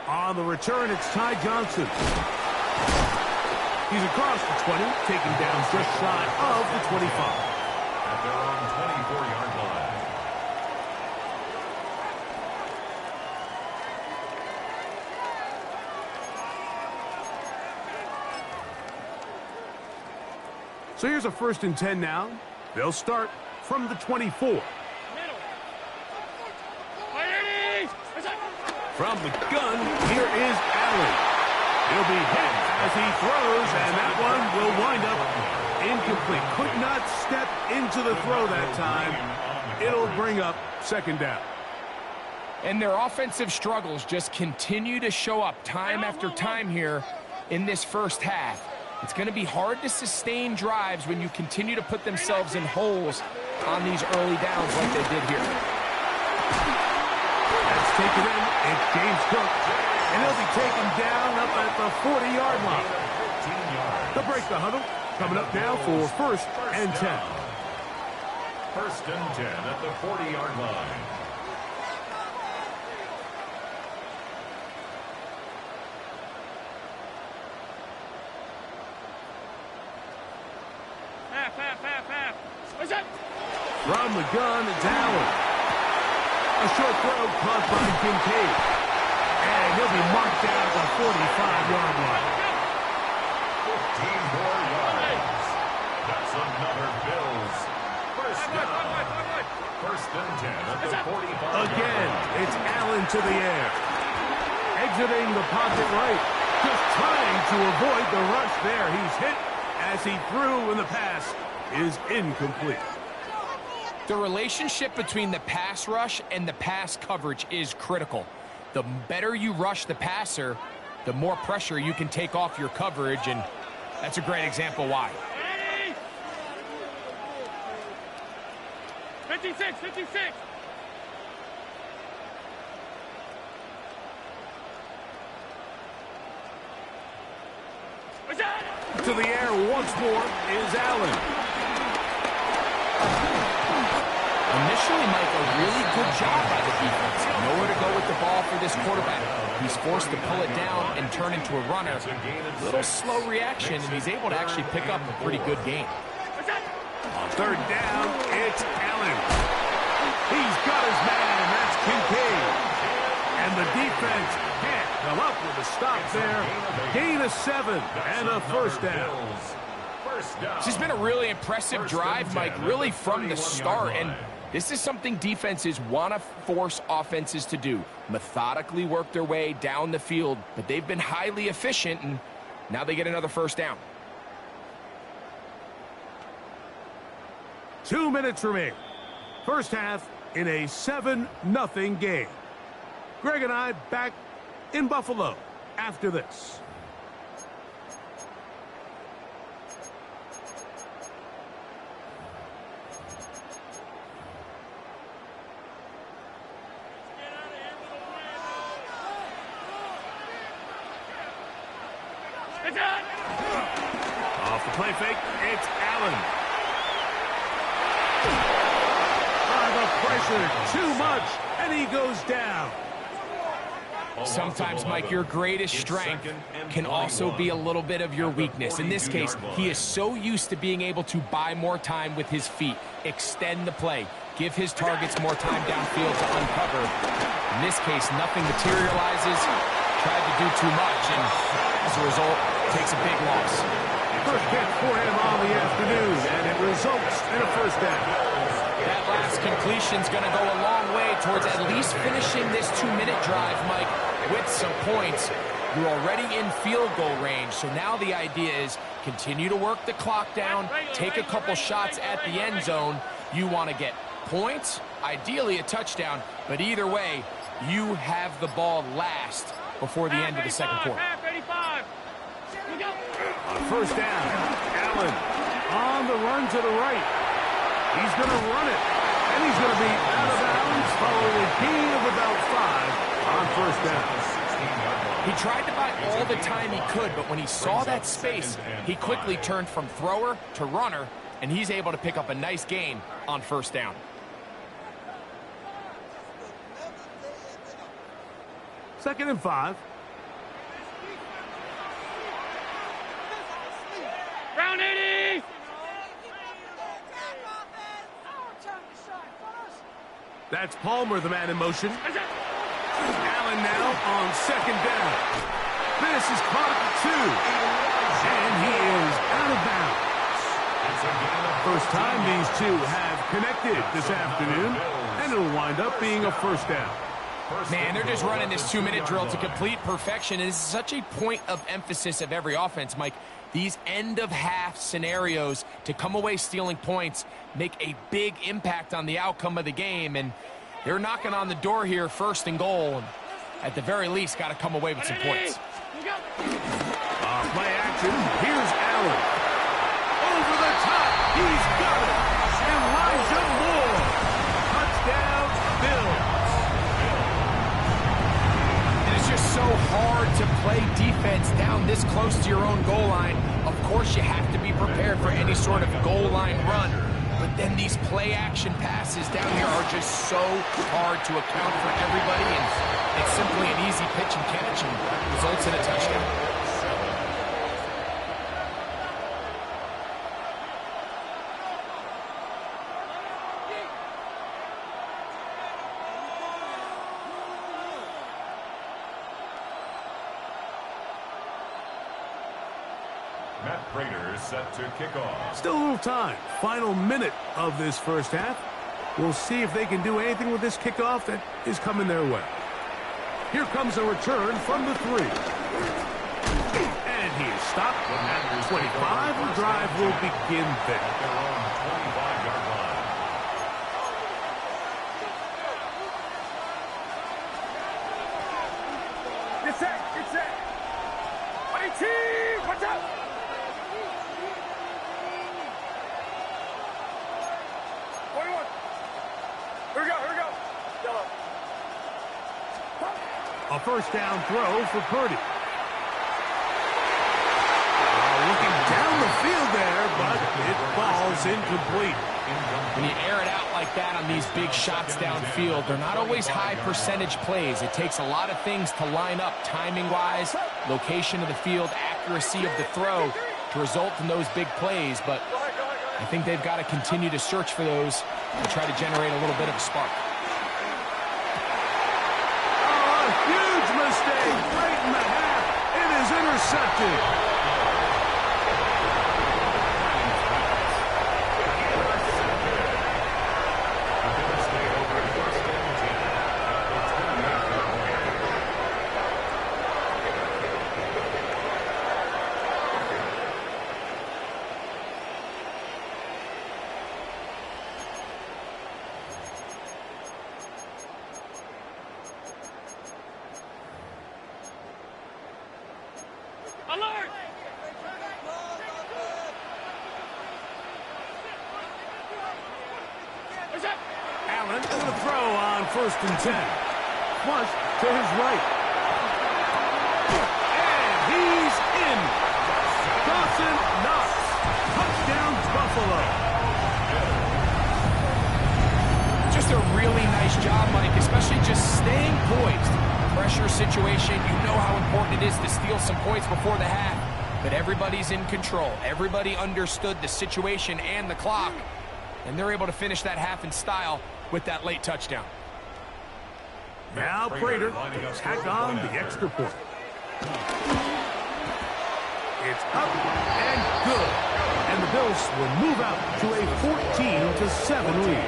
On the return, it's Ty Johnson. He's across the 20, taken down just shy of the 25. At their own 24-yard line. So here's a 1st and 10 now. They'll start from the 24. From the gun, here is Allen. He'll be hit as he throws, and that one will wind up incomplete. Could not step into the throw that time. It'll bring up 2nd down. And their offensive struggles just continue to show up time after time here in this first half. It's going to be hard to sustain drives when you continue to put themselves in holes on these early downs like they did here. That's taken in. It's James Cook, and he'll be taken down up at the 40-yard line. They'll break the huddle. Coming up now for 1st and 10. 1st and 10 at the 40-yard line. From the gun, it's Allen. A short throw caught by Kincaid. And he'll be marked down at the 45-yard line. 15 more yards. That's another Bills. 1st down. 1st and 10 at the 45. Again, it's Allen to the air. Exiting the pocket right. Just trying to avoid the rush there. He's hit as he threw, and the pass is incomplete. The relationship between the pass rush and the pass coverage is critical. The better you rush the passer, the more pressure you can take off your coverage, and that's a great example why. 56, 56. To the air once more is Allen. Initially, Mike, a really good job by the defense. Nowhere to go with the ball for this quarterback. He's forced to pull it down and turn into a runner. A little slow reaction, and he's able to actually pick up a pretty good game. On 3rd down, it's Allen. He's got his man, that's Kincaid. And the defense can't come up with a stop there. Gain of 7 and a 1st down. This has been a really impressive drive, Mike, really from the start. And this is something defenses want to force offenses to do. Methodically work their way down the field, but they've been highly efficient, and now they get another 1st down. 2 minutes remain. First half in a 7-0 game. Greg and I back in Buffalo after this. Off the play fake, it's Allen. The pressure, too much, and he goes down. Sometimes, Mike, your greatest strength can also be a little bit of your weakness. In this case, he is so used to being able to buy more time with his feet, extend the play, give his targets more time downfield to uncover. In this case, nothing materializes. Tried to do too much, and as a result, takes a big loss. First catch for him on the afternoon, and it results in a first down. That last completion's going to go a long way towards at least finishing this 2-minute drive, Mike, with some points. You're already in field goal range, so now the idea is continue to work the clock down, take a couple shots at the end zone. You want to get points, ideally a touchdown, but either way, you have the ball last before the end of the second quarter. On first down, Allen on the run to the right. He's going to run it, and he's going to be out of bounds following a gain of about 5 on first down. He tried to buy all the time he could, but when he saw that space, he quickly turned from thrower to runner, and he's able to pick up a nice gain on first down. Second and 5. Round 80! That's Palmer, the man in motion. Allen now on second down. This is caught at the 2. And he is out of bounds. First time these two have connected this afternoon, and it'll wind up being a first down. Man, they're just running this 2-minute drill to complete perfection. And this is such a point of emphasis of every offense, Mike. These end-of-half scenarios to come away stealing points make a big impact on the outcome of the game. And they're knocking on the door here, first and goal. And at the very least, got to come away with some points. Play action. Here's Allen. Over the top. He's got it. Elijah Moore. Touchdown, Bills. It's just so hard to play defense down this close to your own goal line. Of course, you have to be prepared for any sort of goal line run. But then these play-action passes down here are just so hard to account for everybody, and it's simply an easy pitch and catch and results in a touchdown. Matt Prater set to kick off. Still a little time. Final minute of this first half. We'll see if they can do anything with this kickoff that is coming their way. Here comes a return from the 3. And he is stopped at the 25. The drive will begin there. Get set, get set. 18, watch out. A first down throw for Purdy. Looking down the field there, but it falls incomplete. When you air it out like that on these big shots downfield, they're not always high percentage plays. It takes a lot of things to line up timing-wise, location of the field, accuracy of the throw to result in those big plays. But I think they've got to continue to search for those and try to generate a little bit of a spark. Huge mistake right in the half. It is intercepted. Alert! Allen with a throw on first and 10. Flush to his right. And he's in. Dawson Knox. Touchdown, Buffalo. Just a really nice job, Mike, especially just staying poised. Pressure situation, you know how important it is to steal some points before the half, but everybody's in control. Everybody understood the situation and the clock, And they're able to finish that half in style with that late touchdown. Now Prater tack on the extra point. It's up and good. And the Bills will move out to a 14-7 lead.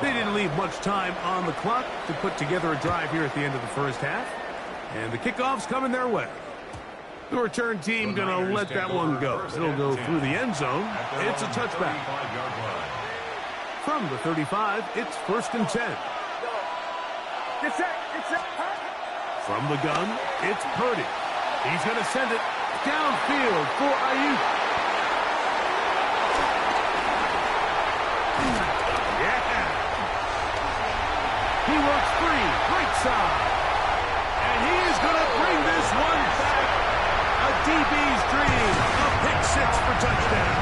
They didn't leave much time on the clock to put together a drive here at the end of the first half. And the kickoff's coming their way. The return team going to let that one go. It'll go through the end zone. It's a touchback. From the 35, it's 1st and 10. From the gun, it's Purdy. He's going to send it downfield for Ayuk. Yeah. He works free, right side. And he is going to bring this one back. A DB's dream. A pick six for touchdown.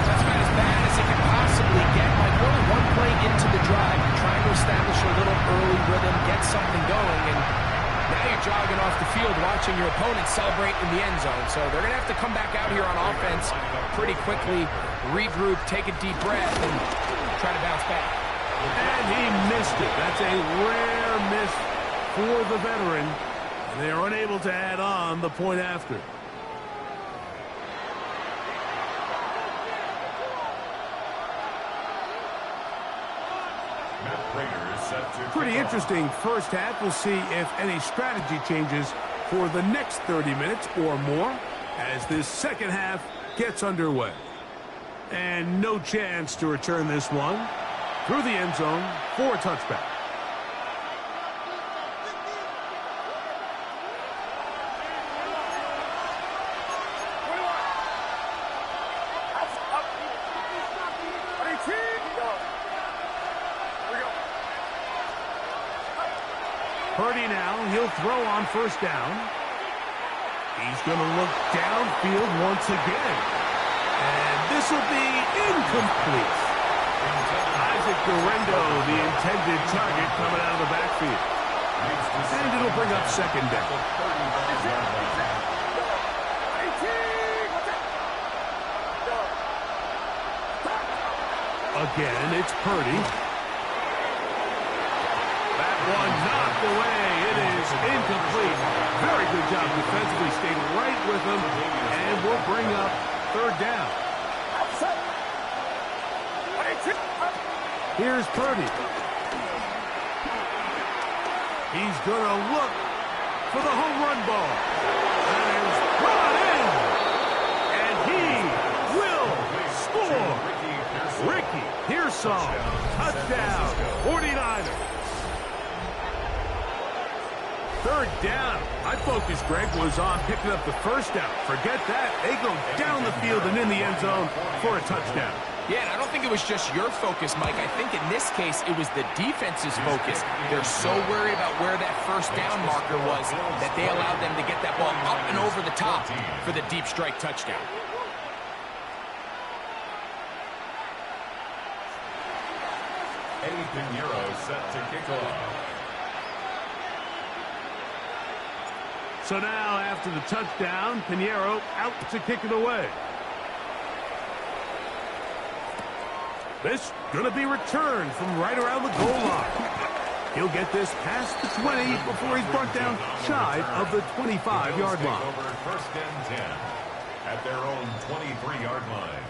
That's about as bad as it could possibly get. Like really one play into the drive, you're trying to establish a little early rhythm, get something going, and now you're jogging off the field watching your opponent celebrate in the end zone. So they're going to have to come back out here on offense pretty quickly, regroup, take a deep breath, and try to bounce back. And he missed it. That's a rare miss for the veteran. And they are unable to add on the point after. Pretty interesting first half. We'll see if any strategy changes for the next 30 minutes or more as this second half gets underway. And no chance to return this one through the end zone for a touchback. Purdy now, he'll throw on 1st down. He's going to look downfield once again. And this will be incomplete. Isaac Guerrero, the intended target, coming out of the backfield. And it'll bring up 2nd down. Again, it's Purdy. That one knocked away. It is incomplete. Very good job defensively. Stayed right with him. And we'll bring up 3rd down. Here's Purdy. He's going to look for the home run ball. And it's brought in. And he will score. Ricky Pearsall. Touchdown. 49ers. 3rd down. My focus, Greg, was on picking up the 1st down. Forget that. They go down the field and in the end zone for a touchdown. Yeah, and I don't think it was just your focus, Mike. I think in this case, it was the defense's focus. They're so worried about where that 1st down marker was that they allowed them to get that ball up and over the top for the deep strike touchdown. Eddie Pinheiro set to kick off. So now, after the touchdown, Pinheiro out to kick it away. This going to be returned from right around the goal line. He'll get this past the 20 before he's brought down shy of the 25-yard line. Over 1st and 10 at their own 23-yard line.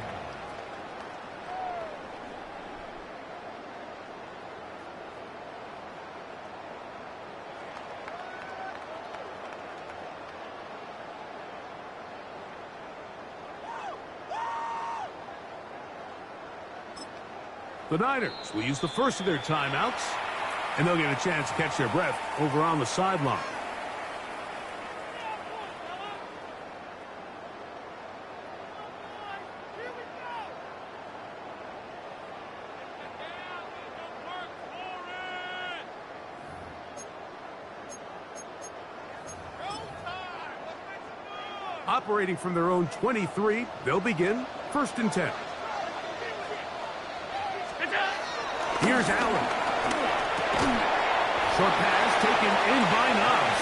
The Niners will use the first of their timeouts, and they'll get a chance to catch their breath over on the sideline. Operating from their own 23, they'll begin 1st and 10. Here's Allen. Short pass taken in by Knox.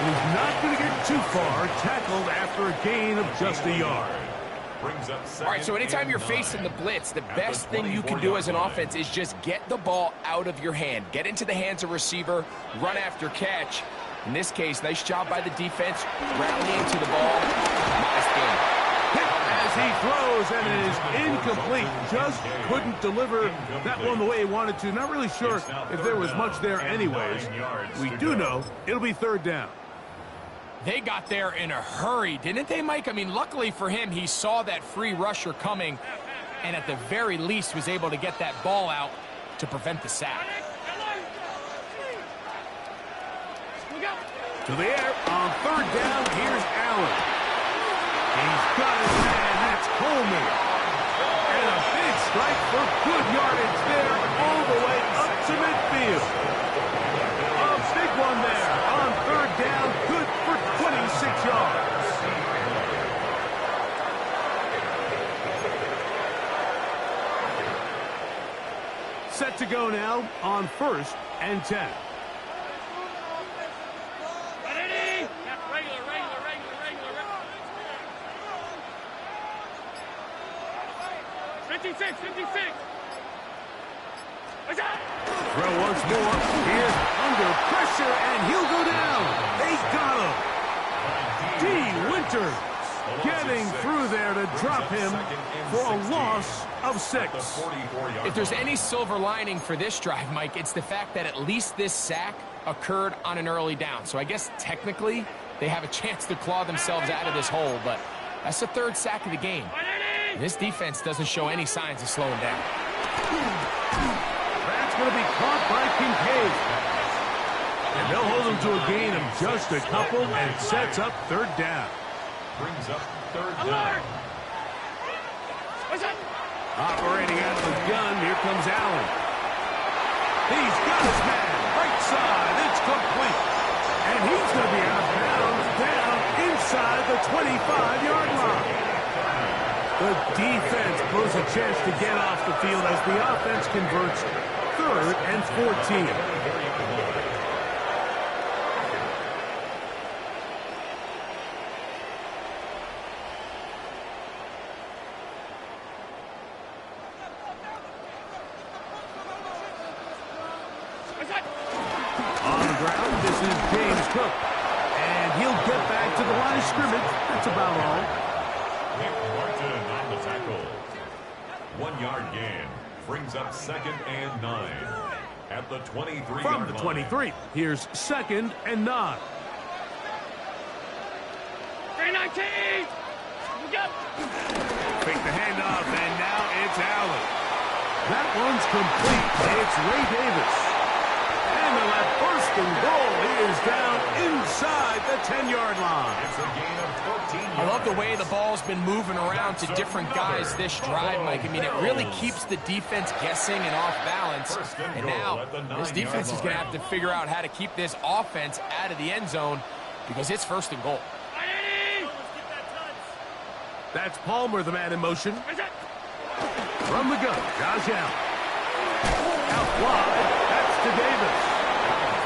And he's not going to get too far, tackled after a gain of just a yard. All right, so anytime you're facing the blitz, the best thing you can do as an offense is just get the ball out of your hand. Get into the hands of receiver, run after catch. In this case, nice job by the defense, rallying to the ball. Nice game. As he throws, and it is incomplete. Just couldn't deliver that one the way he wanted to. Not really sure if there was much there anyways. We do know it'll be third down. They got there in a hurry, didn't they, Mike? I mean, luckily for him, he saw that free rusher coming and at the very least was able to get that ball out to prevent the sack. To the air on third down, here's Allen. He's got his man, that's Coleman. And a big strike for good yardage there all the way up to midfield. A big one there on third down, good for 26 yards. Set to go now on 1st and 10. 56. Throw once more. Here's under pressure, and he'll go down. They got him. D. Winters getting through there to drop him for a loss of 6. If there's any silver lining for this drive, Mike, it's the fact that at least this sack occurred on an early down. So I guess technically they have a chance to claw themselves out of this hole, but that's the 3rd sack of the game. This defense doesn't show any signs of slowing down. That's going to be caught by Kincaid. And they'll hold him to a gain of just a couple, and it sets up 3rd down. Brings up 3rd down. Operating out of the gun, here comes Allen. He's got his man, right side, it's complete. And he's going to be out of bounds, down inside the 25-yard line. The defense blows a chance to get off the field as the offense converts 3rd and 14. On the ground, this is James Cook. And he'll get back to the line of scrimmage. That's about all. On the tackle. 1-yard gain. Brings up 2nd and 9. At the 23-yard From the 23, here's 2nd and 9. 319. Fake the handoff, and now it's Allen. That one's complete. It's Ray Davis. And they'll have 1st and goal. He is down inside the 10-yard line. It's a gain of 14 yards. I love the way the ball's been moving around to different guys this drive, Mike. I mean, it really keeps the defense guessing and off balance. And now this defense is going to have to figure out how to keep this offense out of the end zone because it's 1st and goal. That's Palmer, the man in motion. From the gun, Josh Allen. Out wide, that's to Davis.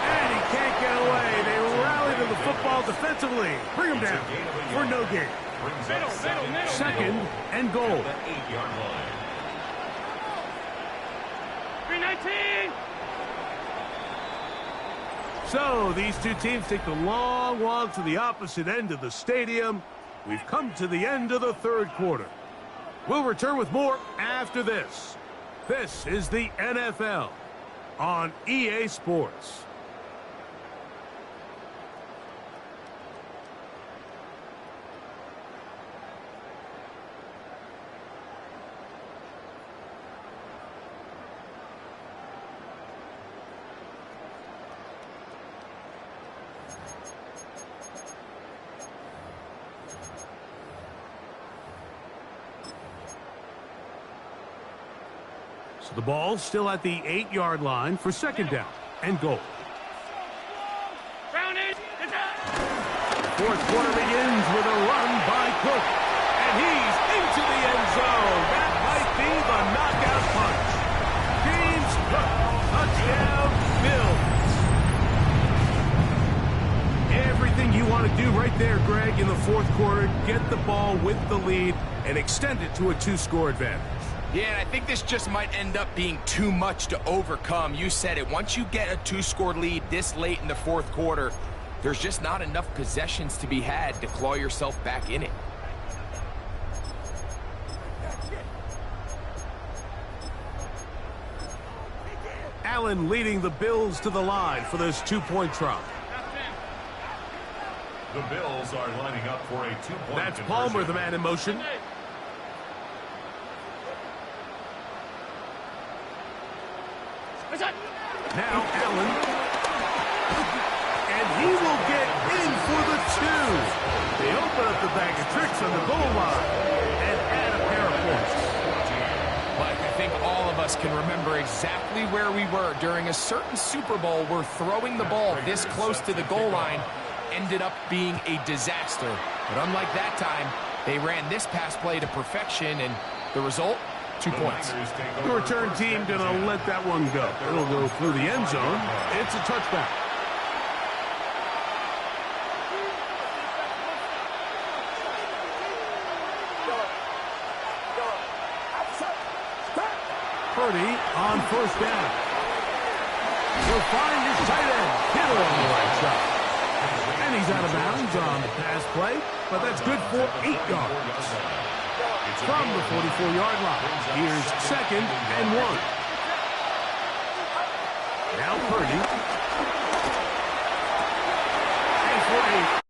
And he can't get away. They rally to the football defensively. Bring him down for no gain. 2nd and goal. 8-yard line. 319. So these two teams take the long walk to the opposite end of the stadium. We've come to the end of the 3rd quarter. We'll return with more after this. This is the NFL on EA Sports. So the ball still at the 8-yard line for 2nd down and goal. The 4th quarter begins with a run by Cook. And he's into the end zone. That might be the knockout punch. James Cook, touchdown, Bills. Everything got to do right there, Greg, in the fourth quarter, get the ball with the lead and extend it to a 2-score advantage. Yeah, and I think this just might end up being too much to overcome. You said it. Once you get a 2-score lead this late in the fourth quarter, there's just not enough possessions to be had to claw yourself back in it. Allen leading the Bills to the line for this 2-point try. The Bills are lining up for a 2-point That's conversion. Palmer, the man in motion. Now Allen. And he will get in for the 2. They open up the bag of tricks on the goal line and add a pair of points. Mike, I think all of us can remember exactly where we were during a certain Super Bowl where throwing the ball this close to the goal line ended up being a disaster. But unlike that time, they ran this pass play to perfection, and the result, 2 points. The return team going to let that one go. It'll go through the end zone. It's a touchback. Purdy on first down. He'll find his tight end. Kittle on the right side. And he's out of bounds on the pass play, but that's good for 8 yards. From the 44-yard line, here's 2nd and 1. Now Purdy. And for 8.